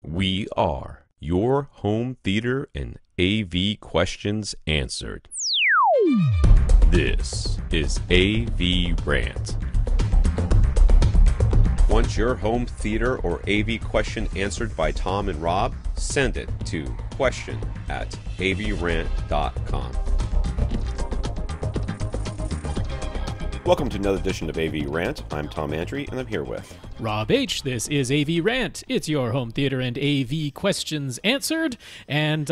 We are your home theater and AV questions answered. This is AVRant. Want your home theater or AV question answered by Tom and Rob? Send it to question@avrant.com. Welcome to another edition of AVRant. I'm Tom Andry, and I'm here with Rob H. This is AVRant. It's your home theater and AV questions answered. And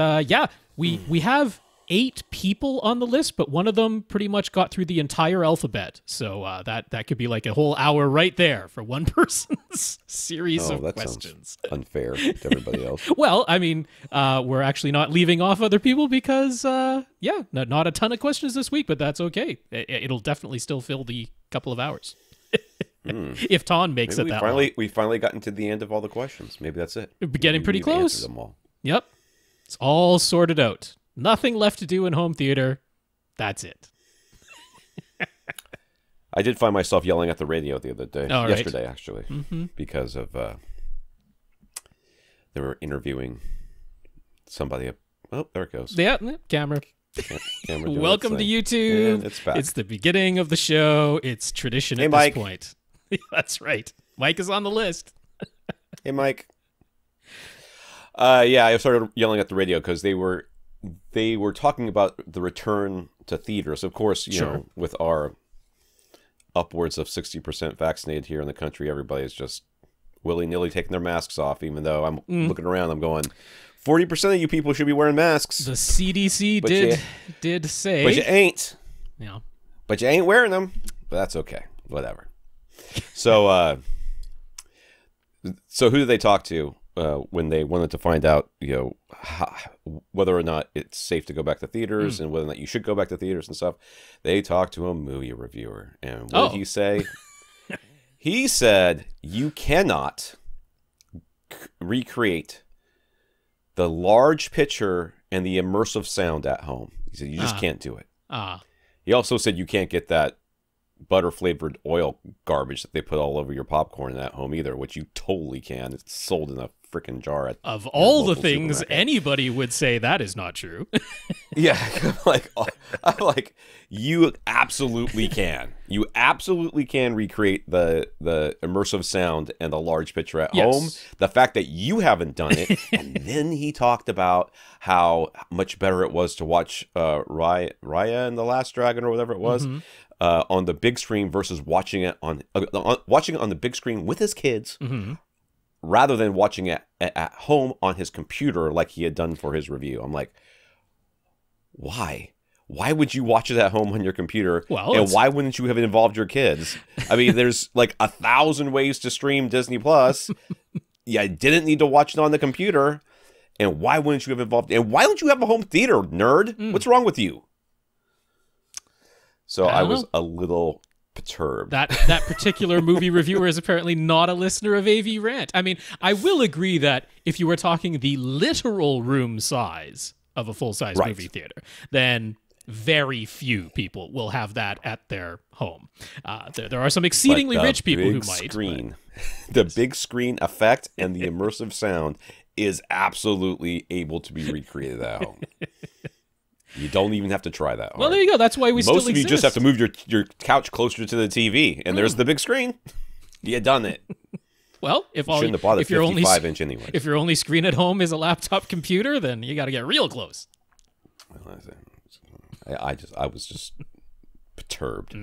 we have 8 people on the list, but one of them pretty much got through the entire alphabet. So that could be like a whole hour right there for one person's series of questions. Unfair to everybody else. Well, I mean, we're actually not leaving off other people because, not a ton of questions this week, but that's okay. It'll definitely still fill the couple of hours. If Ton makes it that long. We finally gotten to the end of all the questions. Maybe that's it. We're getting pretty close. Them all. Yep. It's all sorted out. Nothing left to do in home theater. That's it. I did find myself yelling at the radio the other day. Oh, yesterday, actually. Because of they were interviewing somebody. Oh, there it goes. Yeah, camera. Welcome to YouTube. And it's back. It's the beginning of the show. It's tradition at Mike. this point. That's right. Mike is on the list. Hey, Mike. I started yelling at the radio because they were talking about the return to theaters. Of course, you know, with our upwards of 60% vaccinated here in the country, everybody's just willy-nilly taking their masks off, even though I'm looking around, I'm going, 40% of you people should be wearing masks. The CDC did say. But you ain't. Yeah. But you ain't wearing them. But that's okay. Whatever. So, so who did they talk to when they wanted to find out, whether or not it's safe to go back to theaters and whether or not you should go back to theaters and stuff? They talked to a movie reviewer. And what did he say? He said, you cannot recreate the large picture and the immersive sound at home. He said, you just can't do it. He also said you can't get that butter-flavored oil garbage that they put all over your popcorn at home either, which you totally can. It's sold in a freaking jar at of all the things anybody would say that is not true. Yeah, I'm like, you absolutely can. You absolutely can recreate the immersive sound and the large picture at home. The fact that you haven't done it, and then he talked about how much better it was to watch Raya and the Last Dragon or whatever it was. On the big screen versus watching it on the big screen with his kids, rather than watching it at home on his computer like he had done for his review. I'm like, why? Why would you watch it at home on your computer? Well, and why wouldn't you have involved your kids? I mean, there's like 1,000 ways to stream Disney Plus. Yeah, I didn't need to watch it on the computer. And why wouldn't you have involved? And why don't you have a home theater, nerd? What's wrong with you? So I was a little perturbed. That particular movie reviewer is apparently not a listener of AVRant. I mean, I will agree that if you were talking the literal room size of a full-size movie theater, then very few people will have that at their home. There are some exceedingly rich people who might. The big screen effect and the immersive sound is absolutely able to be recreated at home. You don't even have to try that hard. Well, there you go. That's why we still exist. Most of you just have to move your couch closer to the TV, and there's the big screen. You done it. Well, if your only 55-inch anyway. If your only screen at home is a laptop computer, then you got to get real close. I was just perturbed.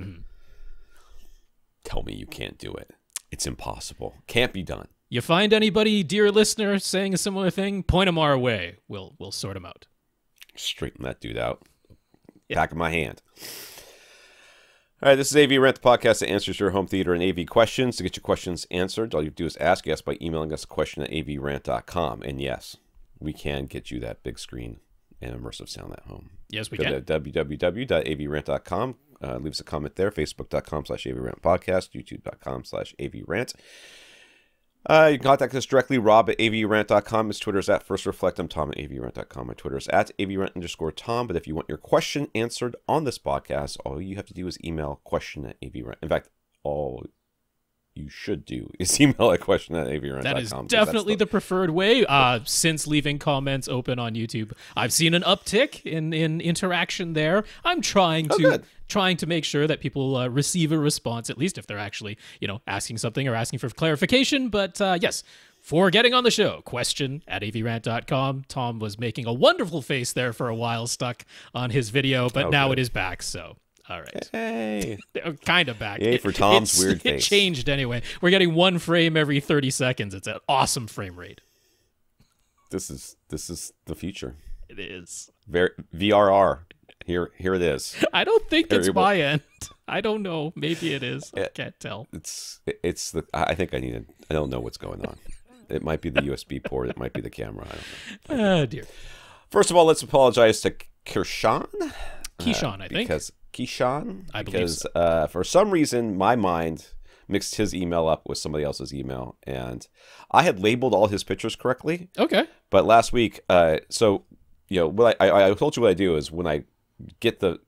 Tell me you can't do it. It's impossible. Can't be done. You find anybody, dear listener, saying a similar thing? Point them our way. We'll sort them out. Straighten that dude out. Back of my hand. All right, this is AVRant, the podcast that answers your home theater and AV questions. To get your questions answered, all you do is ask us by emailing us a question at avrant.com. And yes, we can get you that big screen and immersive sound at home. Yes, we Go can. to www.avrant.com. Leave us a comment there. Facebook.com/AVRantPodcast. YouTube.com/AVRant. You can contact us directly, Rob at avrant.com. His Twitter is at FirstReflect. I'm Tom at avrant.com. My Twitter is at avrant_Tom. But if you want your question answered on this podcast, all you have to do is email question at avrant. In fact, all you should do is email a question at avrant.com. That is definitely the preferred way. Since leaving comments open on YouTube, I've seen an uptick in interaction there. I'm trying to make sure that people receive a response, at least if they're actually, asking something or asking for clarification. But yes, for getting on the show, question at avrant.com. Tom was making a wonderful face there for a while, stuck on his video, but now it is back, so... All right. Hey. Kind of back. Yay for Tom's weird face. It changed anyway. We're getting one frame every 30 seconds. It's an awesome frame rate. This is the future. It is. VRR. Here it is. I don't think it's my end. I don't know. Maybe it is. I can't tell. I think I don't know what's going on. It might be the USB port. It might be the camera. I don't know. Oh, dear. First of all, let's apologize to Keshaun. Keshaun, I think. Keshaun, I believe so. For some reason, my mind mixed his email up with somebody else's email, and I had labeled all his pictures correctly. Okay. But last week, what I told you what I do is when I get the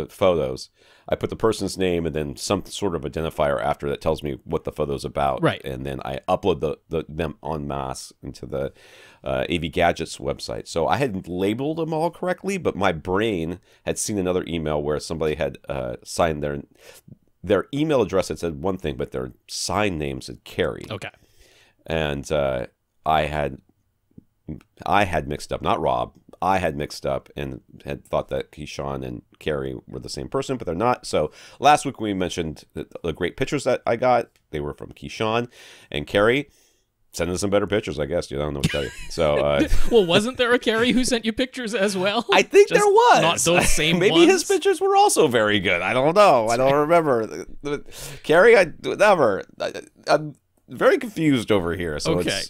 photos, I put the person's name and then some sort of identifier after that tells me what the photo's about. Right. And then I upload them en masse into the AV Gadgets website. So I hadn't labeled them all correctly, but my brain had seen another email where somebody had signed their email address had said one thing, but their sign name said Kerry. Okay. And I had mixed up, not Rob. I had mixed up and had thought that Keshaun and Kerry were the same person, but they're not. So last week we mentioned the great pictures that I got. They were from Keshaun and Kerry. Send us some better pictures, I guess. I don't know what to tell you. So, well, wasn't there a Kerry who sent you pictures as well? I think there was. Not those same Maybe ones? his pictures were also very good. I don't know. I don't remember. Kerry, I'm very confused over here. So okay.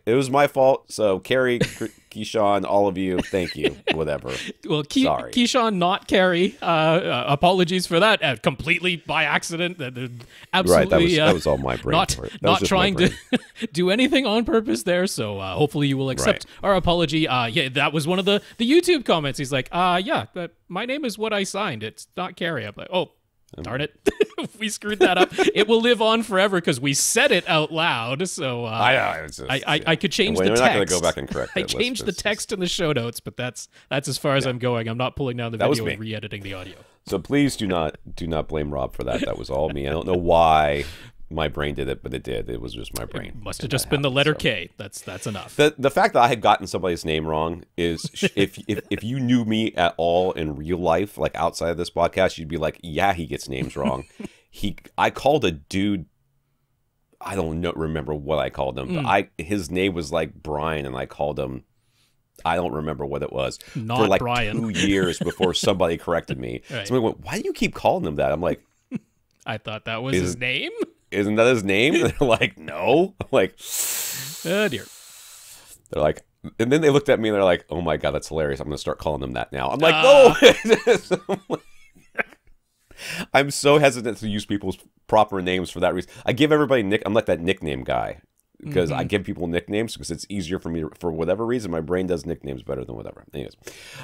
It was my fault. So Kerry, Keshaun, all of you, thank you. Whatever. Well, sorry. Keshaun, not Kerry. Apologies for that. Completely by accident. Absolutely. Right. That was all my brain. Not trying to do anything on purpose there. So hopefully you will accept our apology. Yeah, that was one of the YouTube comments. He's like, yeah, but my name is what I signed. It's not Kerry. I'm like, oh. Darn it. We screwed that up. It will live on forever because we said it out loud. So I could change the text. We're not going to go back and correct it. I changed the text in the show notes, but that's as far as I'm going. I'm not pulling down the video and re-editing the audio. So please do not blame Rob for that. That was all me. I don't know why my brain did it, but it did. It was just my brain. It must have just been the letter K. That's enough. The fact that I had gotten somebody's name wrong is if you knew me at all in real life, like outside of this podcast, you'd be like, yeah, he gets names wrong. I called a dude, I don't remember what I called him, but his name was like Brian, and I called him, I don't remember what it was. Not for like Brian. 2 years before somebody corrected me. Right. Somebody went, why do you keep calling him that? I'm like, I thought that was his name. Isn't that his name? And they're like, no. I'm like, oh dear. They're like, and then they looked at me and they're like, oh my God, that's hilarious. I'm going to start calling them that now. I'm like, no. I'm so hesitant to use people's proper names for that reason. I give everybody I'm like that nickname guy because I give people nicknames because it's easier for me for whatever reason. My brain does nicknames better than whatever. Anyways,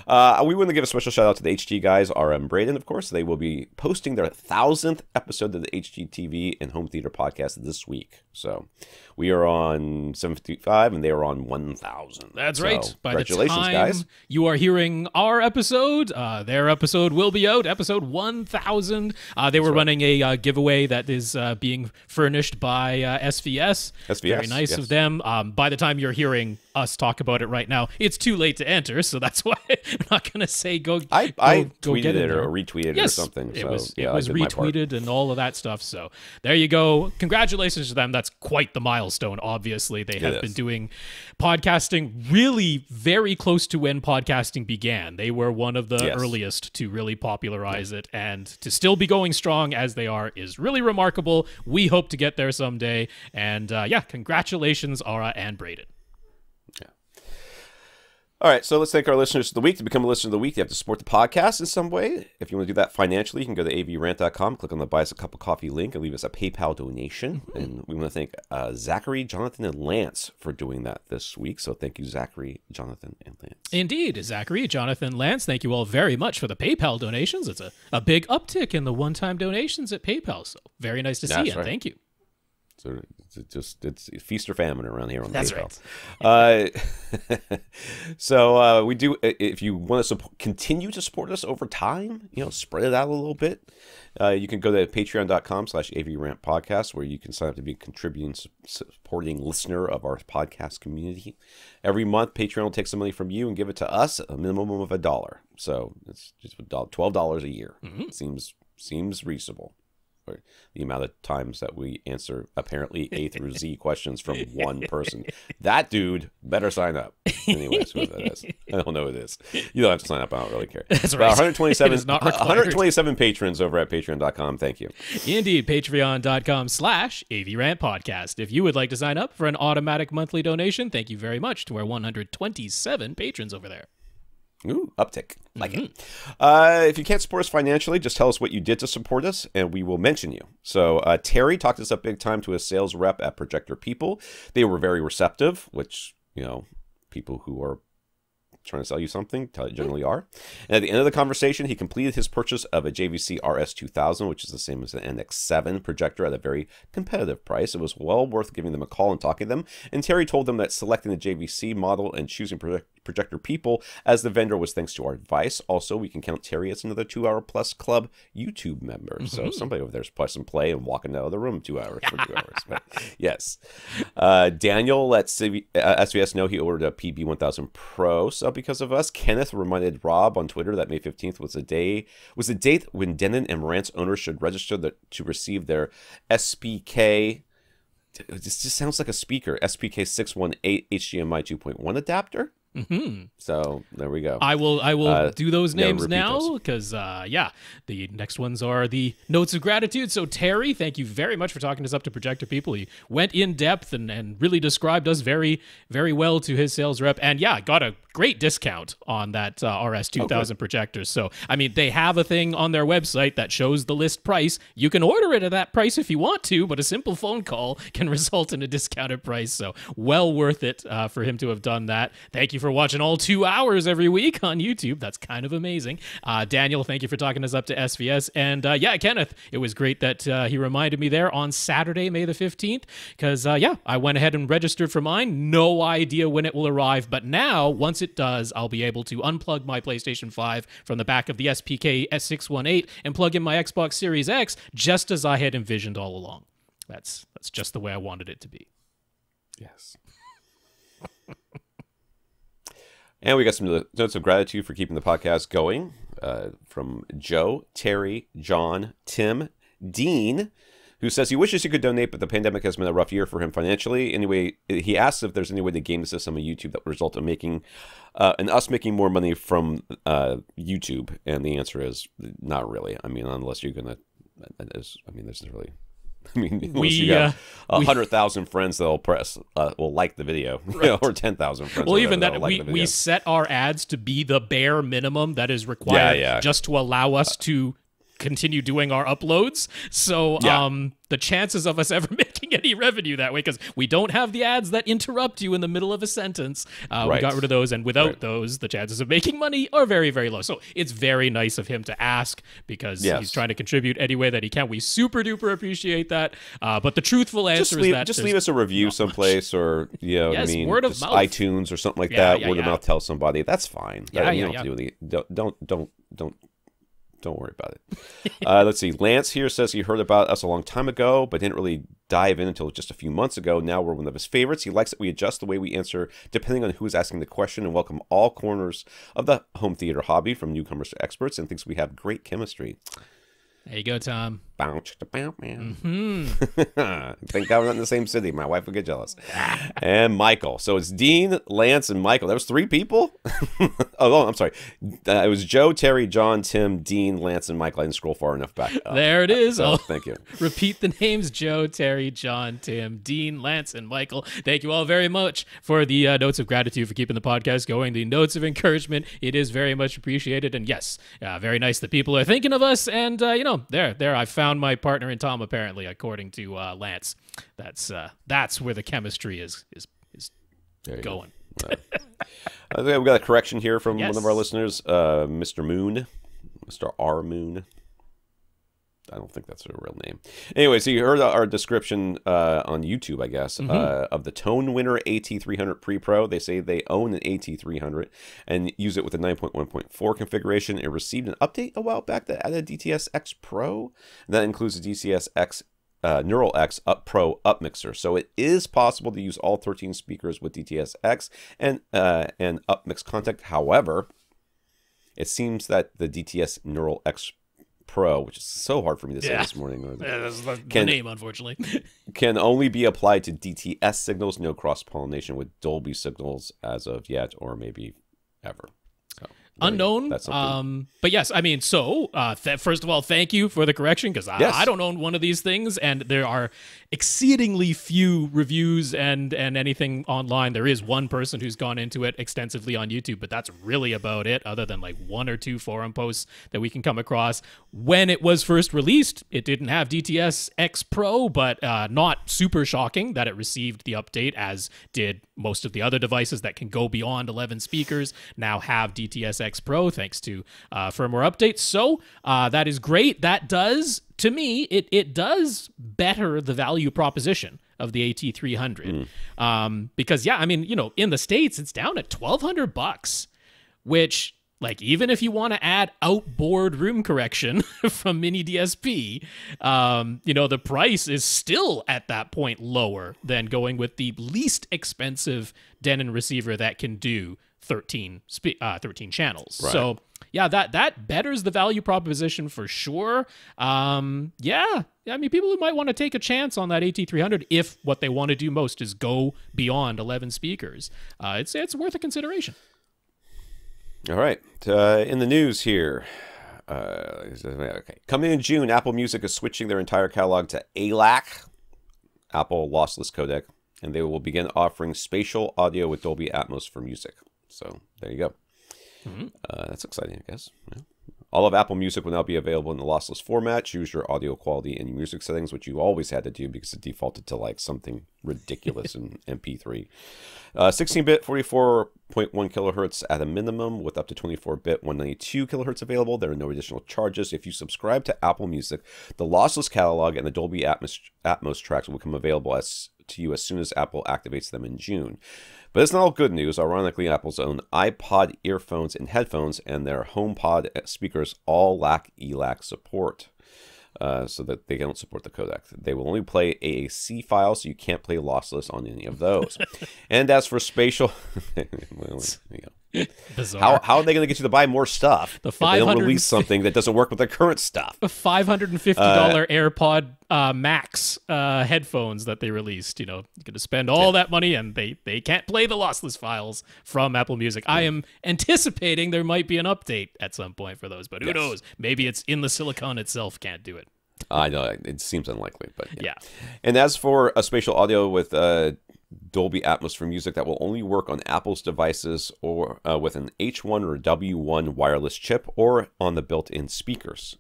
we want to give a special shout out to the HG guys, RM Braden, of course. They will be posting their 1,000th episode of the HGTV and Home Theater podcast this week. So we are on 755 and they are on 1,000. That's so, right. By congratulations, the time guys. You are hearing our episode, their episode will be out, episode 1,000. They were running a giveaway that is being furnished by SVS. SVS. Very nice of them. By the time you're hearing us talk about it right now, it's too late to enter, so that's why I'm not going to say go I tweeted get it or retweeted it or something. It so, was yeah, retweeted and all of that stuff. So there you go. Congratulations to them. That's quite the milestone. Obviously, they have been doing podcasting really very close to when podcasting began. They were one of the earliest to really popularize it, and to still be going strong as they are is really remarkable. We hope to get there someday. And yeah, congratulations, Ara and Braden. All right, so let's thank our listeners of the week. To become a listener of the week, you have to support the podcast in some way. If you want to do that financially, you can go to avrant.com, click on the Buy Us a Cup of Coffee link, and leave us a PayPal donation. And we want to thank Zachary, Jonathan, and Lance for doing that this week. So thank you, Zachary, Jonathan, and Lance. Indeed, Zachary, Jonathan, Lance, thank you all very much for the PayPal donations. It's a big uptick in the one-time donations at PayPal, so very nice to see you. Right. Thank you. So it's feast or famine around here on That's PayPal. Right. So we do. If you want to continue to support us over time, spread it out a little bit. You can go to patreon.com/AVRant podcast, where you can sign up to be a contributing, supporting listener of our podcast community. Every month, Patreon will take some money from you and give it to us, a minimum of $1. So it's just $12 a year. Seems reasonable. The amount of times that we answer apparently A through Z questions from one person. That dude better sign up. Anyways, who that is. I don't know who it is. You don't have to sign up. I don't really care. That's right. 127 patrons over at patreon.com. Thank you. Indeed. Patreon.com/AVRant podcast. If you would like to sign up for an automatic monthly donation, thank you very much to our 127 patrons over there. Ooh, uptick. Like it. If you can't support us financially, just tell us what you did to support us, and we will mention you. So Terry talked us up big time to a sales rep at Projector People. They were very receptive, which, people who are trying to sell you something generally are. And at the end of the conversation, he completed his purchase of a JVC RS2000, which is the same as the NX7 projector, at a very competitive price. It was well worth giving them a call and talking to them. And Terry told them that selecting the JVC model and choosing Projector People as the vendor was thanks to our advice. Also, we can count Terry as another 2-hour plus club YouTube member. So somebody over there is press and play and walking out of the room 2 hours for 2 hours. But yes. Daniel let SVS know he ordered a PB1000 Pro sub because of us. Kenneth reminded Rob on Twitter that May 15th was the date when Denon and Rant's owners should register to receive their SPK. This just sounds like a speaker. SPK 618 HDMI 2.1 adapter. So there we go. I will do those names now because the next ones are the notes of gratitude. So Terry, thank you very much for talking us up to Projector People. He went in depth and really described us very, very well to his sales rep, and got a great discount on that RS2000 projector. So I mean, they have a thing on their website that shows the list price. You can order it at that price if you want to, but a simple phone call can result in a discounted price. So well worth it for him to have done that. Thank you for watching all 2 hours every week on YouTube. That's kind of amazing. Daniel, thank you for talking us up to SVS. And Kenneth, it was great that he reminded me there on Saturday, May the 15th, because I went ahead and registered for mine. No idea when it will arrive, but now, once it does, I'll be able to unplug my PlayStation 5 from the back of the SPK S618 and plug in my Xbox Series X, just as I had envisioned all along. That's just the way I wanted it to be. Yes. And we got some notes of gratitude for keeping the podcast going from Joe, Terry, John, Tim, Dean, who says he wishes he could donate, but the pandemic has been a rough year for him financially. Anyway, he asks if there's any way to game the system on YouTube that would result in us making more money from YouTube. And the answer is not really. I mean, unless you're going to, there's really... unless you got 100,000 friends that'll will like the video, or 10,000 friends. Well, even that we set our ads to be the bare minimum that is required just to allow us to continue doing our uploads. So the chances of us ever making any revenue that way, because we don't have the ads that interrupt you in the middle of a sentence, we got rid of those, and without those, the chances of making money are very, very low. So it's very nice of him to ask, because he's trying to contribute any way that he can. We super duper appreciate that. But the truthful answer is that just leave us a review someplace, or word of mouth, iTunes or something like that. Word of mouth, tell somebody. That's fine. Don't worry about it. Let's see. Lance here says he heard about us a long time ago, but didn't really dive in until just a few months ago. Now we're one of his favorites. He likes that we adjust the way we answer depending on who is asking the question, and welcome all corners of the home theater hobby, from newcomers to experts, and thinks we have great chemistry. There you go, Tom. Bounce to bounce, man. Think I was in the same city. My wife would get jealous. And Michael. So it's Dean, Lance, and Michael. That was 3 people? Oh, I'm sorry. It was Joe, Terry, John, Tim, Dean, Lance, and Michael. I didn't scroll far enough back. There it is. Thank you. Repeat the names: Joe, Terry, John, Tim, Dean, Lance, and Michael. Thank you all very much for the notes of gratitude for keeping the podcast going. The notes of encouragement. It is very much appreciated. And yes, very nice that people are thinking of us. And, there, I found my partner in Tom, apparently, according to Lance. That's where the chemistry is going. I think we got a correction here from one of our listeners, Mr. Moon, Mr. R. Moon. I don't think that's a real name. Anyway, so you heard our description on YouTube, I guess, of the ToneWinner AT-300 Pre-Pro. They say they own an AT-300 and use it with a 9.1.4 configuration. It received an update a while back that added DTS X Pro. And that includes the DTS X Neural X Pro Upmixer. So it is possible to use all 13 speakers with DTS X and Upmix contact. However, it seems that the DTS Neural X Pro, which is so hard for me to say this morning. That's the name, unfortunately. Can only be applied to DTS signals, no cross-pollination with Dolby signals as of yet, or maybe ever. So, unknown. But yes, I mean, so first of all, thank you for the correction, because I don't own one of these things, and there are exceedingly few reviews and anything online. There is one person who's gone into it extensively on YouTube, but that's really about it, other than like 1 or 2 forum posts that we can come across. When it was first released, it didn't have DTS X Pro, but not super shocking that it received the update, as did most of the other devices that can go beyond 11 speakers now have DTS X Pro, thanks to firmware updates. So that is great. That does, to me, it does better the value proposition of the AT-300. Because, yeah, I mean, you know, in the States, it's down at $1,200, which, like, even if you want to add outboard room correction from Mini DSP, you know, the price is still at that point lower than going with the least expensive Denon receiver that can do 13 channels. Right. So yeah, that betters the value proposition for sure. Yeah, I mean, people who might want to take a chance on that AT-300 if what they want to do most is go beyond 11 speakers, it's worth a consideration. All right, in the news here. Okay. Coming in June, Apple Music is switching their entire catalog to ALAC, Apple Lossless Codec, and they will begin offering spatial audio with Dolby Atmos for music. So there you go. That's exciting, I guess. Yeah. All of Apple Music will now be available in the lossless format. Choose your audio quality and music settings, which you always had to do because it defaulted to like something ridiculous in MP3. 16-bit, 44.1 kilohertz at a minimum, with up to 24-bit, 192 kilohertz available. There are no additional charges. If you subscribe to Apple Music, the lossless catalog and the Dolby Atmos tracks will become available to you as soon as Apple activates them in June. But it's not all good news. Ironically, Apple's own iPod earphones and headphones and their HomePod speakers all lack ELAC support, so that they don't support the codec. They will only play AAC files, so you can't play lossless on any of those. And as for spatial... well, you know. Bizarre. How are they going to get you to buy more stuff if they don't release something that doesn't work with their current stuff? The $550 AirPod Max headphones that they released. You know, you're going to spend all that money, and they can't play the lossless files from Apple Music. I am anticipating there might be an update at some point for those, but who knows? Maybe it's in the silicon itself can't do it. I know, it seems unlikely, but yeah. And as for a spatial audio with Dolby Atmos for music, that will only work on Apple's devices or with an H1 or W1 wireless chip, or on the built-in speakers.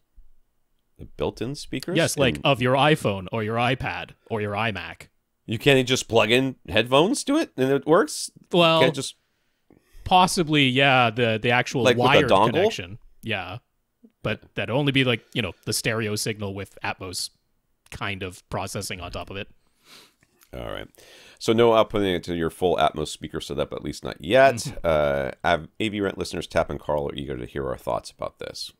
The built-in speakers? Yes, like of your iPhone or your iPad or your iMac. You can't just plug in headphones to it and it works? Well, you can't just... possibly, yeah, the actual like wired with a dongle? connection. Yeah, but that'd only be like, you know, the stereo signal with Atmos kind of processing on top of it. All right. So no outputting it to your full Atmos speaker setup, at least not yet. AVRant listeners, Tap and Carl, are eager to hear our thoughts about this.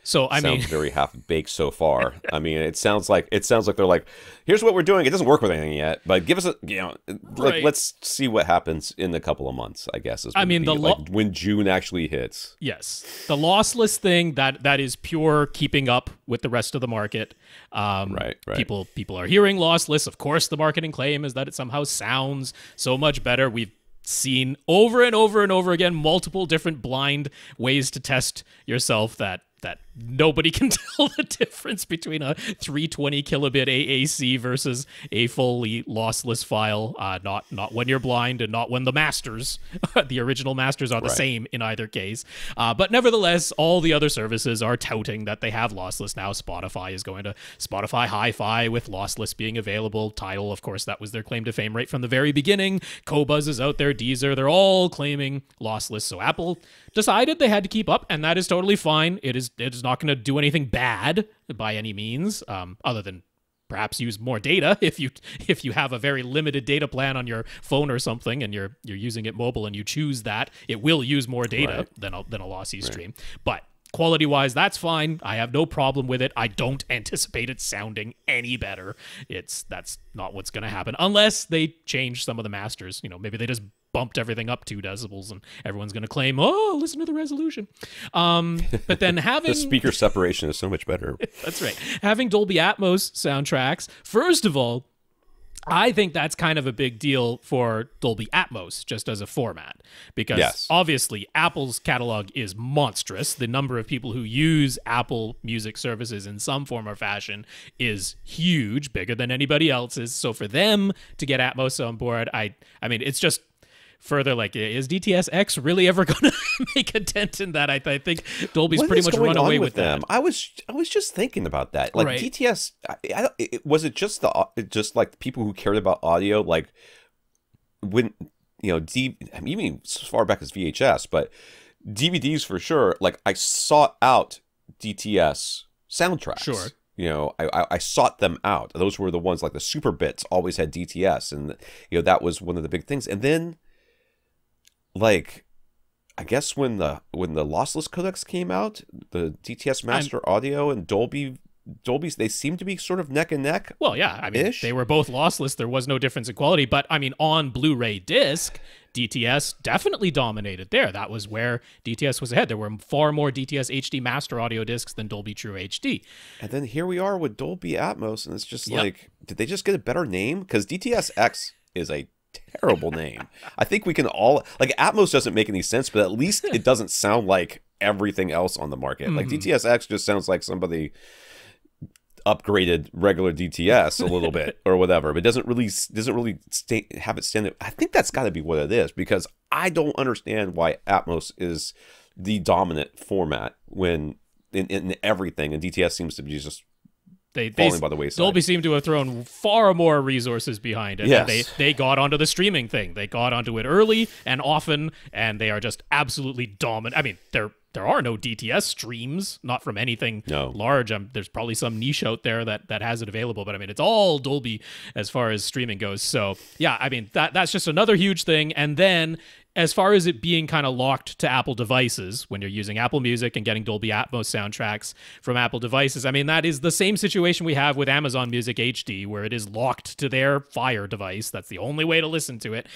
So I mean, sounds very half-baked so far. I mean, it sounds like they're like, here's what we're doing. It doesn't work with anything yet, but give us a, you know, right. Let's see what happens in a couple of months, I guess. I mean, like when June actually hits. Yes, the lossless thing that is pure keeping up with the rest of the market. Right. People are hearing lossless. Of course, the marketing claim is that it somehow sounds so much better. We've seen over and over and over again multiple different blind ways to test yourself that nobody can tell the difference between a 320 kilobit AAC versus a fully lossless file. Not when you're blind, and not when the masters, the original masters, are the same in either case. But nevertheless, all the other services are touting that they have lossless now. Spotify is going to Spotify Hi-Fi with lossless being available. Tidal, of course, that was their claim to fame right from the very beginning. Qobuz is out there. Deezer, they're all claiming lossless. So Apple decided they had to keep up, and that is totally fine. It is it's not going to do anything bad by any means, other than perhaps use more data if you have a very limited data plan on your phone or something, and you're using it mobile and you choose that, it will use more data than a lossy stream. But quality-wise, that's fine. I have no problem with it. I don't anticipate it sounding any better. That's not what's going to happen unless they change some of the masters. Maybe they just bumped everything up 2 decibels and everyone's going to claim, oh, listen to the resolution. But then having... the speaker separation is so much better. That's right. Having Dolby Atmos soundtracks, first of all, I think that's kind of a big deal for Dolby Atmos, just as a format, because obviously Apple's catalog is monstrous. The number of people who use Apple Music services in some form or fashion is huge, bigger than anybody else's. So for them to get Atmos on board, I mean, it's just further like, is DTS X really ever going to make a dent in that? I think Dolby's pretty much run away with them. I was just thinking about that. Like DTS, was it just like people who cared about audio, like when even as far back as VHS, but DVDs for sure. Like I sought out DTS soundtracks. Sure. I sought them out. Those were the ones, like the Super Bits always had DTS, and that was one of the big things. And then, like, I guess when the lossless codecs came out, the DTS Master Audio and Dolby's, they seem to be sort of neck and neck. Well, yeah, I mean, they were both lossless. There was no difference in quality, but I mean, on Blu-ray disc, DTS definitely dominated there. That was where DTS was ahead. There were far more DTS HD Master Audio discs than Dolby True HD. And then here we are with Dolby Atmos, and it's just like, did they just get a better name? Because DTS X is a terrible name. I think we can all, like, Atmos doesn't make any sense, but at least it doesn't sound like everything else on the market. Like DTS X just sounds like somebody upgraded regular DTS a little bit or whatever, but doesn't really have it stand. I think that's got to be what it is, because I don't understand why Atmos is the dominant format in everything, and DTS seems to be just falling by the wayside. Dolby seemed to have thrown far more resources behind it. Yes. And they got onto the streaming thing. They got onto it early and often, and they are just absolutely dominant. I mean, there are no DTS streams, not from anything large. There's probably some niche out there that has it available, but I mean, it's all Dolby as far as streaming goes. So yeah, I mean, that's just another huge thing. And then as far as it being kind of locked to Apple devices, when you're using Apple Music and getting Dolby Atmos soundtracks from Apple devices, I mean, that is the same situation we have with Amazon Music HD, where it is locked to their Fire device. That's the only way to listen to it.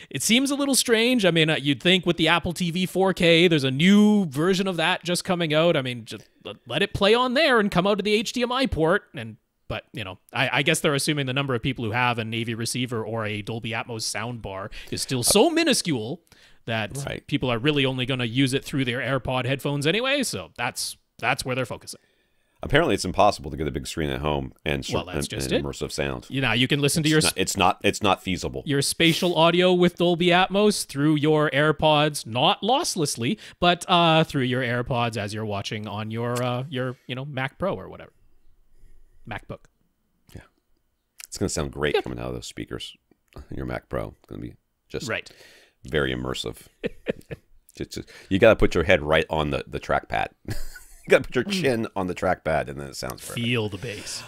It seems a little strange. I mean, you'd think with the Apple TV 4K, there's a new version of that just coming out. I mean, just let it play on there and come out of the HDMI port. But, I guess they're assuming the number of people who have an AV receiver or a Dolby Atmos soundbar is still so minuscule that people are really only going to use it through their AirPod headphones anyway. So that's where they're focusing. Apparently, it's impossible to get a big screen at home and immersive sound. You can listen to your... It's not feasible. Your spatial audio with Dolby Atmos through your AirPods, not losslessly, but through your AirPods as you're watching on your Mac Pro or whatever. MacBook. Yeah. It's going to sound great coming out of those speakers in your Mac Pro. It's going to be just very immersive. You got to put your head right on the trackpad. You got to put your chin on the trackpad, and then it sounds perfect. Feel the bass.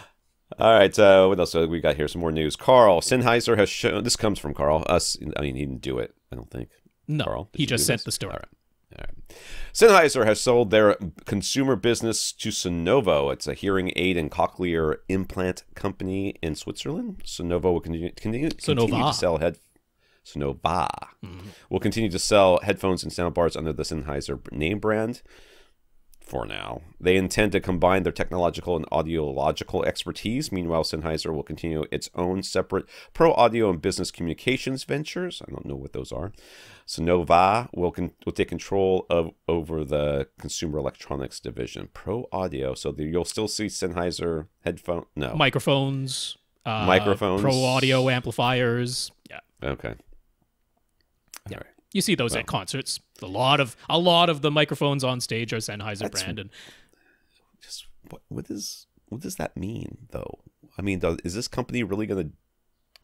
All right, what else we got here? Some more news. Carl, Sennheiser has shown... This comes from Carl. I mean, he didn't do it, I don't think. No, Carl, he just sent the story. All right. Sennheiser has sold their consumer business to Sonovo. It's a hearing aid and cochlear implant company in Switzerland. Sonovo will continue to sell Sonova will continue to sell headphones and soundbars under the Sennheiser name brand. For now, they intend to combine their technological and audiological expertise. Meanwhile, Sennheiser will continue its own separate pro audio and business communications ventures. I don't know what those are. Sonova will take control over the consumer electronics division. Pro audio, so you'll still see Sennheiser microphones, microphones, pro audio amplifiers. Yeah. Okay. Yeah. All right. You see those at concerts. A lot of the microphones on stage are Sennheiser brand. And just what does that mean though? I mean, is this company really going to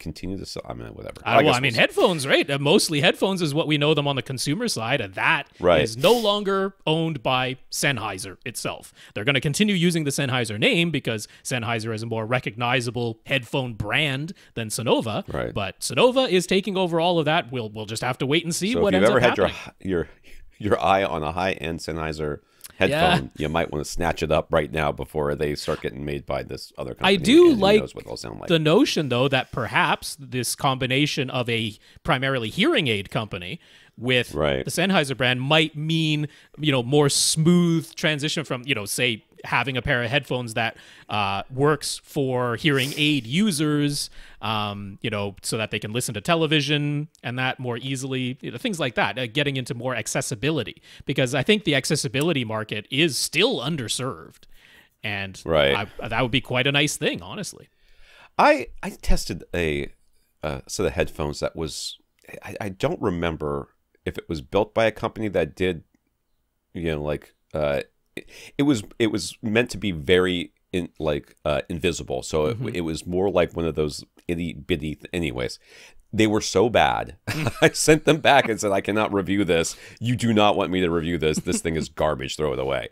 continue to sell? I mean, whatever. I mean, headphones, right? Mostly headphones is what we know them on the consumer side, and that is no longer owned by Sennheiser itself. They're going to continue using the Sennheiser name because Sennheiser is a more recognizable headphone brand than Sonova. Right. But Sonova is taking over all of that. We'll just have to wait and see so what ends up happening. If you've ever had your eye on a high-end Sennheiser headphone, you might want to snatch it up right now before they start getting made by this other company. I do like like the notion, though, that perhaps this combination of a primarily hearing aid company with the Sennheiser brand might mean, more smooth transition from, say, having a pair of headphones that works for hearing aid users, so that they can listen to television and that more easily, things like that, getting into more accessibility. Because I think the accessibility market is still underserved. And that would be quite a nice thing, honestly. I tested a set of headphones that was, I don't remember if it was built by a company that did, it was meant to be very invisible. So it was more like one of those itty bitty. Anyways, they were so bad. I sent them back and said, I cannot review this. You do not want me to review this. This thing is garbage. Throw it away.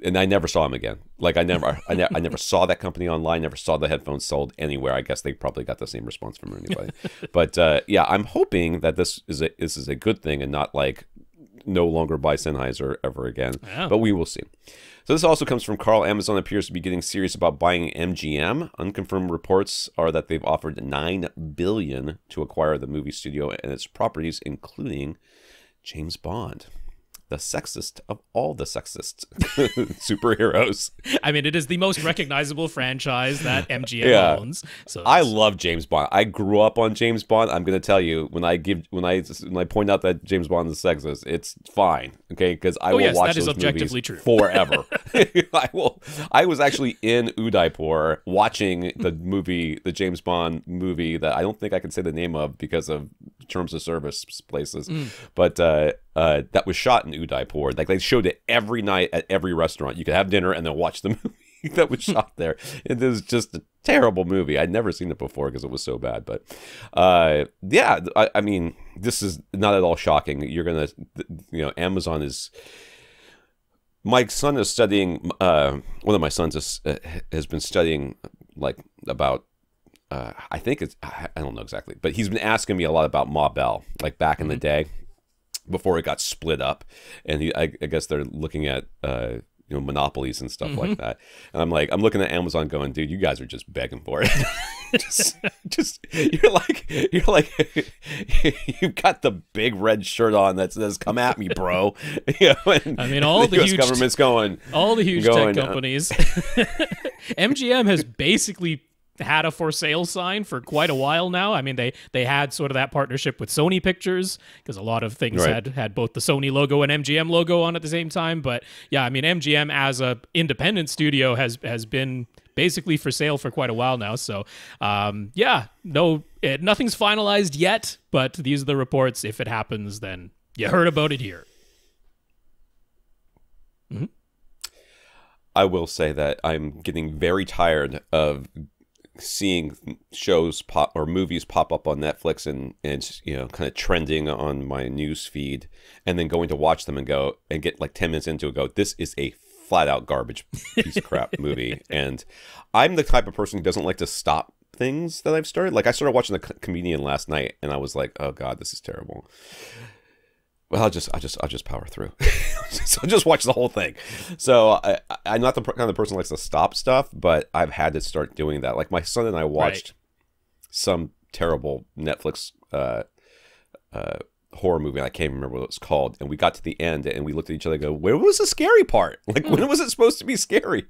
And I never saw them again. Like I never saw that company online. Never saw the headphones sold anywhere. I guess they probably got the same response from anybody. But yeah, I'm hoping that this is a good thing and not like no longer buy Sennheiser ever again. Yeah. But we will see. So this also comes from Carl. Amazon appears to be getting serious about buying MGM. Unconfirmed reports are that they've offered $9 billion to acquire the movie studio and its properties, including James Bond, the sexist of all the sexist superheroes. I mean, it is the most recognizable franchise that MGM owns. So I love James Bond. I grew up on James Bond. I'm going to tell you, when I point out that James Bond is sexist, it's fine, okay? Because I will watch those movies forever. I was actually in Udaipur watching the James Bond movie that I don't think I can say the name of because of terms of service places, but that was shot in Udaipur. Like they showed it every night at every restaurant. You could have dinner and then watch the movie that was shot there. It was just a terrible movie. I'd never seen it before because it was so bad. But yeah, I mean, this is not at all shocking. You're gonna, Amazon is. My son is studying. One of my sons has been studying about. I think it's, I don't know exactly, but he's been asking me a lot about Ma Bell, like back in the day, before it got split up, and I guess they're looking at monopolies and stuff like that. And I'm looking at Amazon, going, dude, you guys are just begging for it. just you're like you've got the big red shirt on that says "Come at me, bro." I mean, all the US government's going, all the huge tech companies. MGM has basically had a for sale sign for quite a while now. I mean, they had sort of that partnership with Sony Pictures because a lot of things had both the Sony logo and MGM logo on at the same time. But yeah, I mean, MGM as a independent studio has been basically for sale for quite a while now. So yeah, nothing's finalized yet, but these are the reports. If it happens, then you heard about it here. I will say that I'm getting very tired of seeing shows movies pop up on Netflix and kind of trending on my news feed, and then going to watch them and get like 10 minutes into it, go, this is a flat out garbage piece of crap movie. And I'm the type of person who doesn't like to stop things that I've started. Like I started watching The Comedian last night, and I was like, oh god, this is terrible. Well, I'll just power through. I'll just watch the whole thing. So I'm not the kind of person who likes to stop stuff, but I've had to start doing that. Like my son and I watched some terrible Netflix horror movie. I can't remember what it was called. And we got to the end and we looked at each other and go, where was the scary part? Like, when was it supposed to be scary?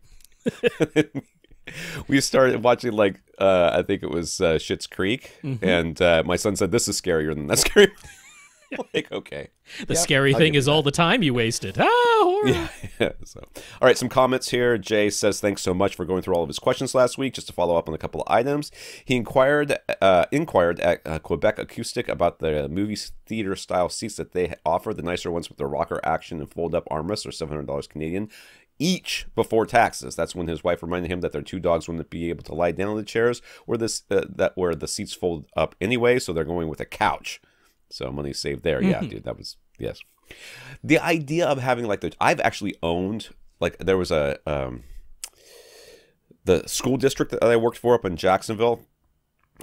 We started watching I think it was Schitt's Creek. And my son said, this is scarier than that scary. Like, okay. The scary thing is all the time you wasted. Horror. Yeah. So, all right, some comments here. Jay says, thanks so much for going through all of his questions last week. Just to follow up on a couple of items. He inquired at Quebec Acoustic about the movie theater style seats that they offer. The nicer ones with the rocker action and fold up armrests are $700 Canadian. each before taxes. That's when his wife reminded him that their 2 dogs wouldn't be able to lie down in the chairs where the seats fold up anyway, so they're going with a couch. So money saved there. Yeah, dude, that was, yes. The idea of having like I've actually owned, like there was the school district that I worked for up in Jacksonville,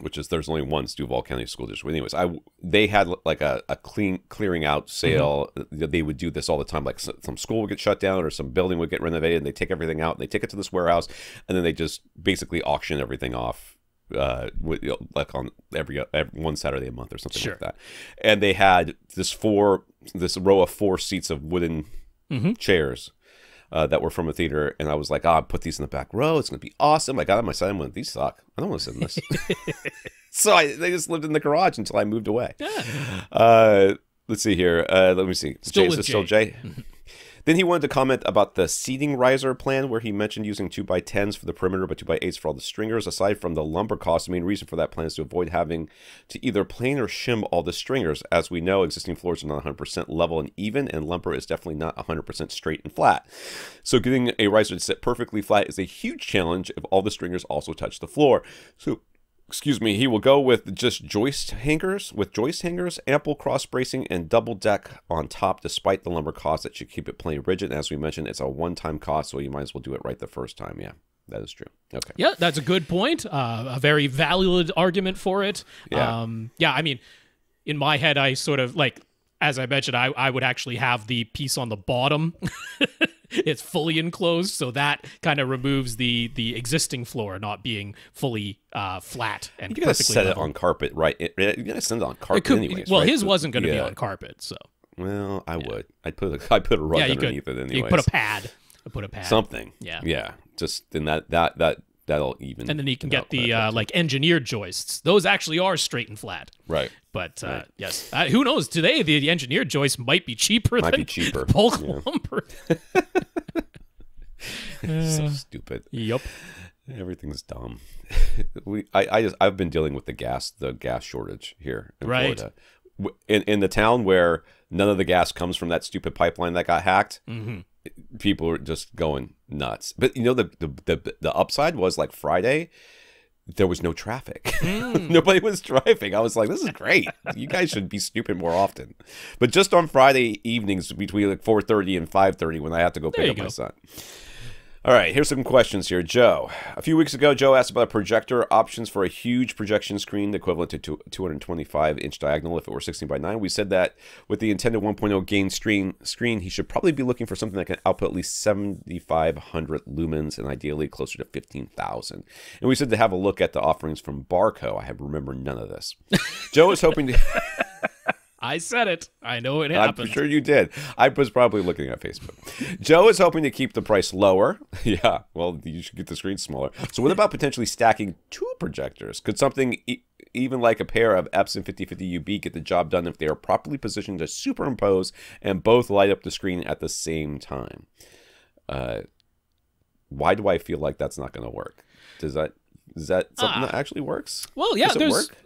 which is, there's only one Duval County School District. Anyways, they had like a clearing out sale. They would do this all the time. Like some school would get shut down or some building would get renovated, and they take everything out and they take it to this warehouse, and then they just basically auction everything off, like on every one Saturday a month or something like that. And they had this row of 4 seats of wooden chairs. That were from a theater, and I was like, I'll put these in the back row. It's going to be awesome. I got on my side and went, these suck. I don't want to sit in this. So they just lived in the garage until I moved away. Yeah. Let's see here. Let me see. Still Jay? Then he wanted to comment about the seating riser plan, where he mentioned using 2x10s for the perimeter, but 2x8s for all the stringers. Aside from the lumber cost, the main reason for that plan is to avoid having to either plane or shim all the stringers. As we know, existing floors are not 100% level and even, and lumber is definitely not 100% straight and flat. So getting a riser to sit perfectly flat is a huge challenge if all the stringers also touch the floor. So, excuse me, he will go with just joist hangers, ample cross bracing, and double deck on top, despite the lumber cost that should keep it plain rigid. And as we mentioned, it's a one-time cost, so you might as well do it right the first time. Yeah, that is true. Okay. Yeah, that's a good point. A very valid argument for it. Yeah. Yeah, I mean, in my head, I sort of, like, as I mentioned, I would actually have the piece on the bottom. It's fully enclosed, so that kind of removes the existing floor not being fully flat and you gotta perfectly set level. it on carpet, right? You gotta send it on carpet anyways. Well, right? his wasn't going to be on carpet, so. Well, I would. I'd put a rug underneath it anyways. You put a pad. Something. Yeah. Yeah. Just then that'll even. And then you can get the like engineered joists. Those actually are straight and flat. Right. But yes, who knows? Today the engineered joist might be cheaper than bulk lumber. So stupid. Yep. Everything's dumb. I've been dealing with the gas shortage here in Florida. In the town where none of the gas comes from that stupid pipeline that got hacked. People are just going nuts. But you know, the upside was, like, Friday, there was no traffic. Nobody was driving. I was like, this is great. You guys should be stupid more often. But just on Friday evenings between like 4:30 and 5:30 when I have to go pick up my son. All right, here's some questions here. Joe. A few weeks ago, Joe asked about projector options for a huge projection screen equivalent to 225-inch diagonal if it were 16:9. We said that with the intended 1.0 gain screen, he should probably be looking for something that can output at least 7,500 lumens and ideally closer to 15,000. And we said to have a look at the offerings from Barco. I remember none of this. Joe is hoping to... I said it. I know it happened. I'm sure you did. I was probably looking at Facebook. Joe is hoping to keep the price lower. Yeah, well, you should get the screen smaller. So what about potentially stacking 2 projectors? Could something even like a pair of Epson 5050 UB get the job done if they are properly positioned to superimpose and both light up the screen at the same time? Why do I feel like that's not going to work? Is that something that actually works? Well, yeah,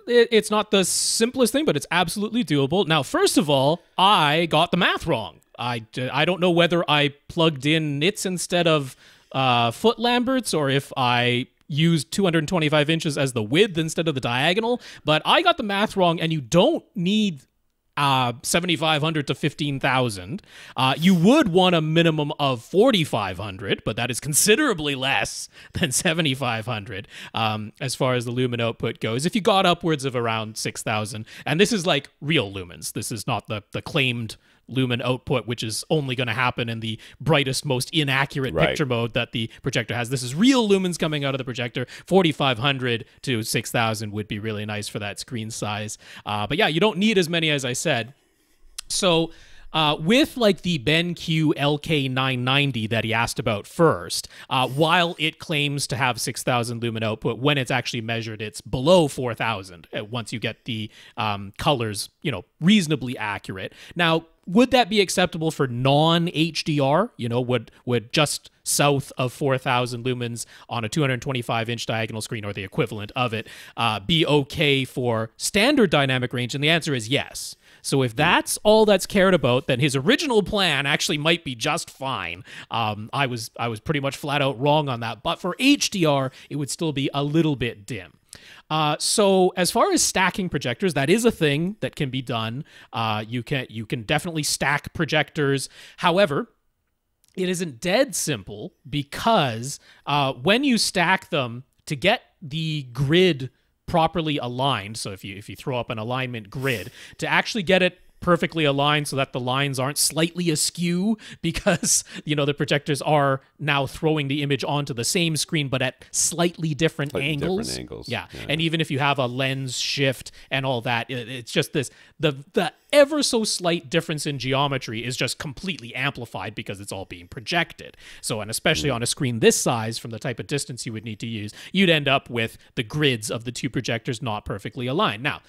it's not the simplest thing, but it's absolutely doable. Now, first of all, I got the math wrong. I don't know whether I plugged in nits instead of foot Lamberts or if I used 225 inches as the width instead of the diagonal, but I got the math wrong, and you don't need 7,500 to 15,000. You would want a minimum of 4,500, but that is considerably less than 7,500 as far as the lumen output goes. If you got upwards of around 6,000, and this is like real lumens. This is not the claimed lumen output, which is only going to happen in the brightest, most inaccurate picture mode that the projector has. This is real lumens coming out of the projector. 4,500 to 6,000 would be really nice for that screen size. But yeah, you don't need as many as I said. So with like the BenQ LK990 that he asked about first, while it claims to have 6,000 lumen output, when it's actually measured, it's below 4,000 once you get the colors, reasonably accurate. Now, would that be acceptable for non-HDR? You know, would just south of 4,000 lumens on a 225-inch diagonal screen, or the equivalent of it, be okay for standard dynamic range? And the answer is yes. So if that's all that's cared about, then his original plan actually might be just fine. I was pretty much flat out wrong on that. But for HDR, it would still be a little bit dim. So as far as stacking projectors, that is a thing that can be done. You can definitely stack projectors. However, it isn't dead simple, because when you stack them, to get the grid properly aligned, so if you throw up an alignment grid, to actually get it perfectly aligned so that the lines aren't slightly askew, because the projectors are now throwing the image onto the same screen but at slightly different angles. Yeah. And even if you have a lens shift and all that, it's just this, the ever so slight difference in geometry is just completely amplified because it's all being projected. So, and especially on a screen this size, from the type of distance you would need to use, you'd end up with the grids of the two projectors not perfectly aligned. Now,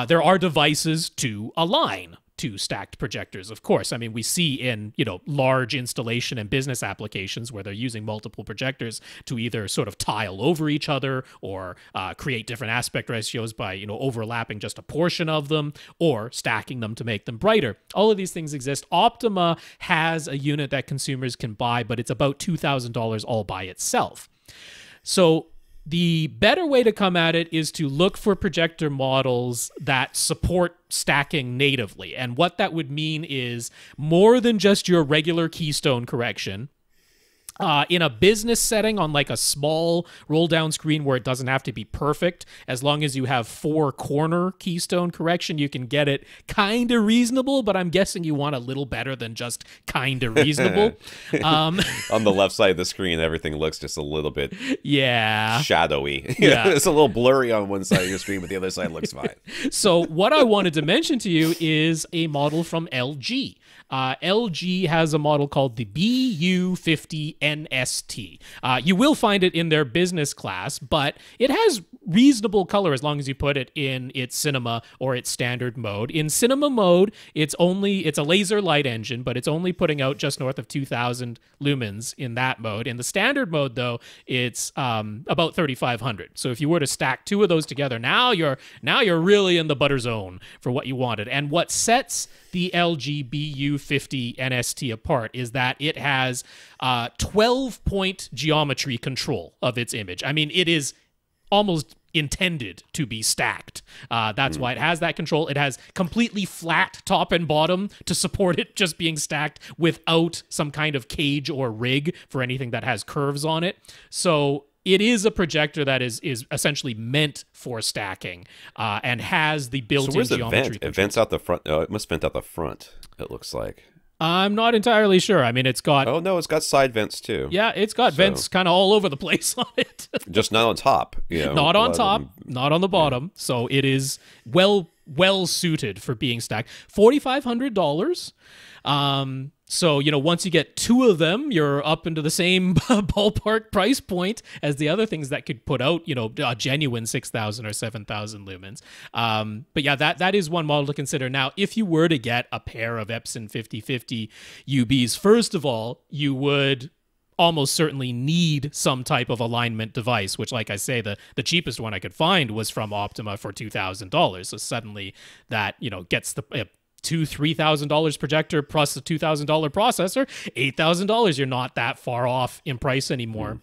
there are devices to align two stacked projectors, of course. I mean, we see in, large installation and business applications where they're using multiple projectors to either sort of tile over each other, or create different aspect ratios by, overlapping just a portion of them, or stacking them to make them brighter. All of these things exist. Optima has a unit that consumers can buy, but it's about $2,000 all by itself. So the better way to come at it is to look for projector models that support stacking natively. And what that would mean is more than just your regular keystone correction. In a business setting, on like a small roll down screen where it doesn't have to be perfect, as long as you have 4-corner keystone correction, you can get it kind of reasonable, but I'm guessing you want a little better than just kind of reasonable. On the left side of the screen, everything looks just a little bit shadowy. Yeah. It's a little blurry on one side of your screen, but the other side looks fine. So what I wanted to mention to you is a model from LG. LG has a model called the BU50NST. You will find it in their business class, but it has reasonable color as long as you put it in its cinema or its standard mode. In cinema mode, it's a laser light engine, but it's only putting out just north of 2,000 lumens in that mode. In the standard mode, though, it's about 3,500. So if you were to stack two of those together, now you're really in the butter zone for what you wanted. And what sets the LG BU50 NST apart is that it has 12-point geometry control of its image. I mean, it is almost intended to be stacked. That's why it has that control. It has completely flat top and bottom to support it just being stacked without some kind of cage or rig for anything that has curves on it. So it is a projector that is essentially meant for stacking and has the built-in geometry. So where's the vent? It vents out the front. Oh, it must vent out the front, it looks like. I'm not entirely sure. I mean, it's got... Oh, no, it's got side vents, too. Yeah, it's got vents kind of all over the place on it. Just not on top. Not on top, not on the bottom. Yeah. So it is well suited for being stacked. $4,500. So, once you get two of them, you're up into the same ballpark price point as the other things that could put out, a genuine 6,000 or 7,000 lumens. But yeah, that is one model to consider. Now, if you were to get a pair of Epson 5050 UBs, first of all, you would almost certainly need some type of alignment device, which, like I say, the cheapest one I could find was from Optima for $2,000. So suddenly that, gets the... $2,000-$3,000 projector plus a $2,000 processor, $8,000. You're not that far off in price anymore.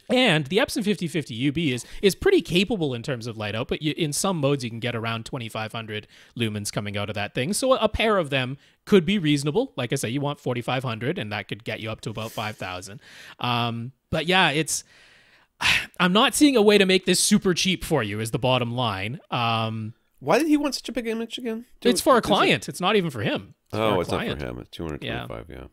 And the Epson 5050 UB is pretty capable in terms of light output. In some modes, you can get around 2,500 lumens coming out of that thing. So a pair of them could be reasonable. Like I say, you want 4,500, and that could get you up to about 5,000. But yeah, I'm not seeing a way to make this super cheap for you is the bottom line. Why did he want such a big image again? It's for a client. It's not even for him. It's not for him. It's 225, yeah.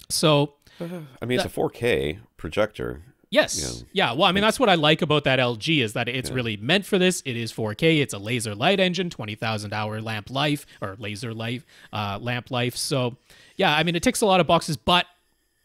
So... I mean, it's a 4K projector. Yes. Yeah. Well, I mean, that's what I like about that LG is that it's really meant for this. It is 4K. It's a laser light engine, 20,000 hour lamp life, or laser life, lamp life. So, yeah, I mean, it ticks a lot of boxes, but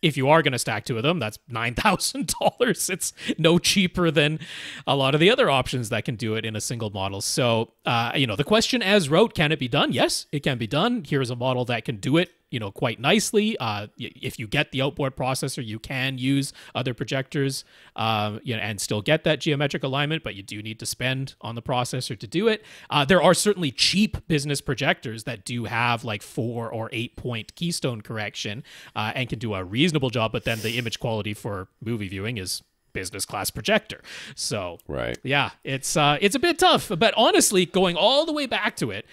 if you are going to stack two of them, that's $9,000. It's no cheaper than a lot of the other options that can do it in a single model. So, the question as wrote, can it be done? Yes, it can be done. Here's a model that can do it, quite nicely. If you get the outboard processor, you can use other projectors, and still get that geometric alignment, but you do need to spend on the processor to do it. There are certainly cheap business projectors that do have like 4 or 8 point keystone correction, and can do a reasonable job, but then the image quality for movie viewing is business class projector. So right, yeah, it's a bit tough. But honestly, going all the way back to it,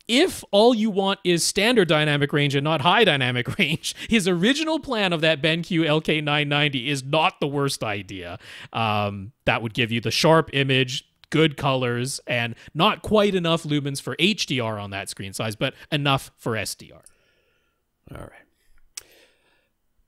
if all you want is standard dynamic range and not high dynamic range, his original plan of that BenQ LK990 is not the worst idea. That would give you the sharp image, good colors, and not quite enough lumens for HDR on that screen size, but enough for SDR. All right.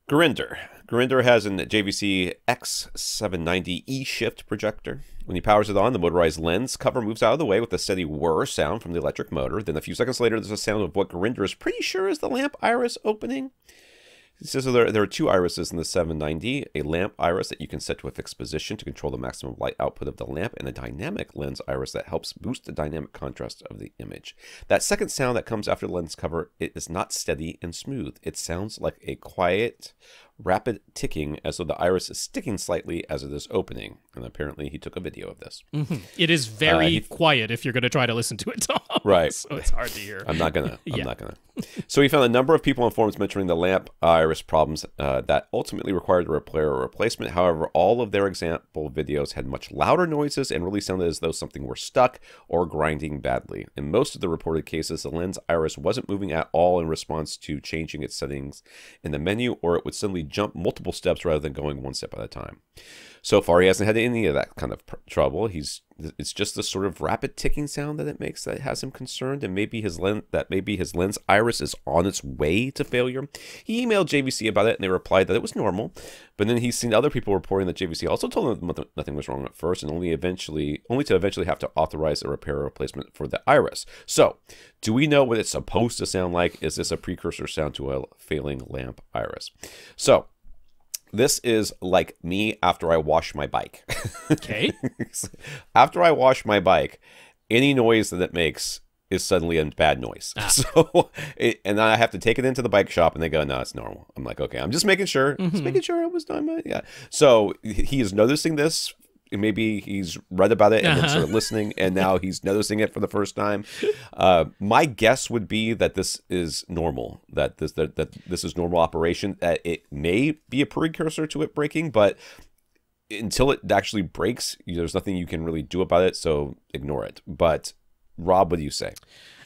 Gurinder has a JVC X790 E-Shift projector. When he powers it on, the motorized lens cover moves out of the way with a steady whir sound from the electric motor. Then a few seconds later, there's a sound of what Gurinder is pretty sure is the lamp iris opening. He says there are two irises in the 790, a lamp iris that you can set to a fixed position to control the maximum light output of the lamp, and a dynamic lens iris that helps boost the dynamic contrast of the image. That second sound that comes after the lens cover, it is not steady and smooth. It sounds like a quiet, rapid ticking, as though the iris is sticking slightly as it is opening. And apparently he took a video of this. Mm-hmm. It is very quiet if you're going to try to listen to it, Tom. Right. So it's hard to hear. I'm not gonna. So he found a number of people on forums mentioning the lamp iris problems that ultimately required a repair or replacement. However, all of their example videos had much louder noises and really sounded as though something were stuck or grinding badly. In most of the reported cases, the lens iris wasn't moving at all in response to changing its settings in the menu, or it would suddenly jump multiple steps rather than going one step at a time. So far, he hasn't had any of that kind of trouble. It's just the sort of rapid ticking sound that it makes that has him concerned, and maybe his lens iris is on its way to failure. He emailed JVC about it, and they replied that it was normal. But then he's seen other people reporting that JVC also told him nothing was wrong at first, and only to eventually have to authorize a repair or replacement for the iris. So, do we know what it's supposed to sound like? Is this a precursor sound to a failing lamp iris? So, this is like me after I wash my bike. Okay. After I wash my bike, any noise that it makes is suddenly a bad noise. So, and then I have to take it into the bike shop, and they go, "No, it's normal." I'm like, "Okay, I'm just making sure. Just making sure it was done." Yeah. So he is noticing this. Maybe he's read about it and then started listening, and now he's noticing it for the first time. My guess would be that this is normal, that this is normal operation, that it may be a precursor to it breaking, but until it actually breaks, there's nothing you can really do about it, so ignore it. But Rob, what do you say?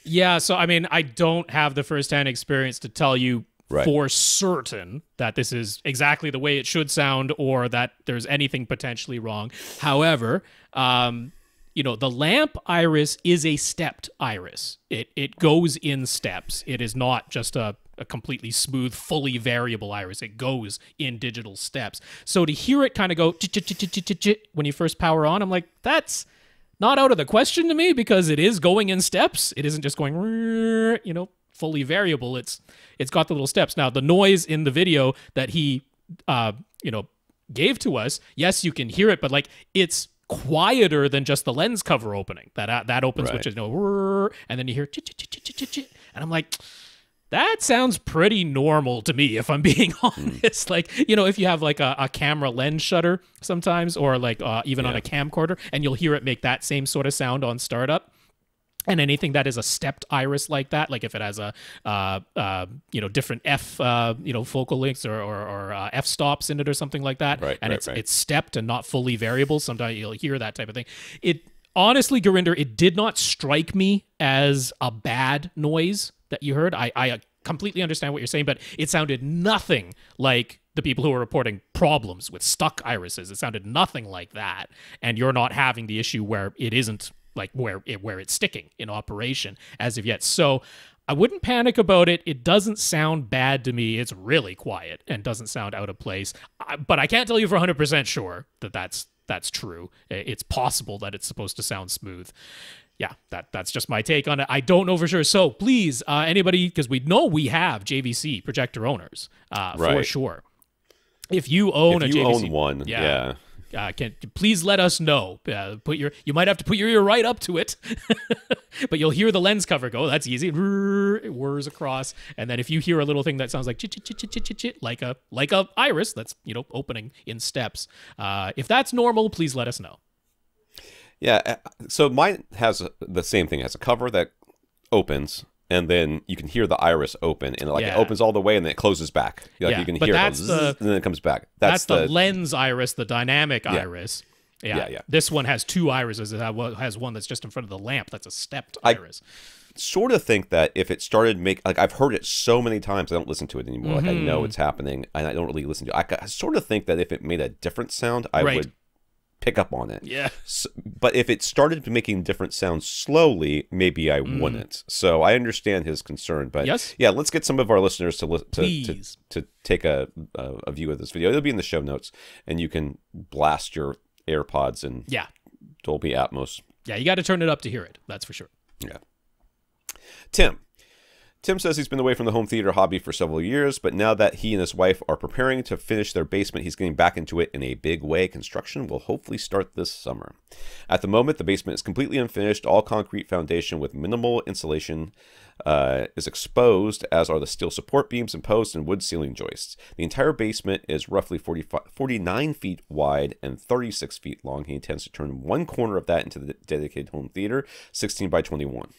Yeah, so I mean, I don't have the firsthand experience to tell you for certain that this is exactly the way it should sound, or that there's anything potentially wrong. However, the lamp iris is a stepped iris. It goes in steps. It is not just a completely smooth, fully variable iris. It goes in digital steps. So to hear it kind of go when you first power on, I'm like, that's not out of the question to me, because it is going in steps. It isn't just going, fully variable. It's got the little steps. Now, the noise in the video that he gave to us, yes, you can hear it, but like it's quieter than just the lens cover opening. That opens, which is and then you hear and I'm like, that sounds pretty normal to me, if I'm being honest. Like, if you have like a camera lens shutter sometimes, or like even on a camcorder, and you'll hear it make that same sort of sound on startup. And anything that is a stepped iris like that, like if it has a different f focal lengths or f stops in it or something like that, it's stepped and not fully variable, sometimes you'll hear that type of thing. It honestly, Gurinder, it did not strike me as a bad noise that you heard. I completely understand what you're saying, but it sounded nothing like the people who are reporting problems with stuck irises. It sounded nothing like that, and you're not having the issue where it isn't, like where it's sticking in operation as of yet. So I wouldn't panic about it. It doesn't sound bad to me. It's really quiet and doesn't sound out of place. But I can't tell you for 100% sure that that's true. It's possible that it's supposed to sound smooth. yeah, that's just my take on it. I don't know for sure. So please, anybody, because we know we have JVC projector owners for sure. If you own a JVC, own one, yeah. Please let us know. You might have to put your ear right up to it, but you'll hear the lens cover go. That's easy. It whirs across, and then if you hear a little thing that sounds like chit chit chit chit chit chit, like a iris that's opening in steps. If that's normal, please let us know. Yeah. So mine has the same thing. It has a cover that opens. And then you can hear the iris open, and it opens all the way, and then it closes back. You can hear it, and then it comes back. That's the lens iris, the dynamic iris. Yeah. This one has two irises. It has one that's just in front of the lamp. That's a stepped iris. Sort of think that if it started I've heard it so many times, I don't listen to it anymore. Like I know it's happening, and I don't really listen to it. I sort of think that if it made a different sound, I would pick up on it. Yeah. So, but if it started making different sounds slowly, maybe I wouldn't. So I understand his concern. But yeah, let's get some of our listeners to take a view of this video. It'll be in the show notes, and you can blast your AirPods and Dolby Atmos. Yeah, you got to turn it up to hear it. That's for sure. Yeah. Tim says he's been away from the home theater hobby for several years, but now that he and his wife are preparing to finish their basement, he's getting back into it in a big way. Construction will hopefully start this summer. At the moment, the basement is completely unfinished. All concrete foundation with minimal insulation is exposed, as are the steel support beams and posts and wood ceiling joists. The entire basement is roughly 49 feet wide and 36 feet long. He intends to turn one corner of that into the dedicated home theater, 16 by 21.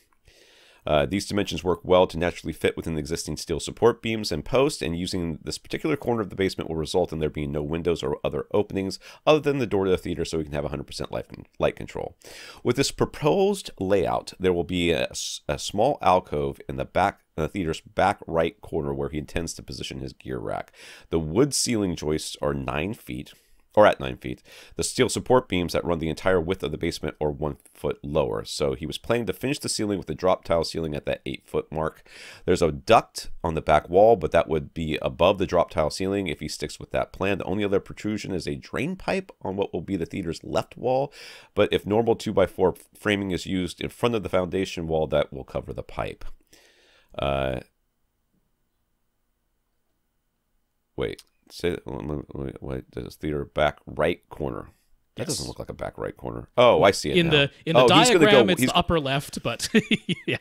These dimensions work well to naturally fit within the existing steel support beams and posts, and using this particular corner of the basement will result in there being no windows or other openings other than the door to the theater, so we can have 100% light control. With this proposed layout, there will be a small alcove in the theater's back right corner where he intends to position his gear rack. The wood ceiling joists are 9 feet. Or at 9 feet. The steel support beams that run the entire width of the basement are 1 foot lower. So he was planning to finish the ceiling with a drop tile ceiling at that 8-foot mark. There's a duct on the back wall, but that would be above the drop tile ceiling if he sticks with that plan. The only other protrusion is a drain pipe on what will be the theater's left wall. But if normal 2x4 framing is used in front of the foundation wall, that will cover the pipe. Wait. What does theater back right corner? That doesn't look like a back right corner. Oh, I see it in now. The diagram, it's the upper left, but yeah.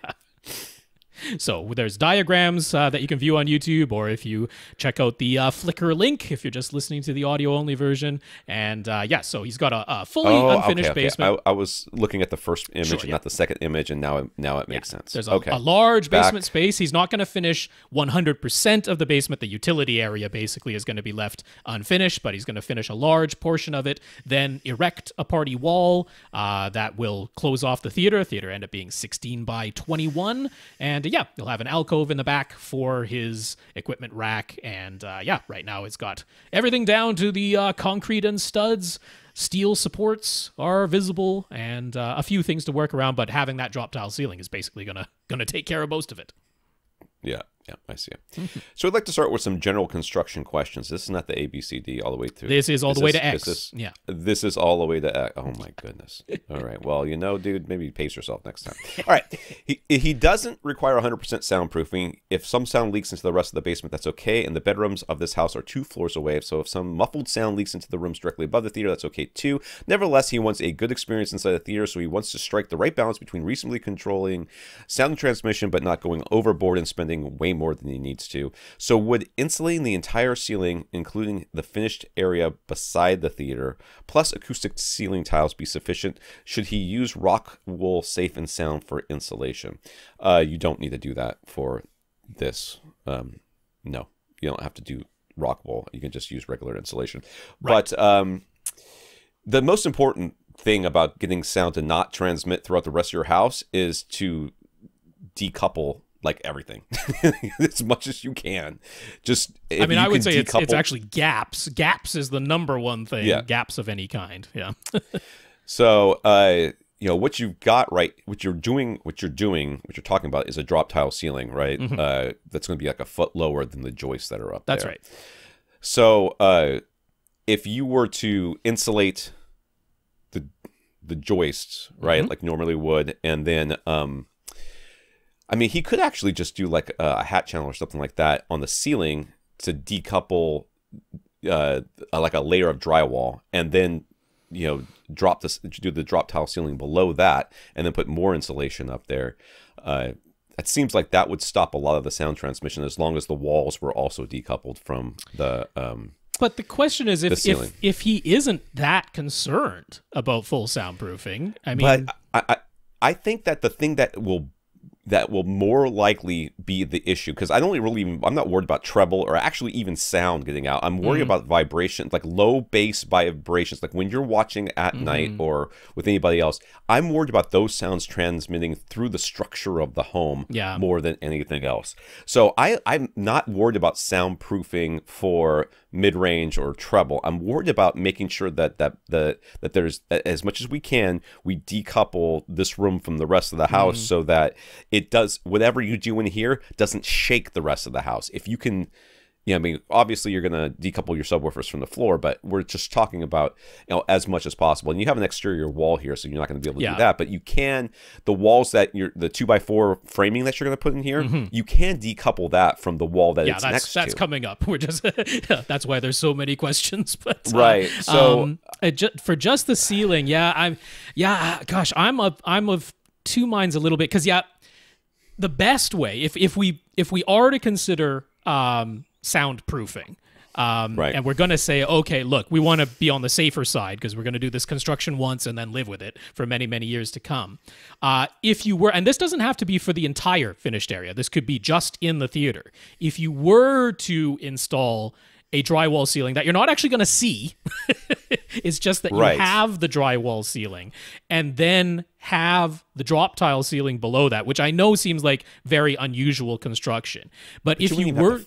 So there's diagrams that you can view on YouTube, or if you check out the Flickr link, if you're just listening to the audio-only version. And so he's got a fully unfinished basement. I was looking at the first image and not the second image, and now it makes sense. There's a large basement space. He's not going to finish 100% of the basement. The utility area basically is going to be left unfinished, but he's going to finish a large portion of it, then erect a party wall that will close off the theater. Theater end up being 16 by 21, and he'll have an alcove in the back for his equipment rack. And right now it's got everything down to the concrete and studs. Steel supports are visible, and a few things to work around, but having that drop tile ceiling is basically gonna take care of most of it. Yeah, I see it. So I'd like to start with some general construction questions. This is not the ABCD all the way through. This is all the way to X. This is all the way to X. Oh, my goodness. All right. Well, dude, maybe pace yourself next time. All right. He doesn't require 100% soundproofing. If some sound leaks into the rest of the basement, that's okay. And the bedrooms of this house are 2 floors away. So if some muffled sound leaks into the rooms directly above the theater, that's okay too. Nevertheless, he wants a good experience inside the theater, so he wants to strike the right balance between reasonably controlling sound transmission but not going overboard and spending way more than he needs to. So would insulating the entire ceiling, including the finished area beside the theater, plus acoustic ceiling tiles be sufficient? Should he use rock wool safe and sound for insulation? You don't need to do that for this. No, you don't have to do rock wool. You can just use regular insulation. Right. But the most important thing about getting sound to not transmit throughout the rest of your house is to decouple everything as much as you can. I would say it's actually gaps. Gaps is the number one thing. Yeah. Gaps of any kind. Yeah. So, what you've got, right, what you're talking about is a drop tile ceiling, right? That's going to be like a foot lower than the joists that are up there. That's right. So, if you were to insulate the joists, right, like normally would, and then I mean, he could actually just do like a hat channel or something like that on the ceiling to decouple like a layer of drywall, and then do the drop tile ceiling below that, and then put more insulation up there. It seems like that would stop a lot of the sound transmission as long as the walls were also decoupled from the. But the question is, if he isn't that concerned about full soundproofing, I mean, but I think that the thing that will more likely be the issue, because I'm not worried about treble or actually even sound getting out. I'm worried about vibrations, like low bass vibrations, like when you're watching at night or with anybody else. I'm worried about those sounds transmitting through the structure of the home more than anything else. So I'm not worried about soundproofing for mid-range or treble. I'm worried about making sure that there's, as much as we can, we decouple this room from the rest of the house so that it does, whatever you do in here doesn't shake the rest of the house. If you can, I mean, obviously you're going to decouple your subwoofers from the floor, but we're just talking about, as much as possible. And you have an exterior wall here, so you're not going to be able to do that. But you can, the walls that the 2x4 framing that you're going to put in here, you can decouple that from the wall that it's next to. That's coming up. We're just, that's why there's so many questions. But right. So for just the ceiling, gosh, I'm of two minds a little bit, because the best way, if we are to consider soundproofing, and we're going to say, okay, look, we want to be on the safer side because we're going to do this construction once and then live with it for many, many years to come. If you were, and this doesn't have to be for the entire finished area, this could be just in the theater. If you were to install a drywall ceiling that you're not actually going to see, it's just that you have the drywall ceiling, and then have the drop tile ceiling below that, which I know seems like very unusual construction. But if you were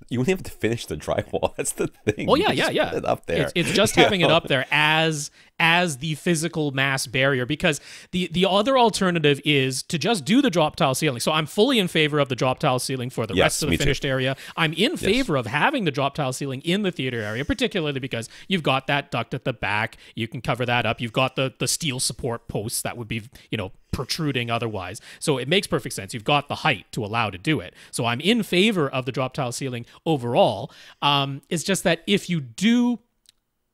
you wouldn't have to finish the drywall. That's the thing. Oh yeah. Put it up there. It's just having it up there as the physical mass barrier, because the other alternative is to just do the drop tile ceiling. So I'm fully in favor of the drop tile ceiling for the rest of the finished area. I'm in favor of having the drop tile ceiling in the theater area, particularly because you've got that duct at the back. You can cover that up. You've got the steel support posts that would be, protruding otherwise. So it makes perfect sense. You've got the height to allow to do it. So I'm in favor of the drop tile ceiling overall. It's just that if you do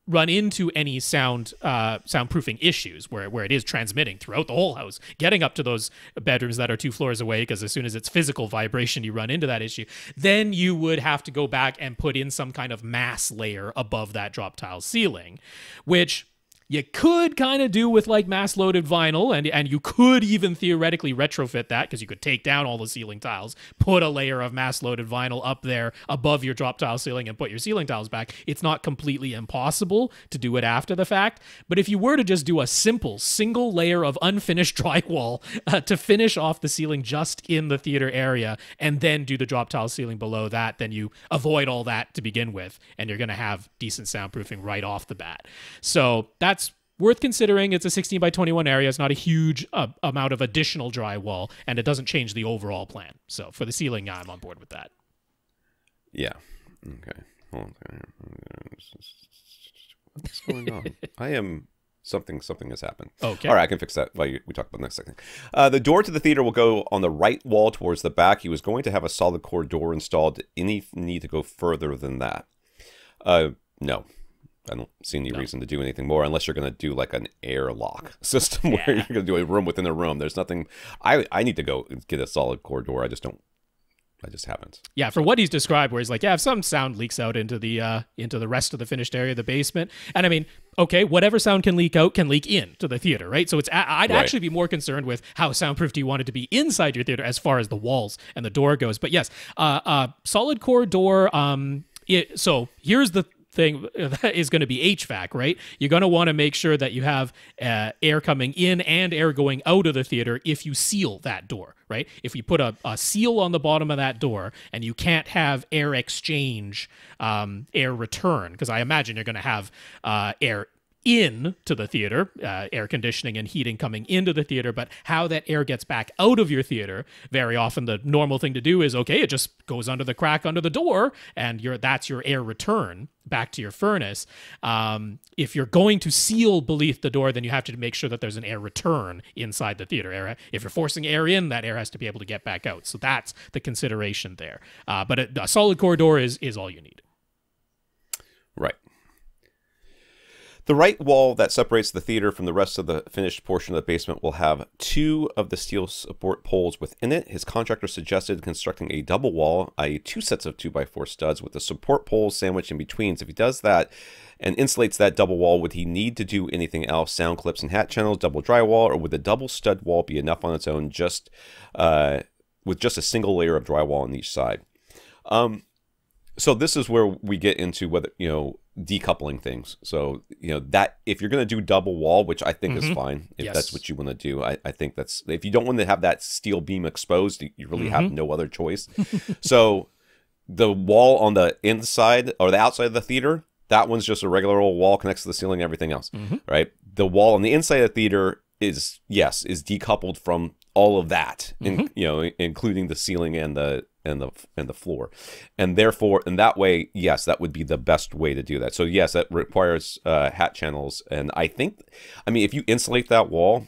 run into any soundproofing issues where it is transmitting throughout the whole house, getting up to those bedrooms that are 2 floors away, because as soon as it's physical vibration, you run into that issue, then you would have to go back and put in some kind of mass layer above that drop tile ceiling, which you could kind of do with like mass-loaded vinyl, and you could even theoretically retrofit that, because you could take down all the ceiling tiles, put a layer of mass-loaded vinyl up there above your drop tile ceiling, and put your ceiling tiles back. It's not completely impossible to do it after the fact, but if you were to just do a simple single layer of unfinished drywall to finish off the ceiling just in the theater area, and then do the drop tile ceiling below that, then you avoid all that to begin with, and you're going to have decent soundproofing right off the bat. So that's worth considering. It's a 16 by 21 area. It's not a huge amount of additional drywall, and it doesn't change the overall plan. So for the ceiling, I'm on board with that. Yeah. Okay. Hold on. What's going on? I am... Something has happened. Okay. All right, I can fix that while we talk about the next second. The door to the theater will go on the right wall towards the back. He was going to have a solid core door installed. Any need to go further than that? No. I don't see any reason to do anything more, unless you're going to do like an airlock system where you're going to do a room within a room. There's nothing. I need to go get a solid core door. I just haven't. Yeah, for what he's described, where he's like, if some sound leaks out into the rest of the finished area of the basement, and I mean, okay, whatever sound can leak out can leak into the theater, right? So I'd actually be more concerned with how soundproof do you want it to be inside your theater as far as the walls and the door goes. But yes, solid core door. So here's the thing that is going to be HVAC, right? You're going to want to make sure that you have air coming in and air going out of the theater if you seal that door, right? If you put a seal on the bottom of that door and you can't have air exchange, air return, because I imagine you're going to have air in to the theater, air conditioning and heating coming into the theater, but how that air gets back out of your theater. Very often the normal thing to do is, okay, it just goes under the crack under the door, and that's your air return back to your furnace. If you're going to seal beneath the door, then you have to make sure that there's an air return inside the theater. If you're forcing air in, that air has to be able to get back out. So that's the consideration there. But a solid core door is all you need. Right. The right wall that separates the theater from the rest of the finished portion of the basement will have 2 of the steel support poles within it. His contractor suggested constructing a double wall, i.e. 2 sets of 2x4 studs with the support poles sandwiched in between. So if he does that and insulates that double wall, would he need to do anything else? Sound clips and hat channels, double drywall, or would the double stud wall be enough on its own, just with just a single layer of drywall on each side? So this is where we get into whether, decoupling things. So, that if you're going to do double wall, which I think is fine, if that's what you want to do, I think that's, if you don't want to have that steel beam exposed, you really have no other choice. So the wall on the inside or the outside of the theater, that one's just a regular old wall, connects to the ceiling and everything else, right? The wall on the inside of the theater is decoupled from all of that, including the ceiling and the floor, and therefore in that way, yes, that would be the best way to do that. So yes, that requires hat channels, and I mean if you insulate that wall,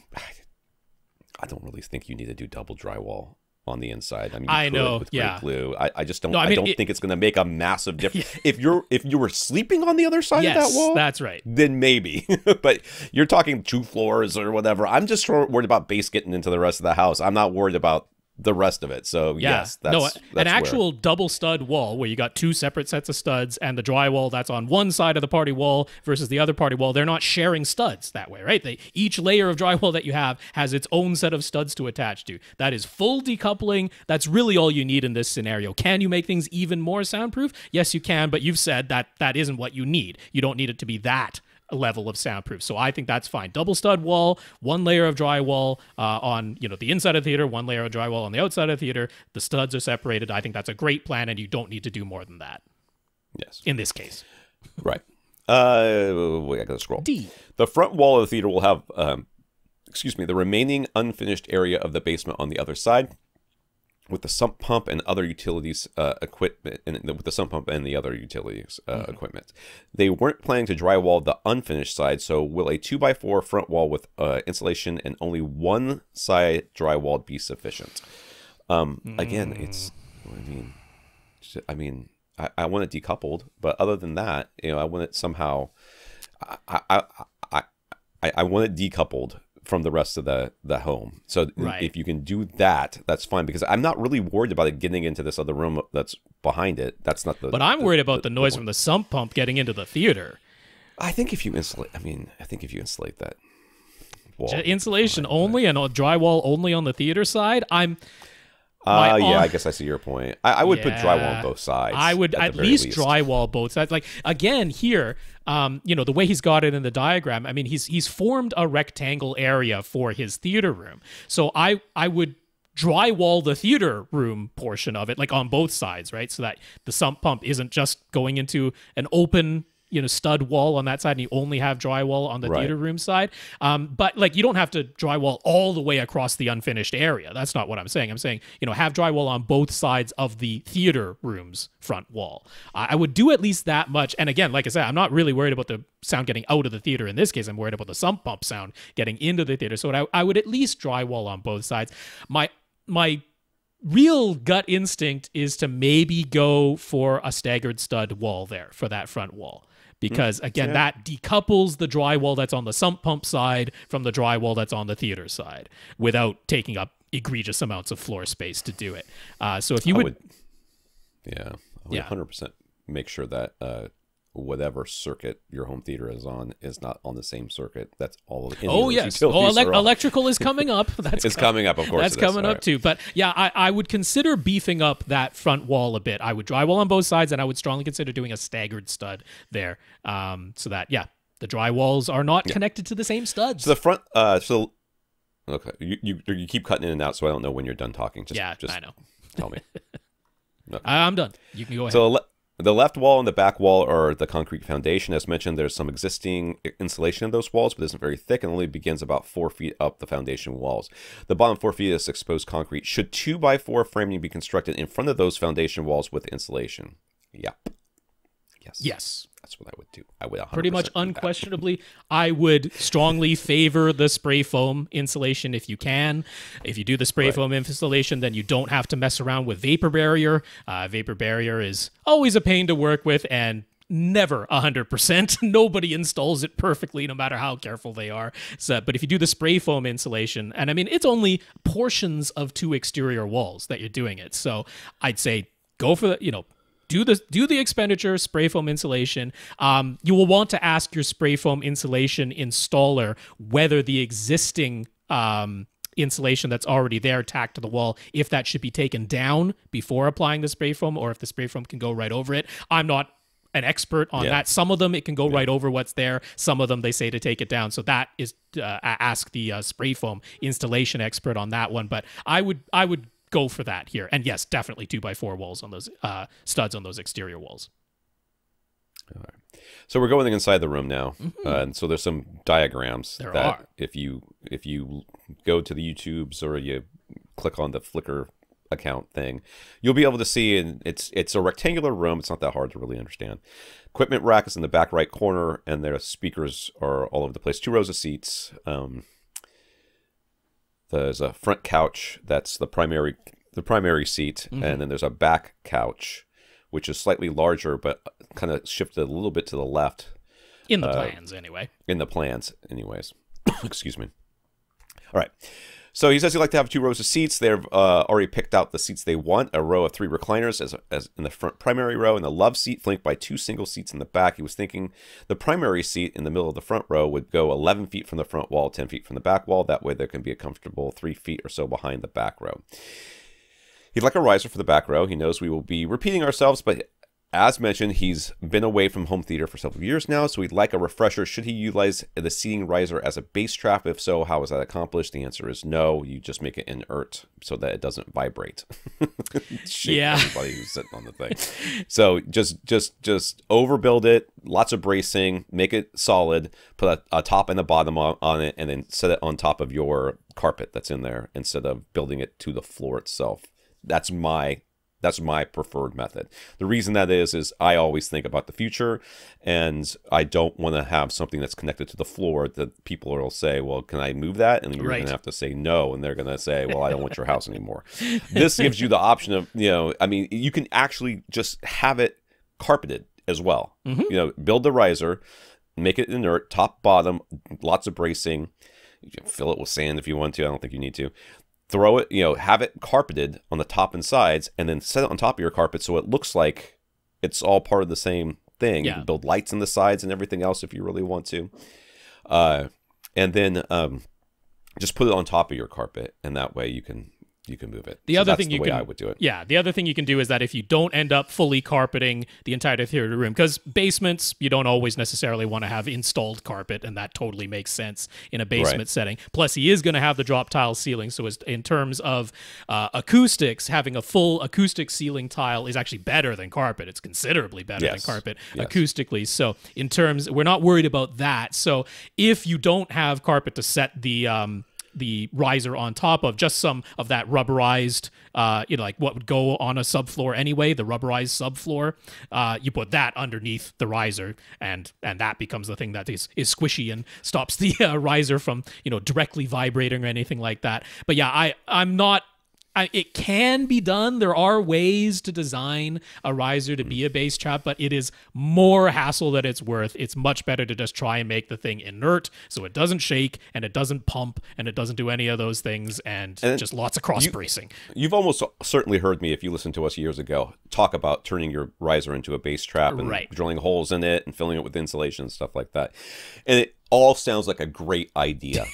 I don't really think you need to do double drywall on the inside. I mean, you could with great glue. I just don't. No, I don't think it's going to make a massive difference. If you were sleeping on the other side of that wall, that's right. Then maybe. But you're talking 2 floors or whatever. I'm just worried about base getting into the rest of the house. I'm not worried about the rest of it. So yes, that's an actual double stud wall where you got 2 separate sets of studs, and the drywall that's on one side of the party wall versus the other party wall, they're not sharing studs that way, right? Each layer of drywall that you have has its own set of studs to attach to. That is full decoupling. That's really all you need in this scenario. Can you make things even more soundproof? Yes, you can, but you've said that isn't what you need. You don't need it to be that level of soundproof. So I think that's fine. Double stud wall, 1 layer of drywall on the inside of the theater, 1 layer of drywall on the outside of the theater. The studs are separated. I think that's a great plan, and you don't need to do more than that. Yes. In this case. Right. I gotta scroll. D. The front wall of the theater will have the remaining unfinished area of the basement on the other side, with the sump pump and other utilities equipment, equipment. They weren't planning to drywall the unfinished side, so will a 2x4 front wall with insulation and only 1 side drywalled be sufficient? Again, it's, I want it decoupled, but other than that, I want it somehow, I want it decoupled from the rest of the home. So if you can do that, that's fine, because I'm not really worried about it getting into this other room that's behind it. That's not the... But I'm worried about the noise from the sump pump getting into the theater. I think if you insulate, that wall... Insulation only and drywall only on the theater side? I guess I see your point. I would put drywall on both sides. I would at least drywall both sides. Like, again, here, the way he's got it in the diagram, I mean, he's formed a rectangle area for his theater room. So I would drywall the theater room portion of it, like on both sides, right? So that the sump pump isn't just going into an open stud wall on that side, and you only have drywall on the theater room side. But like, you don't have to drywall all the way across the unfinished area. That's not what I'm saying. I'm saying, have drywall on both sides of the theater room's front wall. I would do at least that much. And again, like I said, I'm not really worried about the sound getting out of the theater in this case. I'm worried about the sump pump sound getting into the theater. So I would at least drywall on both sides. My real gut instinct is to maybe go for a staggered stud wall there for that front wall. Because, again, that decouples the drywall that's on the sump pump side from the drywall that's on the theater side without taking up egregious amounts of floor space to do it. So if you would 100% make sure that whatever circuit your home theater is on is not on the same circuit. That's all of the electrical is coming up. It's coming up, of course. That's coming up too. But yeah, I would consider beefing up that front wall a bit. I would drywall on both sides, and I would strongly consider doing a staggered stud there, so that the drywalls are not connected to the same studs. So the front, okay, you keep cutting in and out, so I don't know when you're done talking. Just I know. Tell me. Okay. I'm done. You can go ahead. So The left wall and the back wall are the concrete foundation. As mentioned, there's some existing insulation in those walls, but it isn't very thick and only begins about 4 feet up the foundation walls. The bottom 4 feet is exposed concrete. Should 2x4 framing be constructed in front of those foundation walls with insulation? Yep. Yes. That's what I would do. I would 100% pretty much do that. unquestionably. I would strongly favor the spray foam insulation if you can. If you do the spray foam insulation, then you don't have to mess around with vapor barrier. Vapor barrier is always a pain to work with and never 100%. Nobody installs it perfectly, no matter how careful they are. So, but if you do the spray foam insulation, and I mean, it's only portions of 2 exterior walls that you're doing it. So I'd say go for the, do the expenditure, spray foam insulation. You will want to ask your spray foam insulation installer whether the existing insulation that's already there tacked to the wall, if that should be taken down before applying the spray foam, or if the spray foam can go right over it. I'm not an expert on that. Some of them it can go right over what's there. Some of them they say to take it down. So that is ask the spray foam installation expert on that one. But I would go for that here. And yes, definitely 2x4 walls on those studs on those exterior walls. All right. So we're going inside the room now. And so there's some diagrams that if you go to the YouTubes or you click on the Flickr account thing, you'll be able to see, and it's a rectangular room. It's not that hard to really understand. Equipment rack is in the back right corner, and their speakers are all over the place. 2 rows of seats. There's a front couch that's the primary seat, and then there's a back couch, which is slightly larger, but kind of shifted a little bit to the left. In the plans, anyway. In the plans, anyways. Excuse me. All right. So he says he'd like to have 2 rows of seats. They've already picked out the seats they want. A row of 3 recliners as in the front primary row, and the love seat flanked by 2 single seats in the back. He was thinking the primary seat in the middle of the front row would go 11 feet from the front wall, 10 feet from the back wall. That way there can be a comfortable 3 feet or so behind the back row. He'd like a riser for the back row. He knows we will be repeating ourselves, but as mentioned, he's been away from home theater for several years now, so he'd like a refresher. Should he utilize the seating riser as a bass trap? If so, how is that accomplished? The answer is no. You just make it inert so that it doesn't vibrate. Everybody who's sitting on the thing. So just overbuild it, lots of bracing, make it solid, put a top and a bottom on it, and then set it on top of your carpet that's in there instead of building it to the floor itself. That's my preferred method. The reason that is I always think about the future, and I don't want to have something that's connected to the floor that people will say, well, can I move that? And you're going to have to say no, and they're going to say, well, I don't want your house anymore. This gives you the option of, you can actually just have it carpeted as well. Build the riser, make it inert, top, bottom, lots of bracing. You can fill it with sand if you want to. I don't think you need to. Throw it, have it carpeted on the top and sides, and then set it on top of your carpet so it looks like it's all part of the same thing. You can build lights on the sides and everything else if you really want to. And then just put it on top of your carpet, and that way you can move it. The other thing I would do it. Yeah, the other thing you can do is that if you don't end up fully carpeting the entire theater room, because basements, you don't always necessarily want to have installed carpet, and that totally makes sense in a basement setting. Plus, he is going to have the drop tile ceiling, so in terms of acoustics, having a full acoustic ceiling tile is actually better than carpet. It's considerably better than carpet acoustically. So in terms, we're not worried about that. So if you don't have carpet to set the riser on top of, just some of that rubberized, like what would go on a subfloor anyway, the rubberized subfloor, you put that underneath the riser, and that becomes the thing that is squishy and stops the riser from, directly vibrating or anything like that. But yeah, I'm not... it can be done. There are ways to design a riser to be a bass trap, but it is more hassle than it's worth. It's much better to just try and make the thing inert so it doesn't shake and it doesn't pump and it doesn't do any of those things, and just lots of cross bracing. You've almost certainly heard me, if you listened to us years ago, talk about turning your riser into a bass trap and drilling holes in it and filling it with insulation and stuff like that. And it all sounds like a great idea.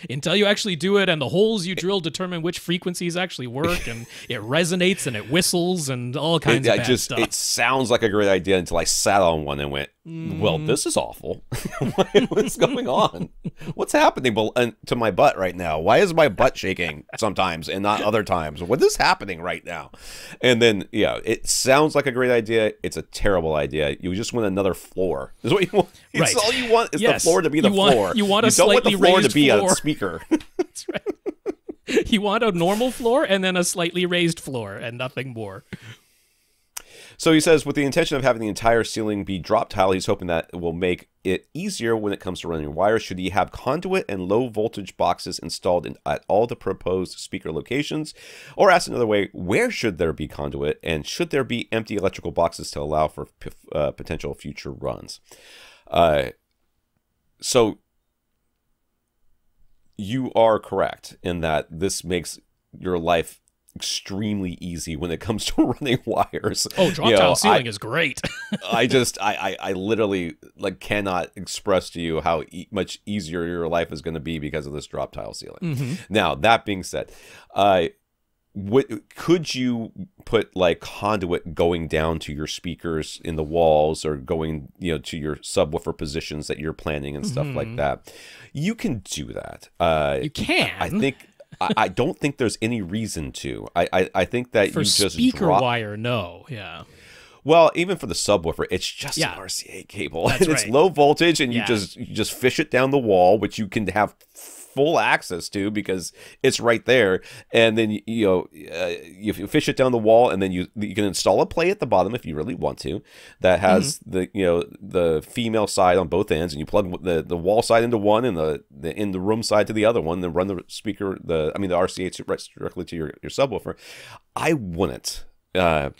Until you actually do it, and the holes you drill determine which frequencies actually work, and it resonates and it whistles and all kinds of bad stuff. It sounds like a great idea until I sat on one and went, Well, this is awful. What's going on? What's happening to my butt right now? Why is my butt shaking sometimes and not other times? What is happening right now? And then, yeah, it sounds like a great idea. It's a terrible idea. You just want another floor. Is what you want. It's all you want is the floor to be the floor. You want a don't want the floor raised to be floor. a speaker. That's right. You want a normal floor and then a slightly raised floor and nothing more. So he says, with the intention of having the entire ceiling be drop tile, he's hoping that it will make it easier when it comes to running wires. Should he have conduit and low voltage boxes installed at all the proposed speaker locations? Or asked another way, where should there be conduit? And should there be empty electrical boxes to allow for potential future runs? So you are correct in that this makes your life extremely easy when it comes to running wires. Oh, drop tile ceiling is great. I literally cannot express to you how much easier your life is going to be because of this drop tile ceiling. Now, that being said, could you put conduit going down to your speakers in the walls or going to your subwoofer positions that you're planning and stuff like that? You can do that. You can. I don't think there's any reason to. I think that for you just speaker wire, no, yeah. Well, even for the subwoofer, it's just an RCA cable. That's It's right. low voltage, and you just fish it down the wall, which you can have full access to because it's right there. And then you fish it down the wall, and then you can install a plate at the bottom if you really want to. That has the female side on both ends, and you plug the wall side into one and the in the room side to the other one. Then run the speaker, the RCA right directly to your subwoofer. I wouldn't. Not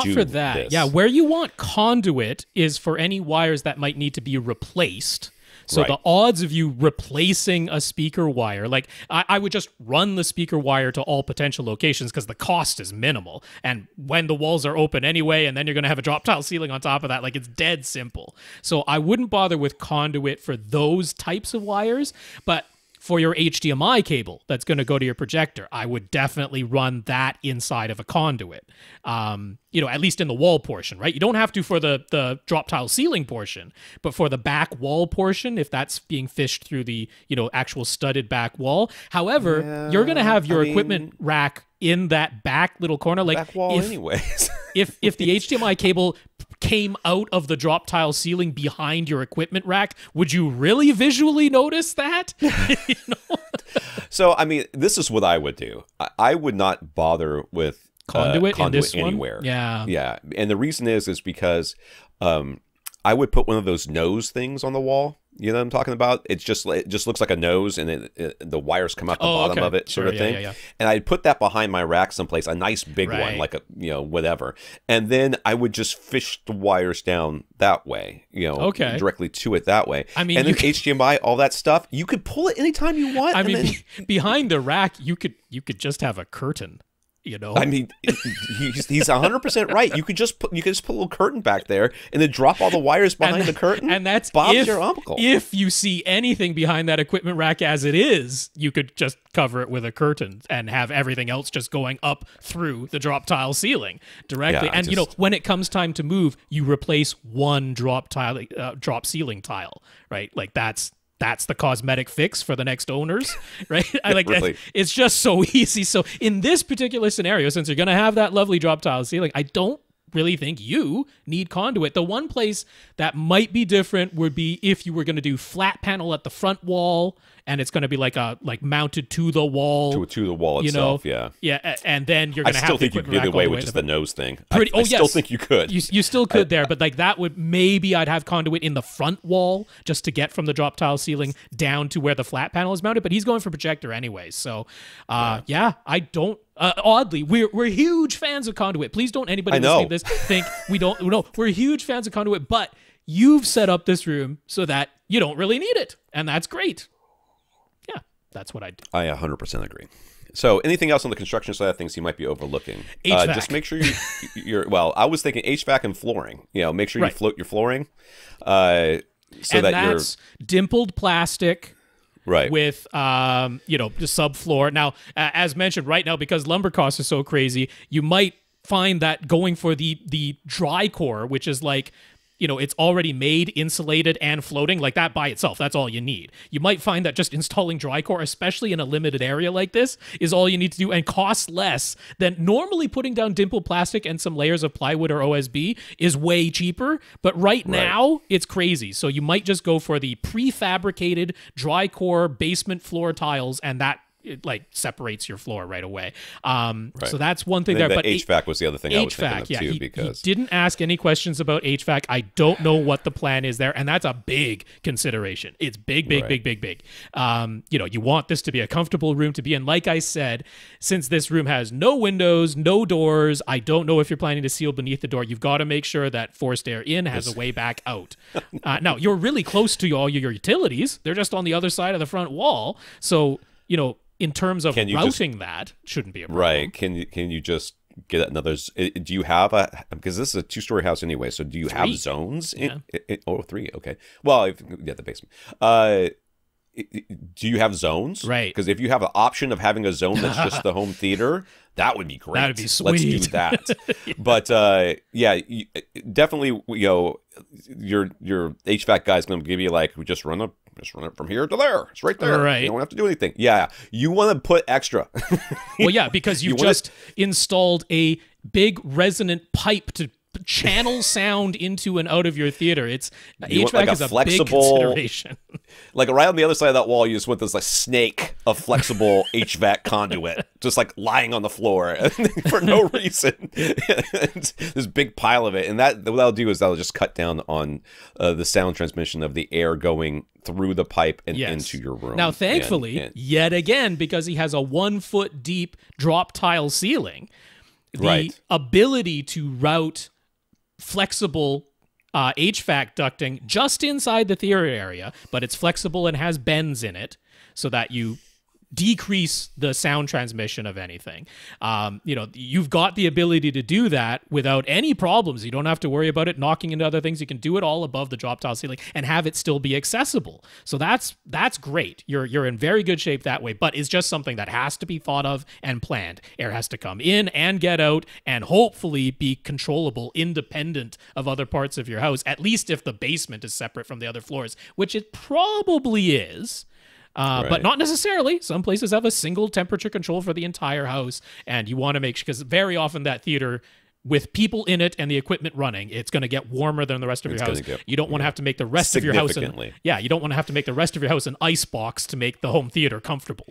for that. This. Yeah, where you want conduit is for any wires that might need to be replaced. So the odds of you replacing a speaker wire, I would just run the speaker wire to all potential locations because the cost is minimal. And when the walls are open anyway, and then you're going to have a drop tile ceiling on top of that, it's dead simple. So I wouldn't bother with conduit for those types of wires, but for your HDMI cable that's going to go to your projector, I would definitely run that inside of a conduit. At least in the wall portion, right? You don't have to for the drop tile ceiling portion, but for the back wall portion, if that's being fished through the, actual studded back wall. However, you're going to have your equipment rack in that back little corner. Back wall anyways. if the HDMI cable came out of the drop tile ceiling behind your equipment rack, would you really visually notice that? So, this is what I would do. I would not bother with conduit in this anywhere. One? Yeah. And the reason is because I would put one of those nose things on the wall. You know what I'm talking about? It just looks like a nose, and the wires come out the bottom of it, sort of thing. Yeah. And I'd put that behind my rack someplace, a nice big one, like whatever. And then I would just fish the wires down that way, directly to it that way. And then HDMI, all that stuff, you could pull it anytime you want. Behind the rack, you could just have a curtain. He's 100% right. You could just put a little curtain back there and then drop all the wires behind the curtain. And that's Bob's your uncle. If you see anything behind that equipment rack as it is, you could just cover it with a curtain and have everything else just going up through the drop tile ceiling directly. And when it comes time to move, you replace one drop ceiling tile, right? That's the cosmetic fix for the next owners, right? Really. It's just so easy. So in this particular scenario, since you're going to have that lovely drop tile ceiling, I don't really think you need conduit. The one place that might be different would be if you were going to do flat panel at the front wall, and it's going to be mounted to the wall, to the wall itself. Yeah, and then you're going to have. I still think you could get away with just the nose thing. I yes, still think you could. You still could there, but that would maybe I'd have conduit in the front wall just to get from the drop tile ceiling down to where the flat panel is mounted. But he's going for projector anyway, so I don't. Oddly, we're huge fans of conduit. Please don't anybody listening to this think we don't. No, we're huge fans of conduit, but you've set up this room so that you don't really need it, and that's great. Yeah, that's what I do. I 100% agree. So, anything else on the construction side of things you might be overlooking? HVAC. Just make sure you're. Well, I was thinking HVAC and flooring. Make sure you float your flooring, so and that's dimpled plastic. Right. With, the subfloor. Now, as mentioned right now, because lumber costs are so crazy, you might find that going for the dry core, which is it's already made, insulated, and floating, like that by itself, that's all you need. You might find that just installing dry core, especially in a limited area like this, is all you need to do and costs less than normally putting down dimpled plastic and some layers of plywood or OSB is way cheaper. But right now, it's crazy. So you might just go for the prefabricated dry core basement floor tiles, and that it like separates your floor right away. So that's one thing there. But HVAC was the other thing I was thinking of too. He Because didn't ask any questions about HVAC. I don't know what the plan is there, and that's a big consideration. It's big. You want this to be a comfortable room to be in. Like I said, since this room has no windows, no doors, I don't know if you're planning to seal beneath the door. You've got to make sure that forced air in has a way back out. Now, you're really close to all your utilities. They're just on the other side of the front wall. So, in terms of routing, that shouldn't be a problem. Right. Can you just get another? Do you have because this is a 2-story house anyway, so do you have zones? Yeah. Three. Okay. Well, the basement. Do you have zones? Right. Because if you have an option of having a zone that's just the home theater, that would be great. That would be sweet. Let's do that. Yeah. But definitely, your HVAC guy's going to give you like, we just run it from here to there. It's right there. Right. You don't have to do anything. Yeah. You want to put extra. Well, yeah, because you've just installed a big resonant pipe to channel sound into and out of your theater. HVAC is a big consideration. Like right on the other side of that wall, you just want this like snake of flexible HVAC conduit, just like lying on the floor for no reason. This big pile of it, and what that'll do is that'll just cut down on the sound transmission of the air going through the pipe and into your room. Now, thankfully, yet again, because he has a 1-foot deep drop tile ceiling, the ability to route flexible HVAC ducting just inside the theater area, but it's flexible and has bends in it so that you decrease the sound transmission of anything. You've got the ability to do that without any problems. You don't have to worry about it knocking into other things. You can do it all above the drop tile ceiling and have it still be accessible. So that's great. You're in very good shape that way, but it's just something that has to be thought of and planned. Air has to come in and get out and hopefully be controllable independent of other parts of your house, at least if the basement is separate from the other floors, which it probably is. But not necessarily. Some places have a single temperature control for the entire house, and you want to make sure, because very often that theater, with people in it and the equipment running, it's going to get warmer than the rest of your house. You don't want to have to make the rest of your house you don't want to have to make the rest of your house an ice box to make the home theater comfortable.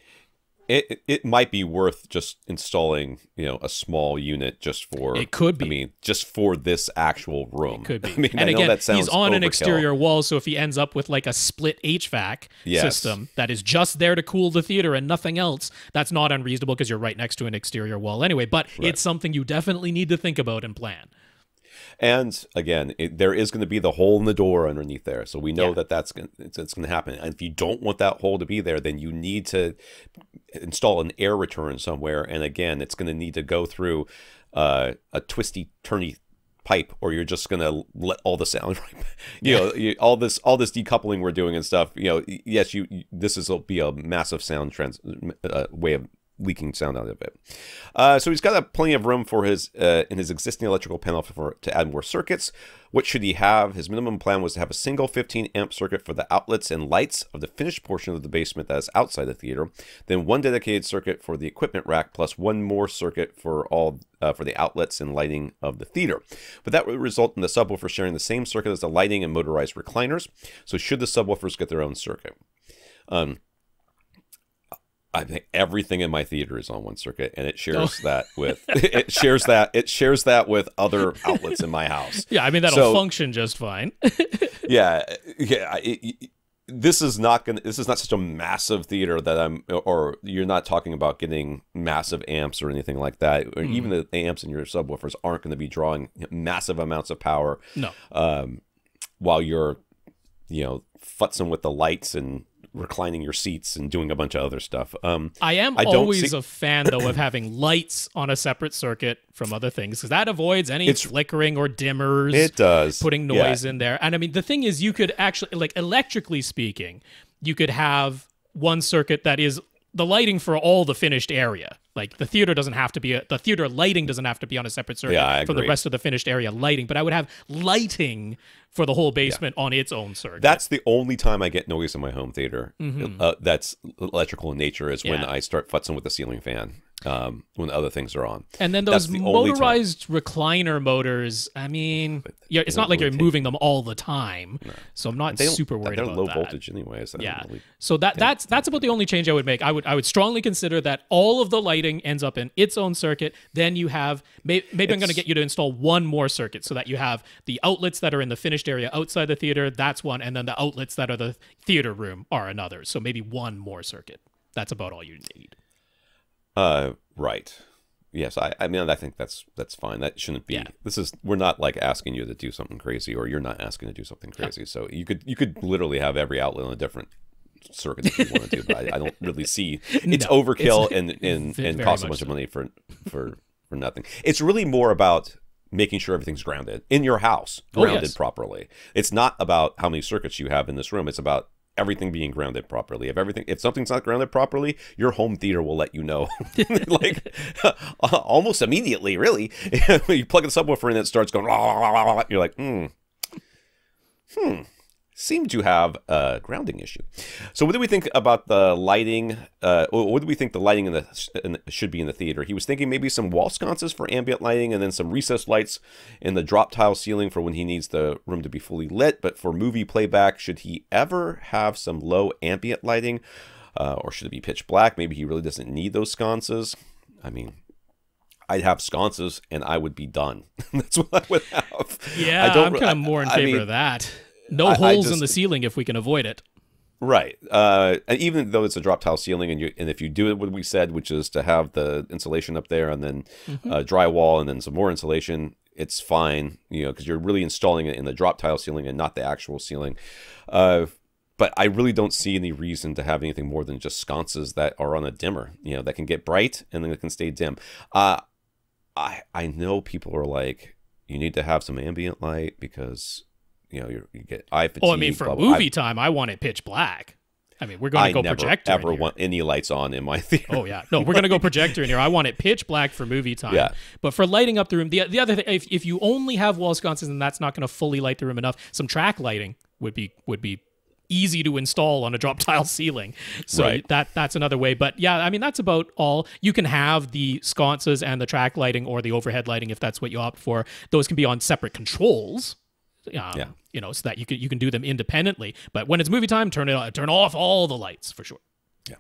It might be worth just installing, a small unit just for. It could be. I mean, just for this actual room. It could be. I mean, and again, that sounds he's on an overkill. exterior wall, so if he ends up with like a split HVAC system that is just there to cool the theater and nothing else, that's not unreasonable because you're right next to an exterior wall anyway. But it's something you definitely need to think about and plan. And again, there is going to be the hole in the door underneath there. So we know it's going to happen. And if you don't want that hole to be there, then you need to install an air return somewhere. And again, it's going to need to go through a twisty, turny pipe, or you're just going to let all the sound, all this decoupling we're doing and stuff. Yes, this will be a massive sound way of leaking sound out of it. So he's got plenty of room for his in his existing electrical panel to add more circuits. What should he have? His minimum plan was to have a single 15-amp circuit for the outlets and lights of the finished portion of the basement that is outside the theater, then one dedicated circuit for the equipment rack, plus one more circuit for for the outlets and lighting of the theater. But that would result in the subwoofer sharing the same circuit as the lighting and motorized recliners. So should the subwoofers get their own circuit? I think everything in my theater is on one circuit, and it shares that with other outlets in my house. Yeah, I mean that'll function just fine. This is not such a massive theater that you're not talking about getting massive amps or anything like that. Or even the amps in your subwoofers aren't going to be drawing massive amounts of power. No. While you're, futzing with the lights and reclining your seats and doing a bunch of other stuff. I am always a fan, though, of having lights on a separate circuit from other things, because that avoids any flickering or dimmers. It does. Putting noise in there. And I mean, the thing is, you could actually, like electrically speaking, you could have one circuit that is the lighting for all the finished area. Like the theater doesn't have to be the theater lighting doesn't have to be on a separate circuit from the rest of the finished area lighting, but I would have lighting for the whole basement on its own circuit. That's the only time I get noise in my home theater. That's electrical in nature is when I start futzing with the ceiling fan. When other things are on. And then those motorized recliner motors, I mean, it's not like you're moving them all the time. No. So I'm not super worried about that. They're low voltage anyway. So so that's about the only change I would make. I would strongly consider that all of the lighting ends up in its own circuit. Then you have, maybe I'm going to get you to install one more circuit so that you have the outlets that are in the finished area outside the theater, that's one, and then the outlets that are the theater room are another. So maybe one more circuit. That's about all you need. Right. Yes, I mean, I think that's fine. That shouldn't be. We're not like asking you to do something crazy, or you're not asking to do something crazy. So you could literally have every outlet on a different circuit if you want to do. But I don't really see it's overkill and costs a bunch of money for nothing. It's really more about making sure everything's grounded in your house, grounded properly. It's not about how many circuits you have in this room. It's about everything being grounded properly. If something's not grounded properly, your home theater will let you know, like almost immediately. Really, you plug the subwoofer in, and it starts going. You're like, seem to have a grounding issue. So what do we think about the lighting? What do we think the lighting should be in the theater? He was thinking maybe some wall sconces for ambient lighting and then some recessed lights in the drop tile ceiling for when he needs the room to be fully lit. But for movie playback, should he ever have some low ambient lighting or should it be pitch black? Maybe he really doesn't need those sconces. I mean, I'd have sconces and I would be done. That's what I would have. Yeah, I'm kind of more in favor of that. No holes in the ceiling if we can avoid it. Right. And even though it's a drop tile ceiling, and if you do it what we said, which is to have the insulation up there and then drywall and then some more insulation, it's fine, because you're really installing it in the drop tile ceiling and not the actual ceiling. But I really don't see any reason to have anything more than just sconces that are on a dimmer, that can get bright and then it can stay dim. I know people are like, you need to have some ambient light because you get eye fatigue. Oh, I mean, for movie time, I want it pitch black. I mean, we're going to go projector. I never want any lights on in my theater. Oh yeah, no, we're going to go projector in here. I want it pitch black for movie time. Yeah. But for lighting up the room, the other thing, if you only have wall sconces and that's not going to fully light the room enough, some track lighting would be easy to install on a drop tile ceiling. So that's another way. But yeah, I mean, that's about all. You can have the sconces and the track lighting or the overhead lighting if that's what you opt for. Those can be on separate controls. So that you can do them independently. But when it's movie time, turn off all the lights for sure. Yeah.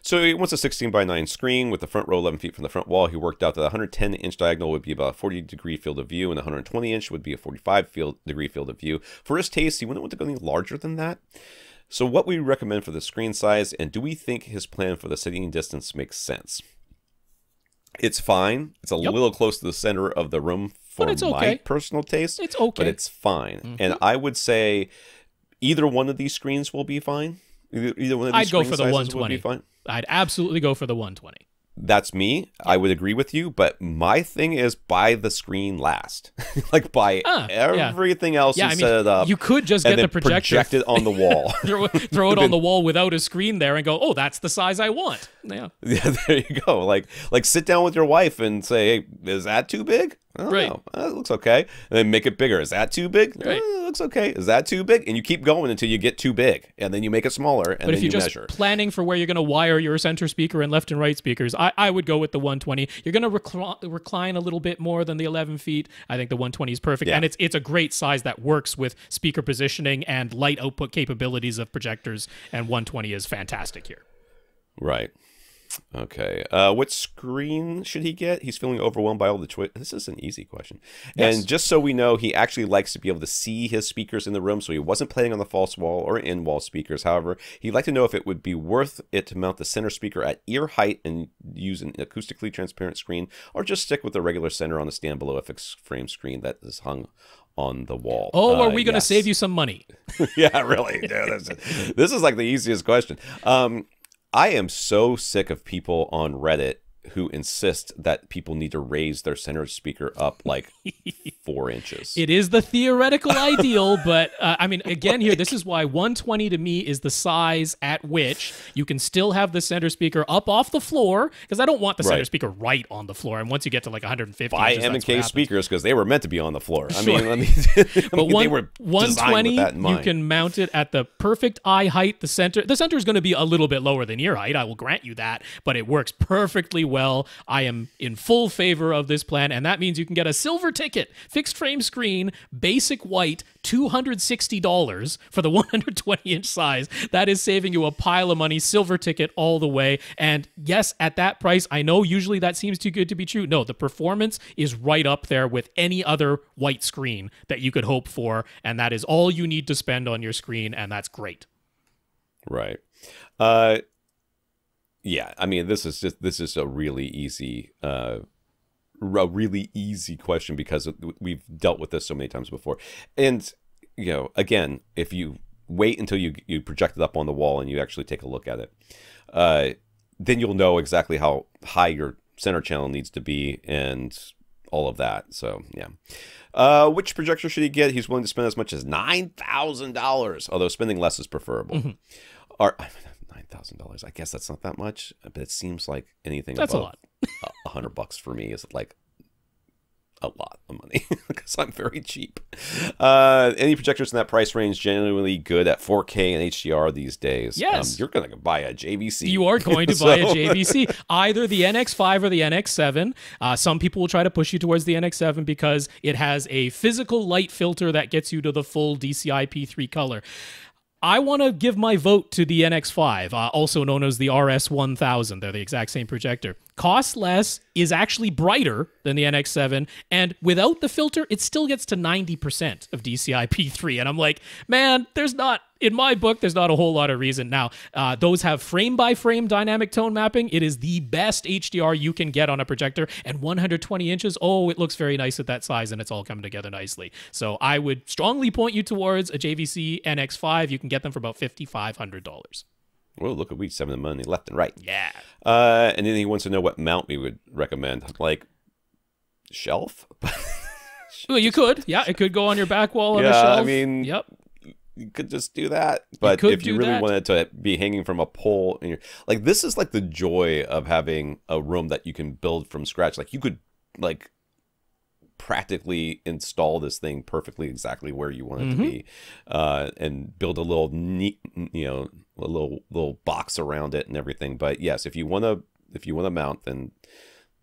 So he wants a 16:9 screen with the front row 11 feet from the front wall. He worked out that the 110-inch diagonal would be about a 40-degree field of view, and the 120-inch would be a 45-degree field of view. For his taste, he wouldn't want to go any larger than that. So what we recommend for the screen size, and do we think his plan for the sitting distance makes sense? It's fine. It's a little close to the center of the room for my personal taste. It's okay. But it's fine. And I would say either one of these screens will be fine. Either one of these screen sizes will be fine. I'd absolutely go for the 120. That's me. I would agree with you, but my thing is buy the screen last. Like buy everything else and set it up. You could just get the projector, project it on the wall. throw it on the wall without a screen there and go, oh, that's the size I want. Yeah, there you go. Like sit down with your wife and say, hey, is that too big? I don't know. It looks okay. And then make it bigger. Is that too big? It looks okay. Is that too big? And you keep going until you get too big. And then you make it smaller. And then you measure. But if you're just planning for where you're going to wire your center speaker and left and right speakers, I would go with the 120. You're going to recline a little bit more than the 11 feet. I think the 120 is perfect. Yeah. And it's a great size that works with speaker positioning and light output capabilities of projectors. And 120 is fantastic here. Right. Okay. What screen should he get? He's feeling overwhelmed by all the choice. This is an easy question. Yes. And just so we know, he actually likes to be able to see his speakers in the room, so he wasn't planning on the false wall or in-wall speakers. However, he'd like to know if it would be worth it to mount the center speaker at ear height and use an acoustically transparent screen, or just stick with the regular center on the stand below FX frame screen that is hung on the wall. Oh, are we going to save you some money? Yeah, really. This is like the easiest question. I am so sick of people on Reddit who insist that people need to raise their center speaker up like 4 inches. It is the theoretical ideal, but I mean, again, here, this is why 120 to me is the size at which you can still have the center speaker up off the floor, because I don't want the center speaker right on the floor. And once you get to like 150, buy M&K speakers because they were meant to be on the floor. I mean, but they were 120, with that in mind. you can mount it at the perfect eye height. The center is going to be a little bit lower than ear height. I will grant you that, but it works perfectly well. I am in full favor of this plan, and that means you can get a silver ticket, fixed frame screen, basic white, $260 for the 120-inch size. That is saving you a pile of money. Silver ticket all the way. And yes, at that price, I know usually that seems too good to be true. No, the performance is right up there with any other white screen that you could hope for, and that is all you need to spend on your screen, and that's great. Right. Yeah, I mean, this is a really easy question because we've dealt with this so many times before. And, you know, again, if you wait until you project it up on the wall and you actually take a look at it, then you'll know exactly how high your center channel needs to be and all of that. So, yeah. Which projector should he get? He's willing to spend as much as $9,000, although spending less is preferable. Mm-hmm. $9,000. I guess that's not that much, but it seems like anything that's above a lot. $100 for me is like a lot of money because I'm very cheap. Any projectors in that price range genuinely good at 4K and HDR these days? Yes. You're going to buy a JVC. You are going to buy a JVC, either the NX5 or the NX7. Some people will try to push you towards the NX7 because it has a physical light filter that gets you to the full DCI P3 color. I want to give my vote to the NX5, also known as the RS1000. They're the exact same projector. Costs less, is actually brighter than the NX7, and without the filter, it still gets to 90% of DCI P3. And I'm like, man, in my book, there's not a whole lot of reason. Now, those have frame-by-frame dynamic tone mapping. It is the best HDR you can get on a projector, and 120 inches, oh, it looks very nice at that size, and it's all coming together nicely. So I would strongly point you towards a JVC NX5. You can get them for about $5,500. Well, look, we saving the money left and right. Yeah. And then he wants to know what mount we would recommend. Like, shelf? Well, you could. Yeah, it could go on your back wall on a shelf. I mean, yep. You could just do that. But if you really wanted to be hanging from a pole, like, this is like the joy of having a room that you can build from scratch. Like, you could, like, practically install this thing perfectly exactly where you want it to be, and build a little neat, a little box around it and everything. But yes, if you want to mount, then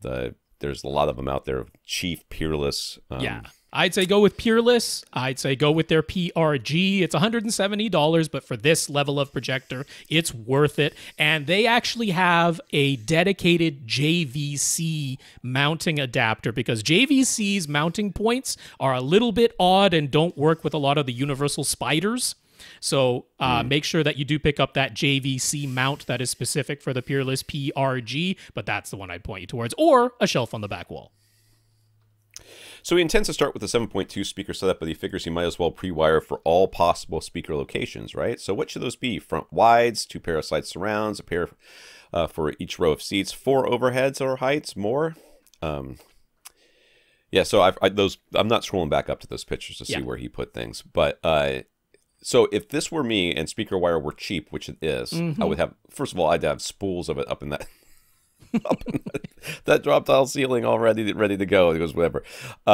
there's a lot of them out there. Chief, Peerless. Yeah. I'd say go with Peerless. I'd say go with their PRG. It's $170, but for this level of projector, it's worth it. And they actually have a dedicated JVC mounting adapter because JVC's mounting points are a little bit odd and don't work with a lot of the universal spiders. So make sure that you do pick up that JVC mount that is specific for the Peerless PRG, but that's the one I'd point you towards, or a shelf on the back wall. So he intends to start with a 7.2 speaker setup, but he figures he might as well pre-wire for all possible speaker locations, right? So what should those be? Front wides, 2 pair of side surrounds, a pair for each row of seats, 4 overheads or heights, more? Yeah, so I'm not scrolling back up to those pictures to see where he put things. But so if this were me and speaker wire were cheap, which it is, I would have, first of all, I'd have spools of it up in that that drop tile ceiling all ready to go. It goes whatever,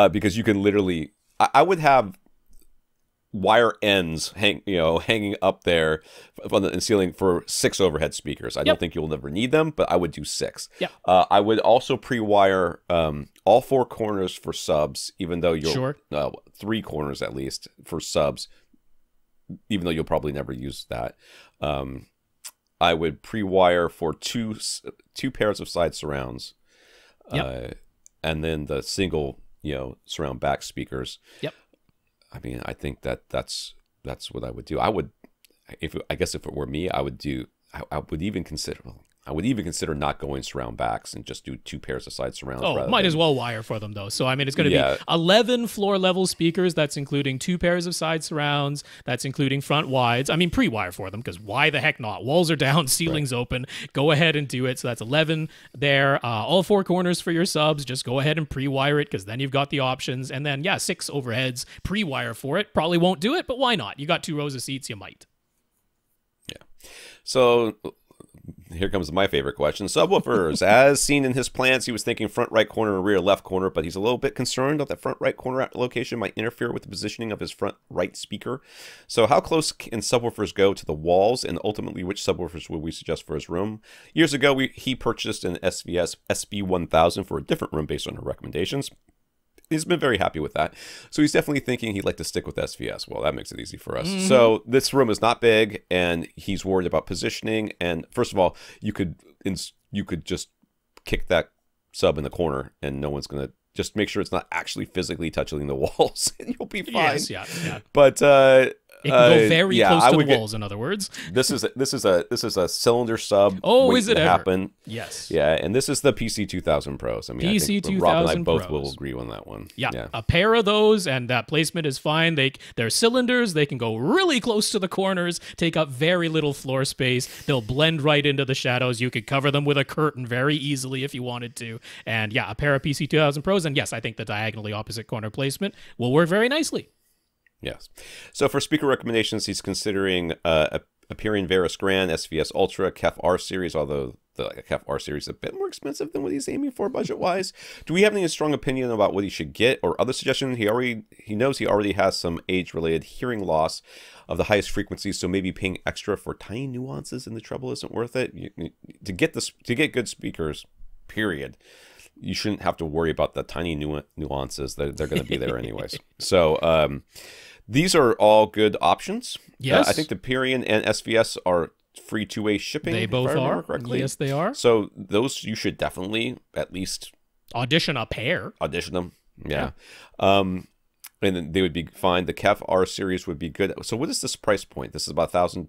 because you can literally. I would have wire ends hanging up there on the ceiling for 6 overhead speakers. I don't think you'll never need them, but I would do 6. Yeah. I would also pre-wire all 4 corners for subs, even though you'll 3 corners at least for subs, even though you'll probably never use that. I would pre-wire for two pairs of side surrounds, and then the single, surround back speakers. Yep. I mean, I think that's what I would do. I guess if it were me, I would even consider. Well, I would even consider not going surround backs and just do 2 pairs of side surrounds. Oh, might as well wire for them, though. So, I mean, it's going to be 11 floor-level speakers. That's including 2 pairs of side surrounds. That's including front wides. I mean, pre-wire for them, because why the heck not? Walls are down, ceilings open. Go ahead and do it. So that's 11 there. All 4 corners for your subs. Just go ahead and pre-wire it, because then you've got the options. And then, 6 overheads, pre-wire for it. Probably won't do it, but why not? You got 2 rows of seats, you might. Yeah. So here comes my favorite question. Subwoofers. As seen in his plans, he was thinking front right corner and rear left corner, but he's a little bit concerned that the front right corner location might interfere with the positioning of his front right speaker. So how close can subwoofers go to the walls, and ultimately which subwoofers would we suggest for his room? Years ago, he purchased an SVS SB1000 for a different room based on our recommendations. He's been very happy with that. So he's definitely thinking he'd like to stick with SVS. Well, that makes it easy for us. So this room is not big, and he's worried about positioning. And first of all, you could just kick that sub in the corner, and no one's going to just make sure it's not actually physically touching the walls, and you'll be fine. Yes, yeah. But it can go very close to the walls, in other words. This is a cylinder sub. Oh, is it ever? Happen. Yes. Yeah, and this is the PC2000 Pros. I mean, I think Rob and I both will agree on that one. Yeah, a pair of those, and that placement is fine. They're cylinders. They can go really close to the corners, take up very little floor space. They'll blend right into the shadows. You could cover them with a curtain very easily if you wanted to. And yeah, a pair of PC2000 Pros, and yes, I think the diagonally opposite corner placement will work very nicely. Yes. So for speaker recommendations, he's considering Aperion Veris Grand, SVS Ultra, KEF R series, although the KEF R series is a bit more expensive than what he's aiming for budget-wise. Do we have any strong opinion about what he should get, or other suggestions? He knows he already has some age-related hearing loss of the highest frequencies, so maybe paying extra for tiny nuances in the treble isn't worth it. To get good speakers, period, you shouldn't have to worry about the tiny nuances. They're going to be there anyways. So these are all good options. Yes. I think the Aperion and SVS are free 2-way shipping. They both are. Correctly. Yes, they are. So those you should definitely at least audition a pair. Audition them. Yeah. And then they would be fine. The KEF R series would be good. So what is this price point? This is about $1,000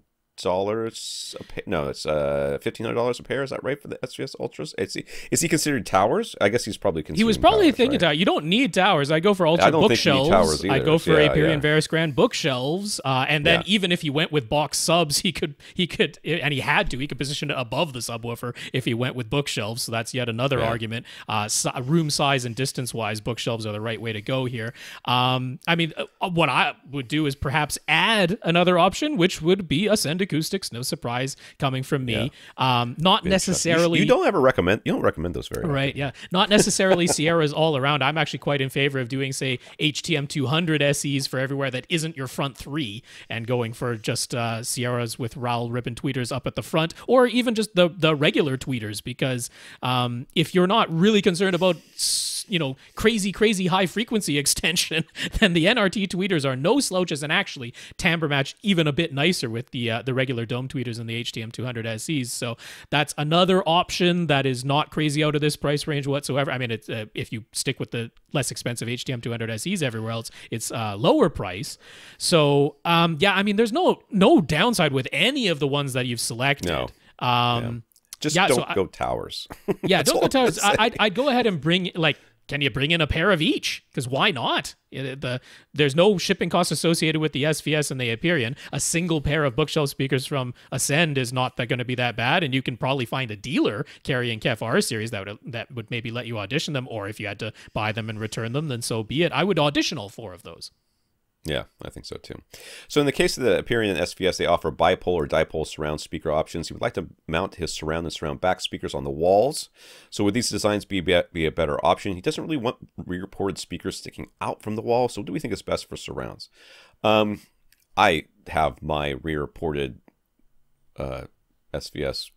a pair. No, it's $1,500 a pair. Is that right for the SVS Ultras? Is he considered towers? I guess he's probably considering. He was probably towers, thinking towers. You don't need towers. I go for Ultra bookshelves. I go for Aperion Veris Grand bookshelves. And then even if he went with box subs, he could, and he had to. He could position it above the subwoofer if he went with bookshelves. So that's yet another argument. Room size and distance wise, bookshelves are the right way to go here. I mean, what I would do is perhaps add another option, which would be Ascend Acoustics. No surprise coming from me. Not necessarily. You don't recommend those very often. Right. Yeah. Not necessarily Sierras all around. I'm actually quite in favor of doing, say, HTM 200 SEs for everywhere that isn't your front 3, and going for just Sierras with Rowell ribbon tweeters up at the front, or even just the regular tweeters, because if you're not really concerned about crazy high frequency extension, then the NRT tweeters are no slouches, and actually timbre match even a bit nicer with the regular dome tweeters and the HTM 200 SEs. So that's another option that is not crazy out of this price range whatsoever. I mean, it's if you stick with the less expensive HTM 200 SEs everywhere else, it's lower price. So yeah, I mean, there's no downside with any of the ones that you've selected. No. Just don't go towers. Yeah, don't go towers. I'd go ahead and bring, can you bring in a pair of each? Because why not? There's no shipping costs associated with the SVS and the Aperion. A single pair of bookshelf speakers from Ascend is not going to be that bad, and you can probably find a dealer carrying KEF R series that would maybe let you audition them, or if you had to buy them and return them, then so be it. I would audition all 4 of those. Yeah, I think so too. So in the case of the Aperion and SVS, they offer bipolar or dipole surround speaker options. He would like to mount his surround and surround back speakers on the walls. So would these designs be a better option? He doesn't really want rear-ported speakers sticking out from the wall. So what do we think is best for surrounds? I have my rear-ported SVS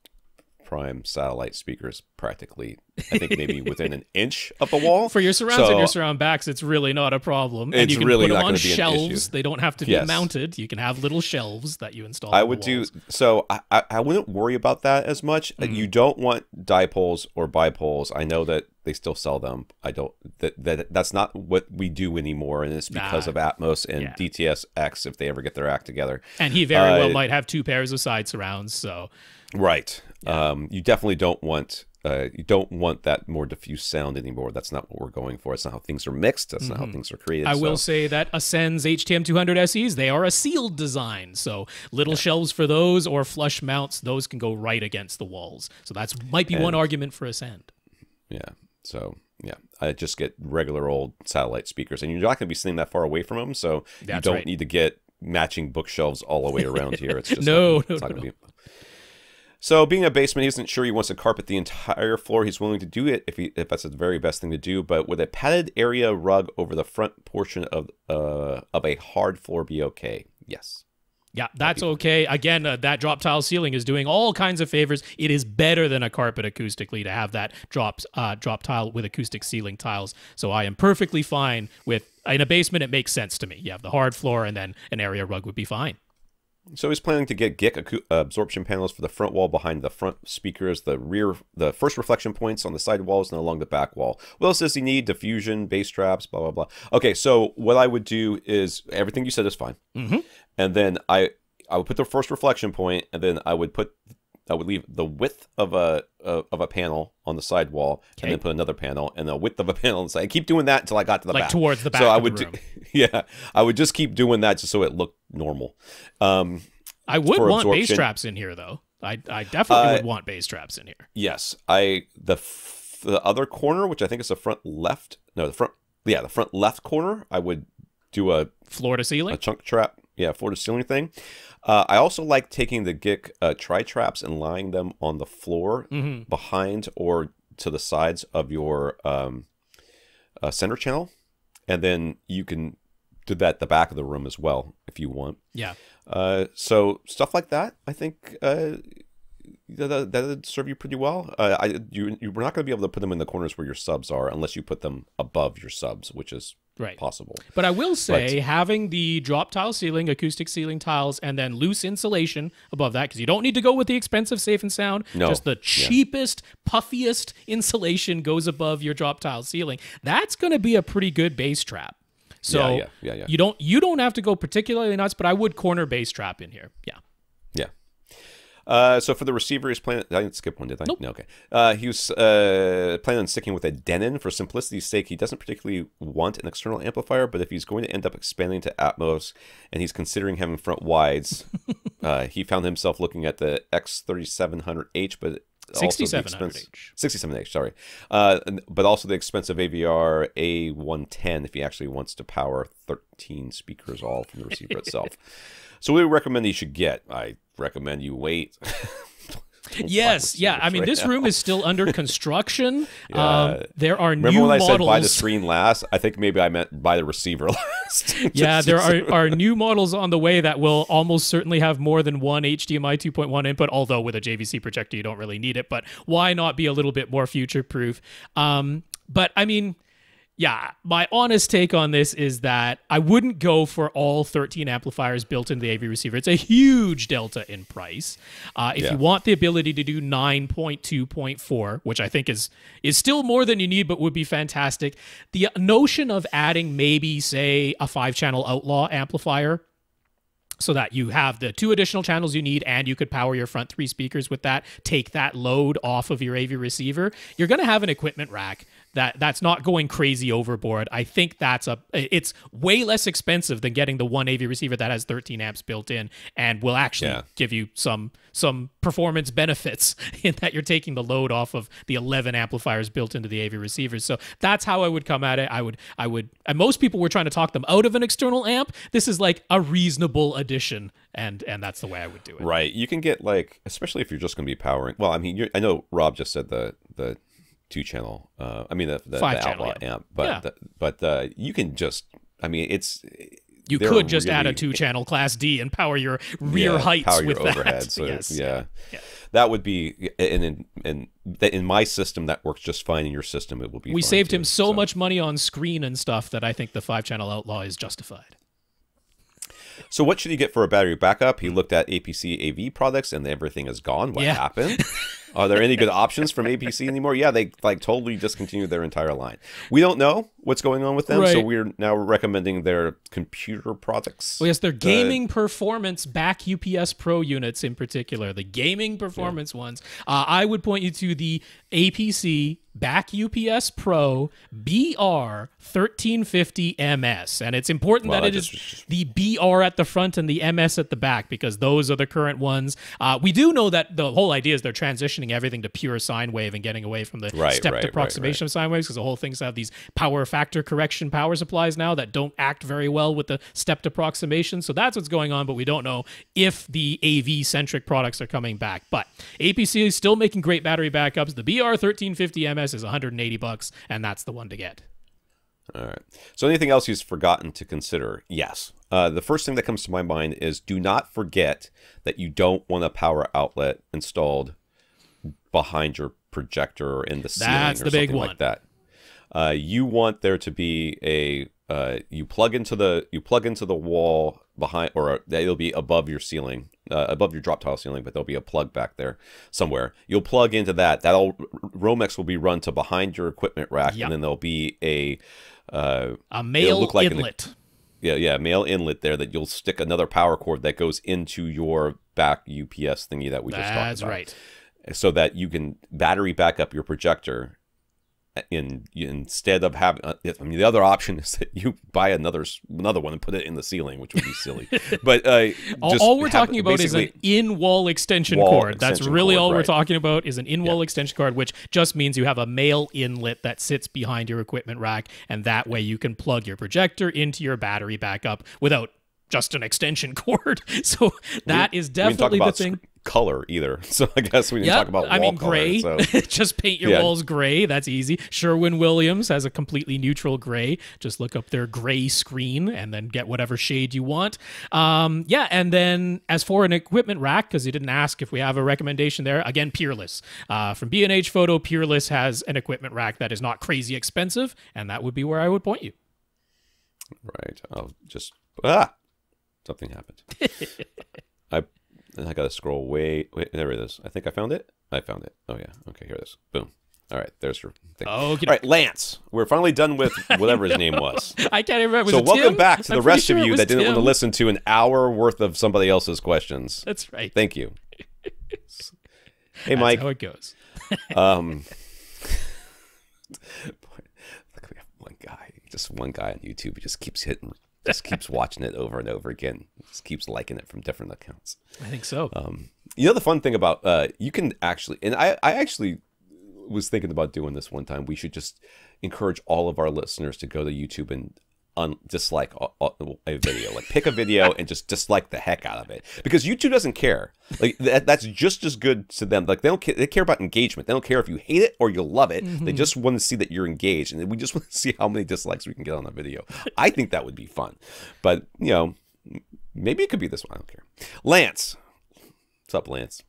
Prime satellite speakers practically, I think, maybe within an inch of the wall. For your surrounds and your surround backs, it's really not a problem. And you can really put them not on be shelves. They don't have to be mounted. You can have little shelves that you install. I would do so. I wouldn't worry about that as much. You don't want dipoles or bipoles. I know that they still sell them. I don't. That's not what we do anymore, and it's because of Atmos and DTS X if they ever get their act together. And he very well might have 2 pairs of side surrounds. So Right. You definitely don't want that more diffuse sound anymore. That's not what we're going for. It's not how things are mixed. That's not how things are created. I will say that Ascend's HTM200 SEs, they are a sealed design. So little shelves for those or flush mounts, those can go right against the walls. So that's might be one argument for Ascend. Yeah. So, yeah, I just get regular old satellite speakers. And you're not going to be sitting that far away from them, so you don't need to get matching bookshelves all the way around here. It's just no. So, being a bassman, he isn't sure he wants to carpet the entire floor. He's willing to do it if that's the very best thing to do. But would a padded area rug over the front portion of a hard floor be okay? Yes. Yeah, that's okay. Again, that drop tile ceiling is doing all kinds of favors. It is better than a carpet acoustically to have that drop tile with acoustic ceiling tiles. So I am perfectly fine with, in a basement, it makes sense to me. You have the hard floor and then an area rug would be fine. So he's planning to get GIC absorption panels for the front wall behind the front speakers, the first reflection points on the side walls and along the back wall. What else does he need? Diffusion, bass traps, blah, blah, blah. Okay, so what I would do is, everything you said is fine. And then I would put the first reflection point, and then I would leave the width of a panel on the side wall, and then put another panel, and the width of a panel on the side. I keep doing that until I got to the back. Like towards the back so I of would the room. I would just keep doing that just so it looked normal. I would want bass traps in here, though. I definitely would want bass traps in here. Yes, the other corner, which I think is the front left. No, the front left corner. I would do a floor to ceiling, a chunk trap. Yeah, floor to ceiling thing. I also like taking the GIC tri-traps and lying them on the floor behind or to the sides of your center channel, and then you can do that at the back of the room as well if you want. Yeah. So stuff like that, I think that would serve you pretty well. You're not going to be able to put them in the corners where your subs are unless you put them above your subs, which is possible. But I will say, having the drop tile ceiling, acoustic ceiling tiles, and then loose insulation above that, because you don't need to go with the expensive Safe and Sound. No. Just the cheapest, puffiest insulation goes above your drop tile ceiling. That's going to be a pretty good bass trap. So you don't have to go particularly nuts, but I would corner bass trap in here. Yeah. So for the receiver, he's planning. I didn't skip one, did I? Nope. No, okay. He was planning on sticking with a Denon for simplicity's sake. He doesn't particularly want an external amplifier, but if he's going to end up expanding to Atmos and he's considering having front wides, he found himself looking at the X3700H, but 6700H. 67H, sorry. But also the expensive AVR A110 if he actually wants to power 13 speakers all from the receiver itself. So we recommend he should get. I recommend you wait. Yes, yeah. I mean, this room is still under construction. There are Remember new when models. I said buy the screen last? I think maybe I meant buy the receiver last. Yeah, there are new models on the way that will almost certainly have more than one HDMI 2.1 input, although with a JVC projector you don't really need it. But why not be a little bit more future-proof? But, I mean... Yeah, my honest take on this is that I wouldn't go for all 13 amplifiers built into the AV receiver. It's a huge delta in price. If you want the ability to do 9.2.4, which I think is still more than you need, but would be fantastic, the notion of adding maybe, say, a 5-channel Outlaw amplifier so that you have the 2 additional channels you need and you could power your front 3 speakers with that, take that load off of your AV receiver, you're going to have an equipment rack that's not going crazy overboard. I think it's way less expensive than getting the one AV receiver that has 13 amps built in and will actually give you some performance benefits in that you're taking the load off of the 11 amplifiers built into the AV receivers. So that's how I would come at it. I would, and most people were trying to talk them out of an external amp. This is like a reasonable addition, and that's the way I would do it. Right. You can get especially if you're just going to be powering. Well, I mean, I know Rob just said the 2-channel. I mean the Outlaw amp, but you can just. I mean, you could just add a 2-channel Class D and power your rear heights power with your that. Overhead. So yes. That would be in my system that works just fine. In your system, it will be. We saved him so much money on screen and stuff that I think the 5-channel Outlaw is justified. So what should he get for a battery backup? He looked at APC AV products and everything is gone. What happened? Are there any good options from APC anymore? Yeah, they like totally discontinued their entire line. We don't know what's going on with them, so we're now recommending their computer products. Well, yes, their gaming performance back UPS Pro units in particular, the gaming performance ones. I would point you to the APC back UPS Pro BR 1350 MS, and it's important that it is the BR at the front and the MS at the back, because those are the current ones. We do know that the whole idea is they're transitioning everything to pure sine wave and getting away from the stepped approximation of sine waves, because the whole thing's have these power factor correction power supplies now that don't act very well with the stepped approximation. So that's what's going on, but we don't know if the AV centric products are coming back. But APC is still making great battery backups. The BR 1350 MS is $180, and that's the one to get. All right. So anything else you've forgotten to consider? Yes. The first thing that comes to my mind is do not forget that you don't want a power outlet installed behind your projector or in the ceiling or something like that. You want there to be a you plug into the wall behind, or it'll be above your ceiling, above your drop tile ceiling, but there'll be a plug back there somewhere. You'll plug into that. Romex will be run to behind your equipment rack, and then there'll be a male inlet. Male inlet there that you'll stick another power cord that goes into your back UPS thingy that we just talked about. That's right. So that you can battery back up your projector. Instead of having, the other option is that you buy another one and put it in the ceiling, which would be silly. But all we're talking about is an in-wall extension cord. That's really all we're talking about is an in-wall extension cord, which just means you have a male inlet that sits behind your equipment rack, and that way you can plug your projector into your battery backup without just an extension cord. So that is definitely the thing. Color either, so I guess we didn't talk about wall gray. Color, so. Just paint your walls gray. That's easy. Sherwin-Williams has a completely neutral gray. Just look up their gray screen and then get whatever shade you want. And then as for an equipment rack, because you didn't ask if we have a recommendation there, again, Peerless. From B&H Photo, Peerless has an equipment rack that is not crazy expensive, and that would be where I would point you. Right. I'll just something happened. I gotta scroll wait, there it is. I think I found it. Oh yeah. Okay, here it is. Boom. All right, there's your thing. All right, Lance. We're finally done with whatever his name was. I can't even remember. So welcome back to the rest of you that didn't want to listen to an hour worth of somebody else's questions. That's right. Thank you. Hey, Mike. That's how it goes. Look, we have one guy on YouTube who just keeps watching it over and over again. Just keeps liking it from different accounts. I think so. The fun thing about you can actually, and I actually was thinking about doing this one time. We should just encourage all of our listeners to go to YouTube and dislike a video, like pick a video and just dislike the heck out of it, because YouTube doesn't care. Like that's just as good to them. Like they care about engagement. They don't care if you hate it or you love it. They just want to see that you're engaged, and we just want to see how many dislikes we can get on a video. I think that would be fun, but maybe it could be this one. I don't care. Lance, what's up, Lance?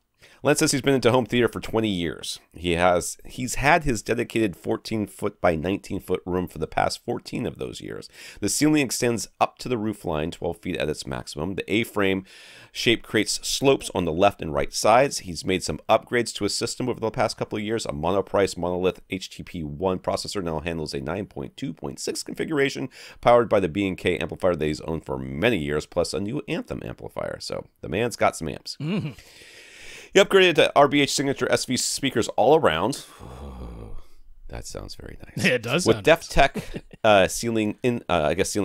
Lance says he's been into home theater for 20 years. He's had his dedicated 14-foot by 19-foot room for the past 14 of those years. The ceiling extends up to the roof line, 12 feet at its maximum. The A-frame shape creates slopes on the left and right sides. He's made some upgrades to his system over the past couple of years. A monoprice monolith HTP1 processor now handles a 9.2.6 configuration, powered by the B&K amplifier that he's owned for many years, plus a new Anthem amplifier. So the man's got some amps. He upgraded to RBH Signature SV speakers all around. Oh, that sounds very nice. It does. With Def Tech ceiling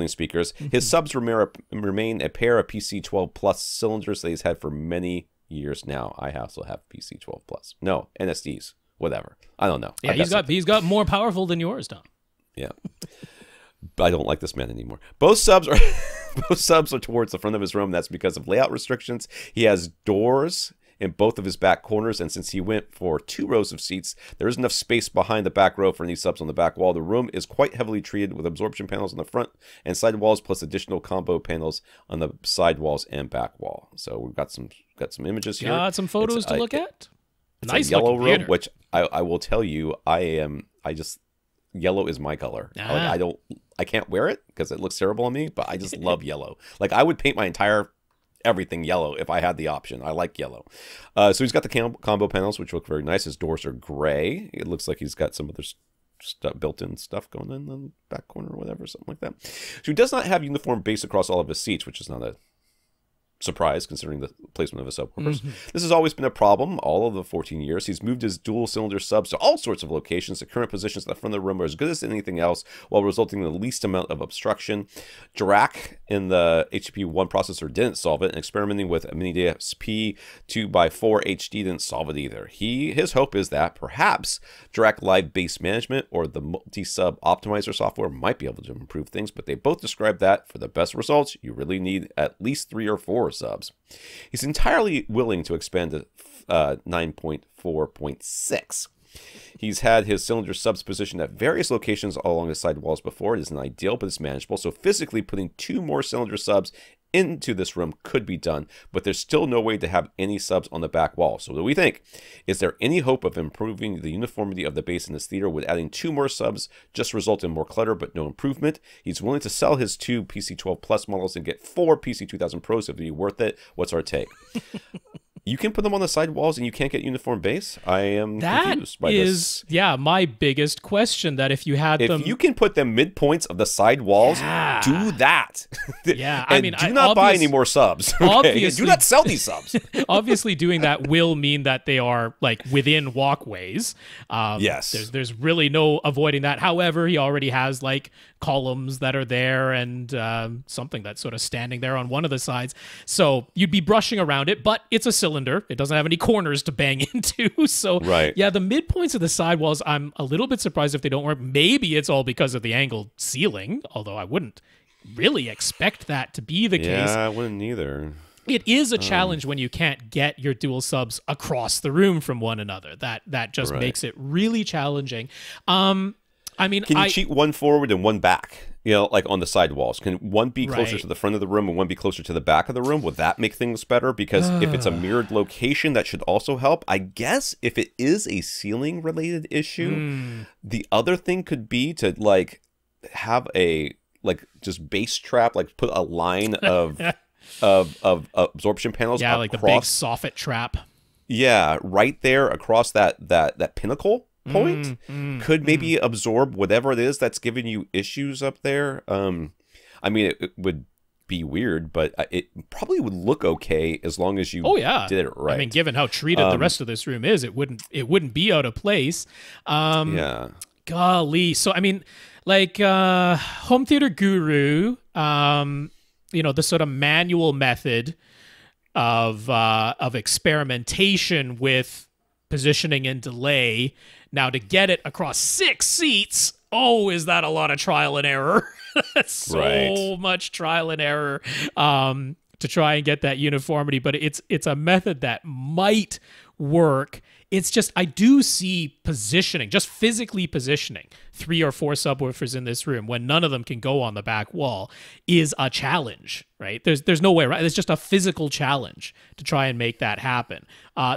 speakers. His subs remain a pair of PC12 Plus cylinders that he's had for many years now. I also have PC12 Plus. No, NSDs. Whatever. I don't know. Yeah, he's got more powerful than yours, Tom. Yeah. I don't like this man anymore. Both subs are towards the front of his room. That's because of layout restrictions. He has doors in both of his back corners, and since he went for 2 rows of seats, there isn't enough space behind the back row for any subs on the back wall. The room is quite heavily treated with absorption panels on the front and side walls, plus additional combo panels on the side walls and back wall. So we've got some images here. Got some photos to look at. Nice yellow room, which I will tell you, yellow is my color. I can't wear it because it looks terrible on me, but I just love yellow. Like I would paint my entire everything yellow if I had the option. I like yellow. So he's got the combo panels, which look very nice. His doors are gray. It looks like he's got some other built-in stuff going in the back corner or whatever, something like that. So he does not have uniform bass across all of his seats, which is not a surprise considering the placement of his subwoofers. This has always been a problem all of the 14 years. He's moved his dual cylinder subs to all sorts of locations. The current positions at the front of the room are as good as anything else, while resulting in the least amount of obstruction. Dirac in the HP1 processor didn't solve it, and experimenting with a mini DSP 2x4 HD didn't solve it either. His hope is that perhaps Dirac Live Bass Management or the multi-sub optimizer software might be able to improve things, but they both describe that for the best results, you really need at least 3 or 4 subs. He's entirely willing to expand to 9.4.6. He's had his cylinder subs positioned at various locations along the side walls before. It isn't ideal, but it's manageable. So physically putting 2 more cylinder subs into this room could be done, but there's still no way to have any subs on the back wall. So what do we think? Is there any hope of improving the uniformity of the bass in this theater? Would adding 2 more subs just result in more clutter but no improvement? He's willing to sell his 2 PC12 Plus models and get 4 PC2000 Pros if it'd be worth it. What's our take? You can put them on the side walls and you can't get uniform bass? I am confused by this. Yeah, my biggest question, that if you had them... If you can put them midpoints of the side walls, do that. Yeah, I mean, do not buy any more subs. Okay? Obviously, do not sell these subs. Obviously, doing that will mean that they are like within walkways. Yes. There's really no avoiding that. However, he already has like columns that are there and something that's sort of standing there on one of the sides. So you'd be brushing around it, but it's a cylinder. It doesn't have any corners to bang into. So yeah, the midpoints of the sidewalls, I'm a little bit surprised if they don't work. Maybe it's all because of the angled ceiling, although I wouldn't really expect that to be the case. Yeah, I wouldn't either. It is a challenge when you can't get your dual subs across the room from one another. That just makes it really challenging. I mean, can you cheat one forward and one back? You know, like on the side walls. Can one be closer to the front of the room and one be closer to the back of the room? Would that make things better? Because if it's a mirrored location, that should also help. I guess if it is a ceiling related issue, the other thing could be to like have a just bass trap, like put a line of absorption panels. Yeah, like the big soffit trap. Yeah, right there across that pinnacle point could maybe absorb whatever it is that's giving you issues up there. I mean, it would be weird, but it probably would look okay as long as you did it right. I mean, given how treated the rest of this room is, it wouldn't be out of place. Yeah. Golly. So I mean, like Home Theater Guru, you know, the sort of manual method of experimentation with positioning and delay. Now, to get it across 6 seats, is that a lot of trial and error? That's so much trial and error to try and get that uniformity. But it's a method that might work. It's just, I do see positioning, just physically positioning 3 or 4 subwoofers in this room when none of them can go on the back wall is a challenge, right? There's no way, right? It's just a physical challenge to try and make that happen.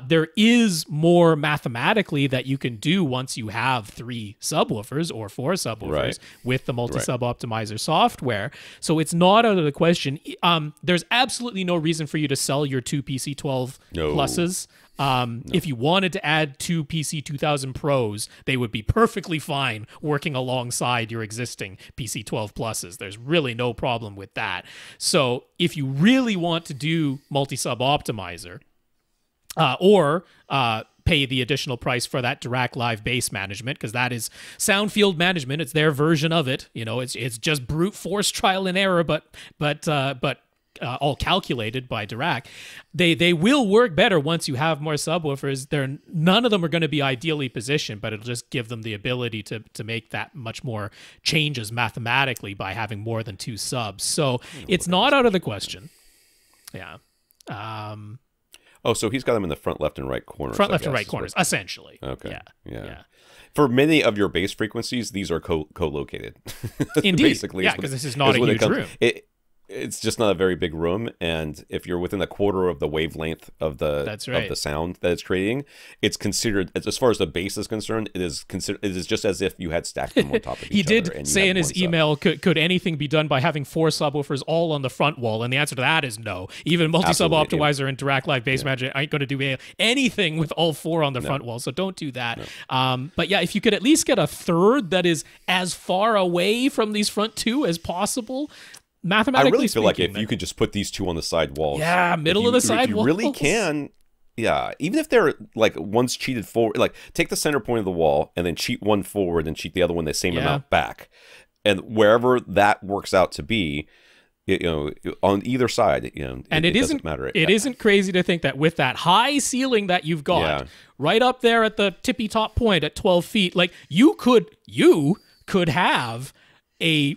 There is more mathematically that you can do once you have 3 subwoofers or 4 subwoofers with the multi-sub optimizer software. So it's not out of the question. There's absolutely no reason for you to sell your 2 PC12 pluses. If you wanted to add 2 PC2000 Pros, they would be perfectly fine working alongside your existing PC12 Pluses. There's really no problem with that. So if you really want to do multi-sub optimizer, or pay the additional price for that Dirac Live Bass Management, because that is sound field management. It's their version of it. You know, it's just brute force trial and error, but all calculated by Dirac. They will work better once you have more subwoofers. None of them are going to be ideally positioned, but it'll just give them the ability to make that much more changes mathematically by having more than 2 subs. So it's not out of the question. Yeah. So he's got them in the front, left, and right corners. Front, left, and right corners, essentially. Okay. Yeah. For many of your bass frequencies, these are co-located. Indeed. Basically, because this is not a huge room. it's just not a very big room, and if you're within a quarter of the wavelength of the of the sound that it's creating, it's considered, as far as the bass is concerned, it is just as if you had stacked them on top of each other. He did say in his email, could anything be done by having 4 subwoofers all on the front wall? And the answer to that is no. Even multi-sub optimizer and Dirac Live Bass Magic ain't going to do anything with all 4 on the front wall, so don't do that. But yeah, if you could at least get a third that is as far away from these front 2 as possible, mathematically I really feel like speaking, if you could just put these 2 on the side walls. Yeah, middle of the side walls. You really can. Yeah, even if they're like one's cheated forward, like take the center point of the wall and then cheat one forward and cheat the other one the same amount back. And wherever that works out to be, on either side, and it doesn't matter. It isn't crazy to think that with that high ceiling that you've got right up there at the tippy top point at 12 feet, like you could have a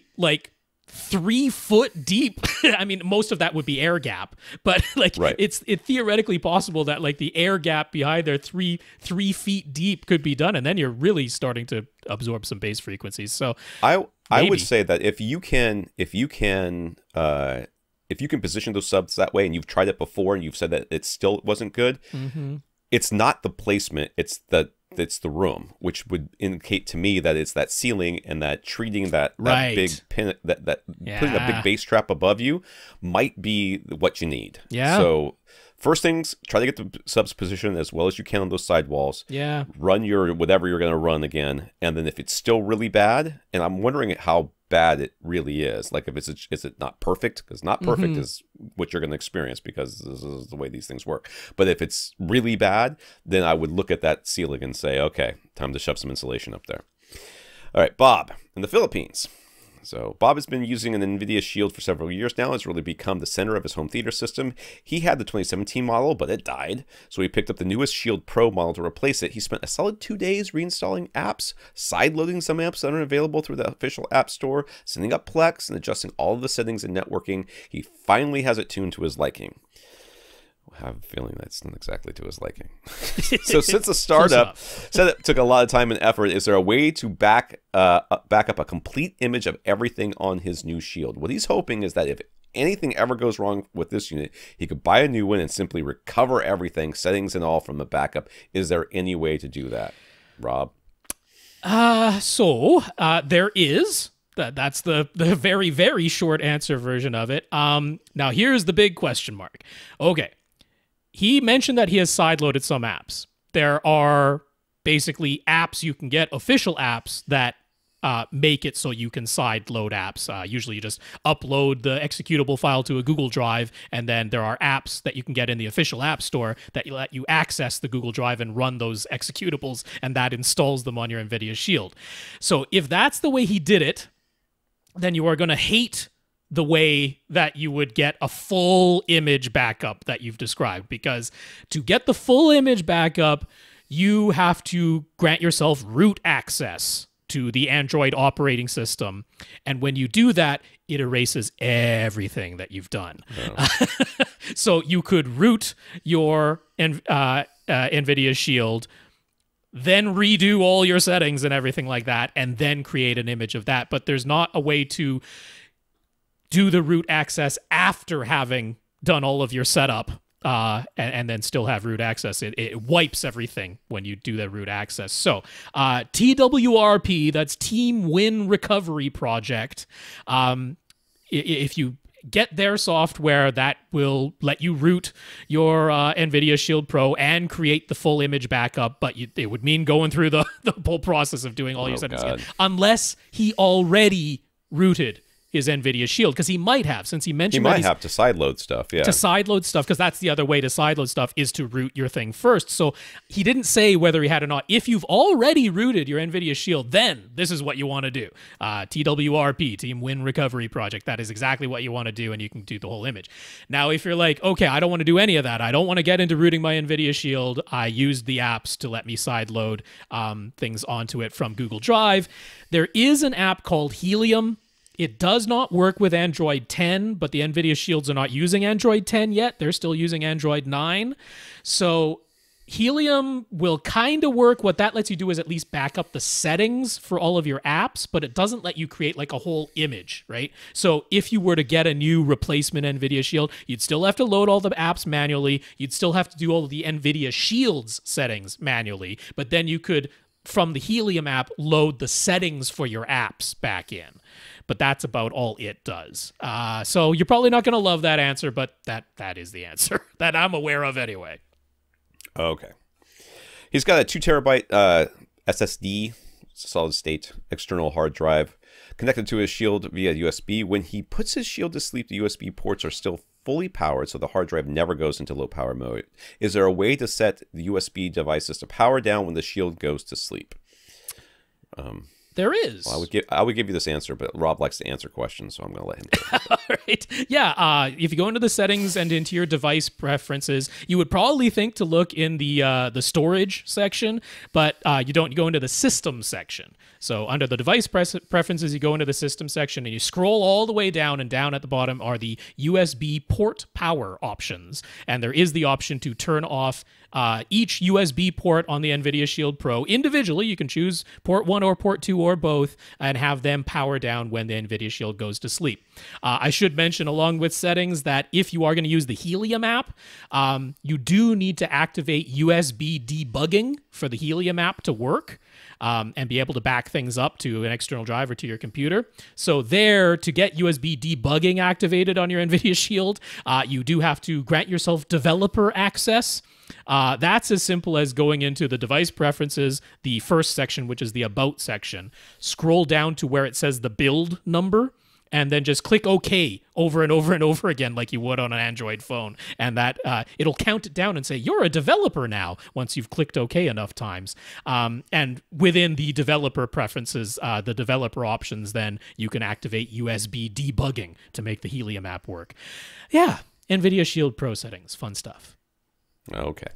3 foot deep. I mean, most of that would be air gap, but it's theoretically possible that the air gap behind there 3 feet deep could be done, and then you're really starting to absorb some bass frequencies. So I would say that if you can position those subs that way, and you've tried it before and you've said that it still wasn't good, it's not the placement, it's the room, which would indicate to me that it's that ceiling, and that treating that big pin, that putting a big bass trap above you might be what you need. Yeah. So first things, try to get the subs positioned as well as you can on those side walls. Yeah. Run your whatever you're going to run again, and then if it's still really bad, and I'm wondering how bad it really is, like if is it not perfect, because not perfect is what you're going to experience, because this is the way these things work. But if it's really bad, then I would look at that ceiling and say, okay, time to shove some insulation up there. All right, Bob in the Philippines. So Bob has been using an NVIDIA Shield for several years now. It's really become the center of his home theater system. He had the 2017 model, but it died. So he picked up the newest Shield Pro model to replace it. He spent a solid 2 days reinstalling apps, sideloading some apps that aren't available through the official app store, setting up Plex, and adjusting all of the settings and networking. He finally has it tuned to his liking. I have a feeling that's not exactly to his liking. So since the startup said it took a lot of time and effort, is there a way to back up a complete image of everything on his new Shield? What he's hoping is that if anything ever goes wrong with this unit, he could buy a new one and simply recover everything, settings and all, from the backup. Is there any way to do that, Rob? There is. That's the very, very short answer version of it. Now, here's the big question mark. Okay. He mentioned that he has sideloaded some apps. There are basically apps you can get, official apps, that make it so you can sideload apps. Usually you just upload the executable file to a Google Drive, and then there are apps that you can get in the official app store that let you access the Google Drive and run those executables, and that installs them on your NVIDIA Shield. So if that's the way he did it, then you are going to hate the way that you would get a full image backup that you've described, because to get the full image backup, you have to grant yourself root access to the Android operating system. And when you do that, it erases everything that you've done. Oh. So you could root your NVIDIA Shield, then redo all your settings and everything like that, and then create an image of that. But there's not a way to do the root access after having done all of your setup and then still have root access. It wipes everything when you do the root access. So TWRP, that's Team Win Recovery Project. If you get their software, that will let you root your NVIDIA Shield Pro and create the full image backup, but it would mean going through the whole process of doing all your settings again, unless he already rooted his NVIDIA Shield, because he might have, since he mentioned he might have to sideload stuff, to sideload stuff, because that's the other way to sideload stuff, is to root your thing first. So he didn't say whether he had or not. If you've already rooted your NVIDIA Shield, then this is what you want to do. TWRP, Team Win Recovery Project, that is exactly what you want to do, and you can do the whole image. Now, if you're like, okay, I don't want to do any of that, I don't want to get into rooting my NVIDIA Shield, I used the apps to let me sideload things onto it from Google Drive. There is an app called Helium. It does not work with Android 10, but the NVIDIA Shields are not using Android 10 yet. They're still using Android 9. So Helium will kind of work. What that lets you do is at least back up the settings for all of your apps, but it doesn't let you create like a whole image, right? So if you were to get a new replacement NVIDIA Shield, you'd still have to load all the apps manually. You'd still have to do all of the NVIDIA Shield's settings manually, but then you could, from the Helium app, load the settings for your apps back in. But that's about all it does. So you're probably not going to love that answer, but that is the answer that I'm aware of anyway. Okay. He's got a 2 terabyte SSD, solid state external hard drive, connected to his Shield via USB. When he puts his Shield to sleep, the USB ports are still fully powered, so the hard drive never goes into low power mode. Is there a way to set the USB devices to power down when the Shield goes to sleep? There is. Well, I would give you this answer, but Rob likes to answer questions, so I'm going to let him go. All right. Yeah. If you go into the settings and into your device preferences, you would probably think to look in the storage section, but you don't. You go into the system section. So under the device preferences, you go into the system section and you scroll all the way down, and down at the bottom are the USB port power options. And there is the option to turn off each USB port on the NVIDIA Shield Pro individually. You can choose port 1 or port 2 or both and have them power down when the NVIDIA Shield goes to sleep. I should mention, along with settings, that if you are going to use the Helium app, you do need to activate USB debugging for the Helium app to work. And be able to back things up to an external drive or to your computer. So there, to get USB debugging activated on your NVIDIA Shield, you do have to grant yourself developer access. That's as simple as going into the device preferences, the first section, which is the About section, scroll down to where it says the build number, and then just click OK over and over and over again like you would on an Android phone. And that it'll count it down and say, you're a developer now, once you've clicked OK enough times. And within the developer preferences, the developer options, then you can activate USB debugging to make the Helium app work. Yeah, NVIDIA Shield Pro settings, fun stuff. Okay.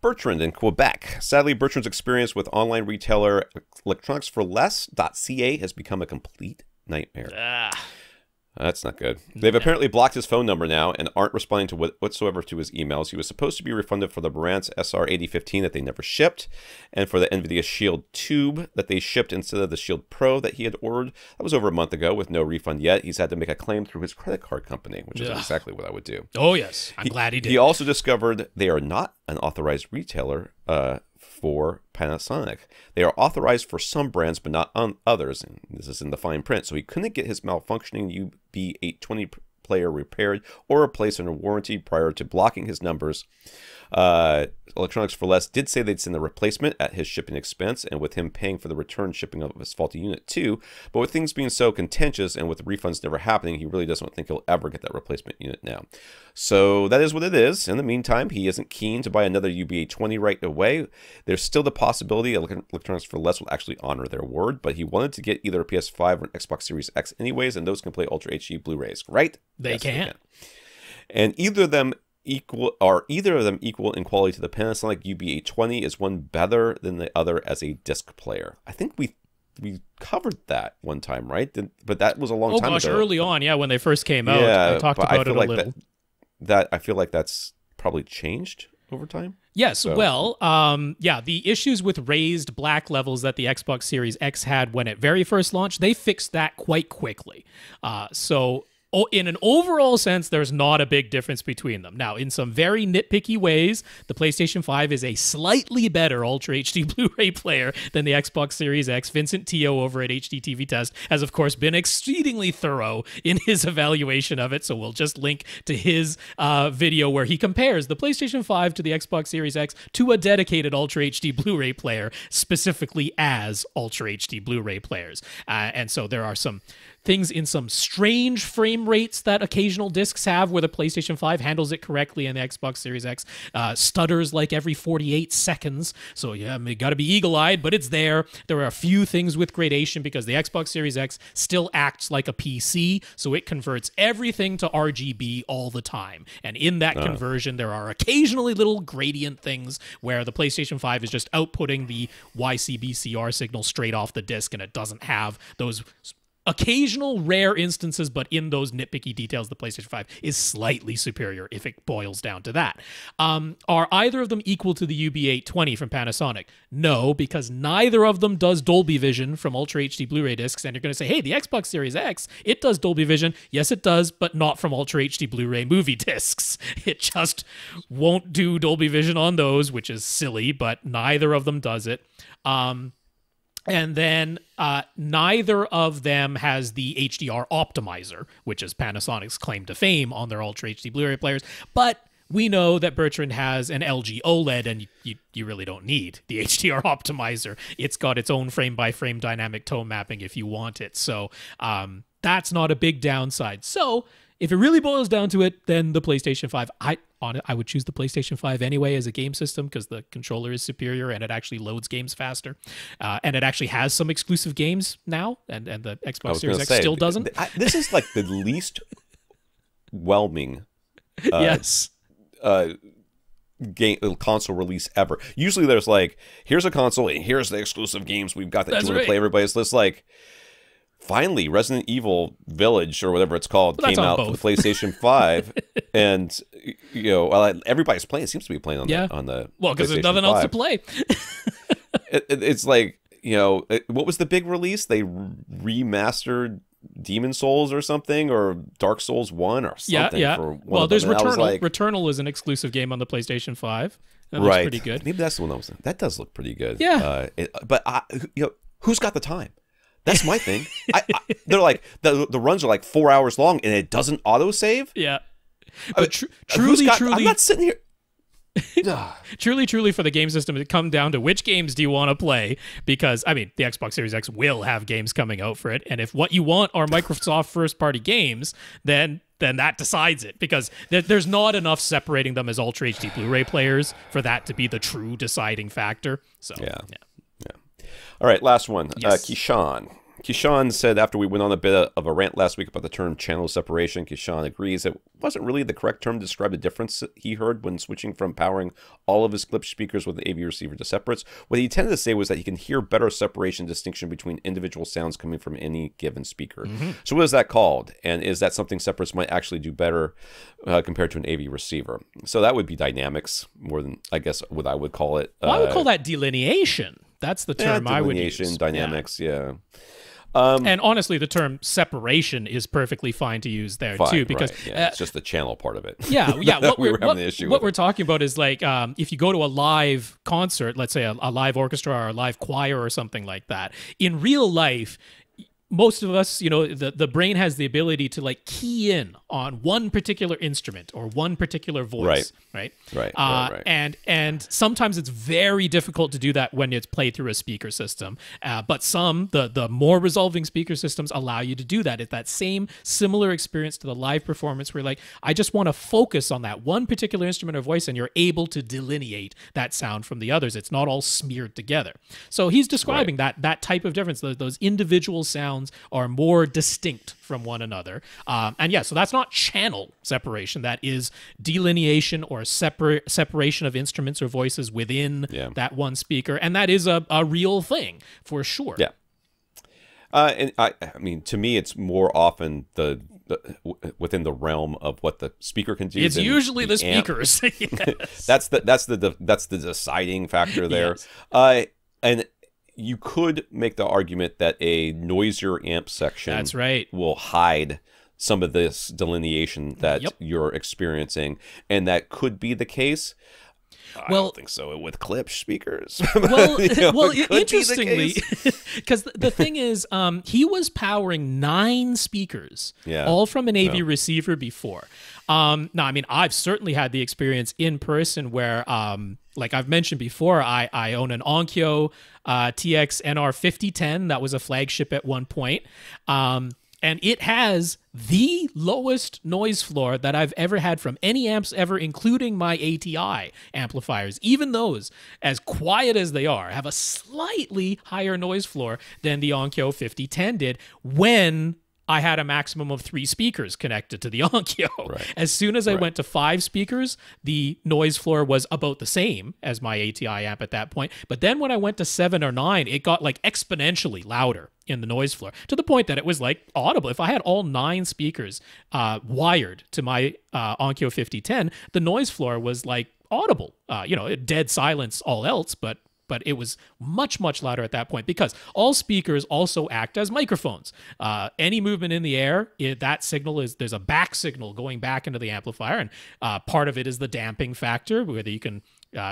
Bertrand in Quebec. Sadly, Bertrand's experience with online retailer electronicsforless.ca has become a complete nightmare. That's not good. They've apparently blocked his phone number now and aren't responding to whatsoever to his emails. He was supposed to be refunded for the Rant SR8015 that they never shipped, and for the NVIDIA Shield Tube that they shipped instead of the Shield Pro that he had ordered. That was over a month ago with no refund yet. He's had to make a claim through his credit card company, which is exactly what I would do. Oh, yes. I'm glad he did. He also discovered they are not an authorized retailer for Panasonic. They are authorized for some brands, but not on others. And this is in the fine print. So he couldn't get his malfunctioning UB820 player repaired or replaced under warranty prior to blocking his numbers. Electronics for Less did say they'd send the replacement at his shipping expense, and with him paying for the return shipping of his faulty unit too. But with things being so contentious and with refunds never happening, he really doesn't think he'll ever get that replacement unit now. So that is what it is. In the meantime, he isn't keen to buy another UB820 right away. There's still the possibility Electronics for Less will actually honor their word, but he wanted to get either a PS5 or an Xbox Series X anyways, and those can play Ultra HD Blu-rays, right? They can. And either of them equal in quality to the Panasonic UB820? Is one better than the other as a disc player? I think we covered that one time, right? But that was a long time ago. Early on, yeah, when they first came out. I talked about it a little. That I feel like that's probably changed over time. Yes, so. Well, the issues with raised black levels that the Xbox Series X had when it very first launched, they fixed that quite quickly. So in an overall sense, there's not a big difference between them. Now, in some very nitpicky ways, the PlayStation 5 is a slightly better Ultra HD Blu-ray player than the Xbox Series X. Vincent Teo over at HD TV Test has, of course, been exceedingly thorough in his evaluation of it, so we'll just link to his video where he compares the PlayStation 5 to the Xbox Series X to a dedicated Ultra HD Blu-ray player, specifically as Ultra HD Blu-ray players. And so there are some things in some strange frame rates that occasional discs have where the PlayStation 5 handles it correctly and the Xbox Series X stutters like every 48 seconds. So yeah, you got to be eagle-eyed, but it's there. There are a few things with gradation because the Xbox Series X still acts like a PC, so it converts everything to RGB all the time. And in that conversion, there are occasionally little gradient things where the PlayStation 5 is just outputting the YCBCR signal straight off the disc and it doesn't have those occasional rare instances, but in those nitpicky details, the PlayStation 5 is slightly superior if it boils down to that. Are either of them equal to the UB820 from Panasonic? No, because neither of them does Dolby Vision from Ultra HD Blu-ray discs. And you're going to say, hey, the Xbox Series X, it does Dolby Vision. Yes, it does, but not from Ultra HD Blu-ray movie discs. It just won't do Dolby Vision on those, which is silly, but neither of them does it. And then neither of them has the HDR optimizer, which is Panasonic's claim to fame on their Ultra HD Blu-ray players. But we know that Bertrand has an LG OLED, and you really don't need the HDR optimizer. It's got its own frame-by-frame dynamic tone mapping if you want it. So that's not a big downside. So if it really boils down to it, then the PlayStation 5, I would choose the PlayStation 5 anyway as a game system because the controller is superior and it actually loads games faster. And it actually has some exclusive games now, and the Xbox Series X still doesn't. This is like the least whelming yes. Game console release ever. Usually there's like, here's a console and here's the exclusive games we've got that you want to play everybody's list. Like, finally, Resident Evil Village or whatever it's called came out for the PlayStation 5, and everybody's playing. It seems to be playing on the because there's nothing else to play. It's like, what was the big release? They remastered Demon Souls or something, or Dark Souls 1 or something. Yeah. For well, there's Returnal. Returnal is an exclusive game on the PlayStation 5. That looks pretty good. Maybe that's the one that does look pretty good. Yeah. But who's got the time? That's my thing. They're like the runs are like 4 hours long and it doesn't autosave. Yeah, but truly, I'm not sitting here. truly, for the game system, it comes down to which games do you want to play? Because the Xbox Series X will have games coming out for it, and if what you want are Microsoft first-party games, then that decides it. Because there's not enough separating them as Ultra HD Blu-ray players for that to be the true deciding factor. So yeah. All right, last one. Yes. Keshaun said after we went on a bit of a rant last week about the term channel separation, Keshaun agrees it wasn't really the correct term to describe the difference he heard when switching from powering all of his clip speakers with an AV receiver to separates. What he tended to say was that he can hear better separation distinction between individual sounds coming from any given speaker. Mm-hmm. So what is that called? And is that something separates might actually do better compared to an AV receiver? So that would be dynamics more than, I guess, what I would call it. Well, I would call that delineation. That's the term I would use. Delineation, dynamics, yeah. And honestly, the term separation is perfectly fine to use there too, because it's just the channel part of it. Yeah. What we're talking about is like if you go to a live concert, let's say a live orchestra or a live choir or something like that. In real life, most of us, the brain has the ability to like key in on one particular instrument or one particular voice, right? And sometimes it's very difficult to do that when it's played through a speaker system. But the more resolving speaker systems allow you to do that. It's that same similar experience to the live performance where like, I just want to focus on that one particular instrument or voice, and you're able to delineate that sound from the others. It's not all smeared together. So he's describing that type of difference. Those individual sounds are more distinct from one another. So that's not channel separation. That is delineation or separation of instruments or voices within that one speaker. And that is a real thing for sure. Yeah. And I mean, to me, it's more often within the realm of what the speaker can do. It's usually the speakers. Yes. That's the deciding factor there. Yes. And you could make the argument that a noisier amp section will hide some of this delineation that you're experiencing, and that could be the case. I don't think so with clip speakers. Interestingly, because the thing is, he was powering 9 speakers, all from an AV receiver before. Now, I mean, I've certainly had the experience in person where, like I've mentioned before, I own an Onkyo TX NR 5010 that was a flagship at one point. And it has the lowest noise floor that I've ever had from any amps ever, including my ATI amplifiers. Even those, as quiet as they are, have a slightly higher noise floor than the Onkyo 5010 did when I had a maximum of 3 speakers connected to the Onkyo. Right. As soon as I went to 5 speakers, the noise floor was about the same as my ATI amp at that point. But then when I went to 7 or 9, it got like exponentially louder in the noise floor, to the point that it was like audible. If I had all 9 speakers wired to my Onkyo 5010, the noise floor was like audible. Dead silence all else, but it was much, much louder at that point, because all speakers also act as microphones. Any movement in the air, that signal there's a back signal going back into the amplifier, and part of it is the damping factor, whether you can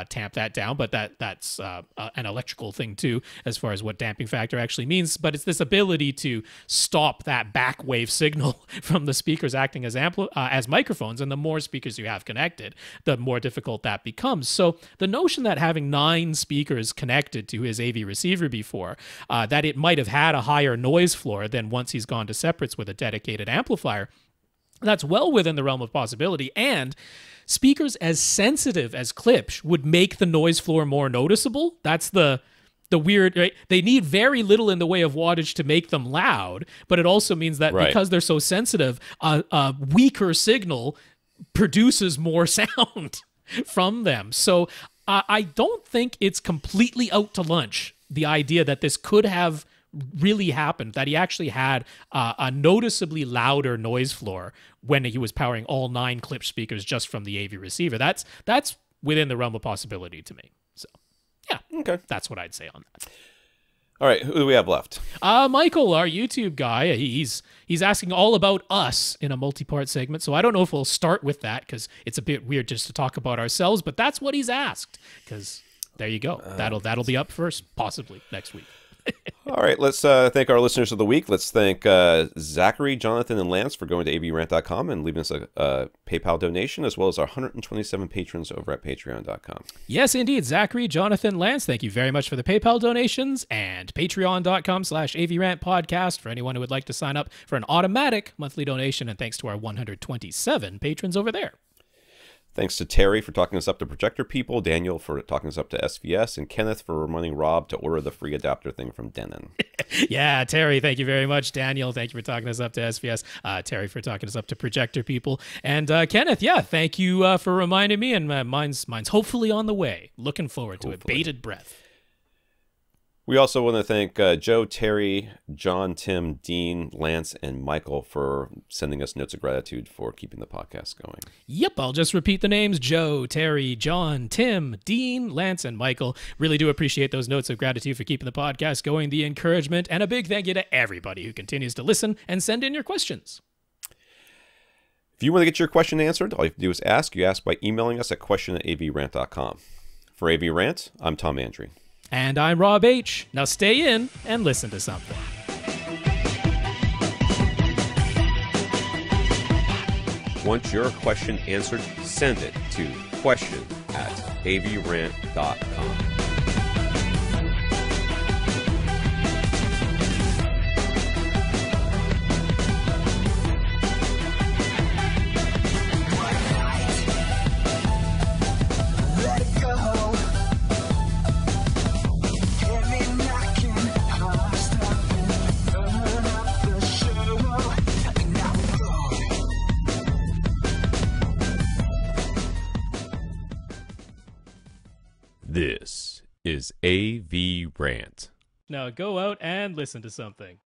tamp that down, but that's an electrical thing too, as far as what damping factor actually means. But it's this ability to stop that back wave signal from the speakers acting as microphones, and the more speakers you have connected, the more difficult that becomes. So the notion that having 9 speakers connected to his AV receiver before, that it might have had a higher noise floor than once he's gone to separates with a dedicated amplifier, that's well within the realm of possibility. And speakers as sensitive as Klipsch would make the noise floor more noticeable. That's the weird, right? They need very little in the way of wattage to make them loud, but it also means that because they're so sensitive, a weaker signal produces more sound from them. So I don't think it's completely out to lunch, the idea that this could have really happened, that he actually had a noticeably louder noise floor when he was powering all 9 Klipsch speakers just from the AV receiver. That's within the realm of possibility to me. So, yeah, okay, that's what I'd say on that. All right, who do we have left? Michael, our YouTube guy. He's asking all about us in a multi-part segment, so I don't know if we'll start with that, because it's a bit weird just to talk about ourselves, but that's what he's asked, because there you go. That'll be up first, possibly next week. All right, let's thank our listeners of the week. Let's thank Zachary, Jonathan, and Lance for going to avrant.com and leaving us a PayPal donation, as well as our 127 patrons over at patreon.com. Yes, indeed. Zachary, Jonathan, Lance, thank you very much for the PayPal donations, and patreon.com/AVRant podcast for anyone who would like to sign up for an automatic monthly donation, and thanks to our 127 patrons over there. Thanks to Terry for talking us up to projector people, Daniel for talking us up to SVS, and Kenneth for reminding Rob to order the free adapter thing from Denon. Yeah, Terry, thank you very much. Daniel, thank you for talking us up to SVS. Terry for talking us up to projector people. And Kenneth, yeah, thank you for reminding me, and mine's hopefully on the way. Looking forward to it. Bated breath. We also want to thank Joe, Terry, John, Tim, Dean, Lance, and Michael for sending us notes of gratitude for keeping the podcast going. Yep, I'll just repeat the names: Joe, Terry, John, Tim, Dean, Lance, and Michael. Really do appreciate those notes of gratitude for keeping the podcast going, the encouragement, and a big thank you to everybody who continues to listen and send in your questions. If you want to get your question answered, all you have to do is ask. You ask by emailing us at question@avrant.com. For AVRant, I'm Tom Andrew. And I'm Rob H. Now stay in and listen to something. Want your question answered? Send it to question@avrant.com. This is AVRant. Now go out and listen to something.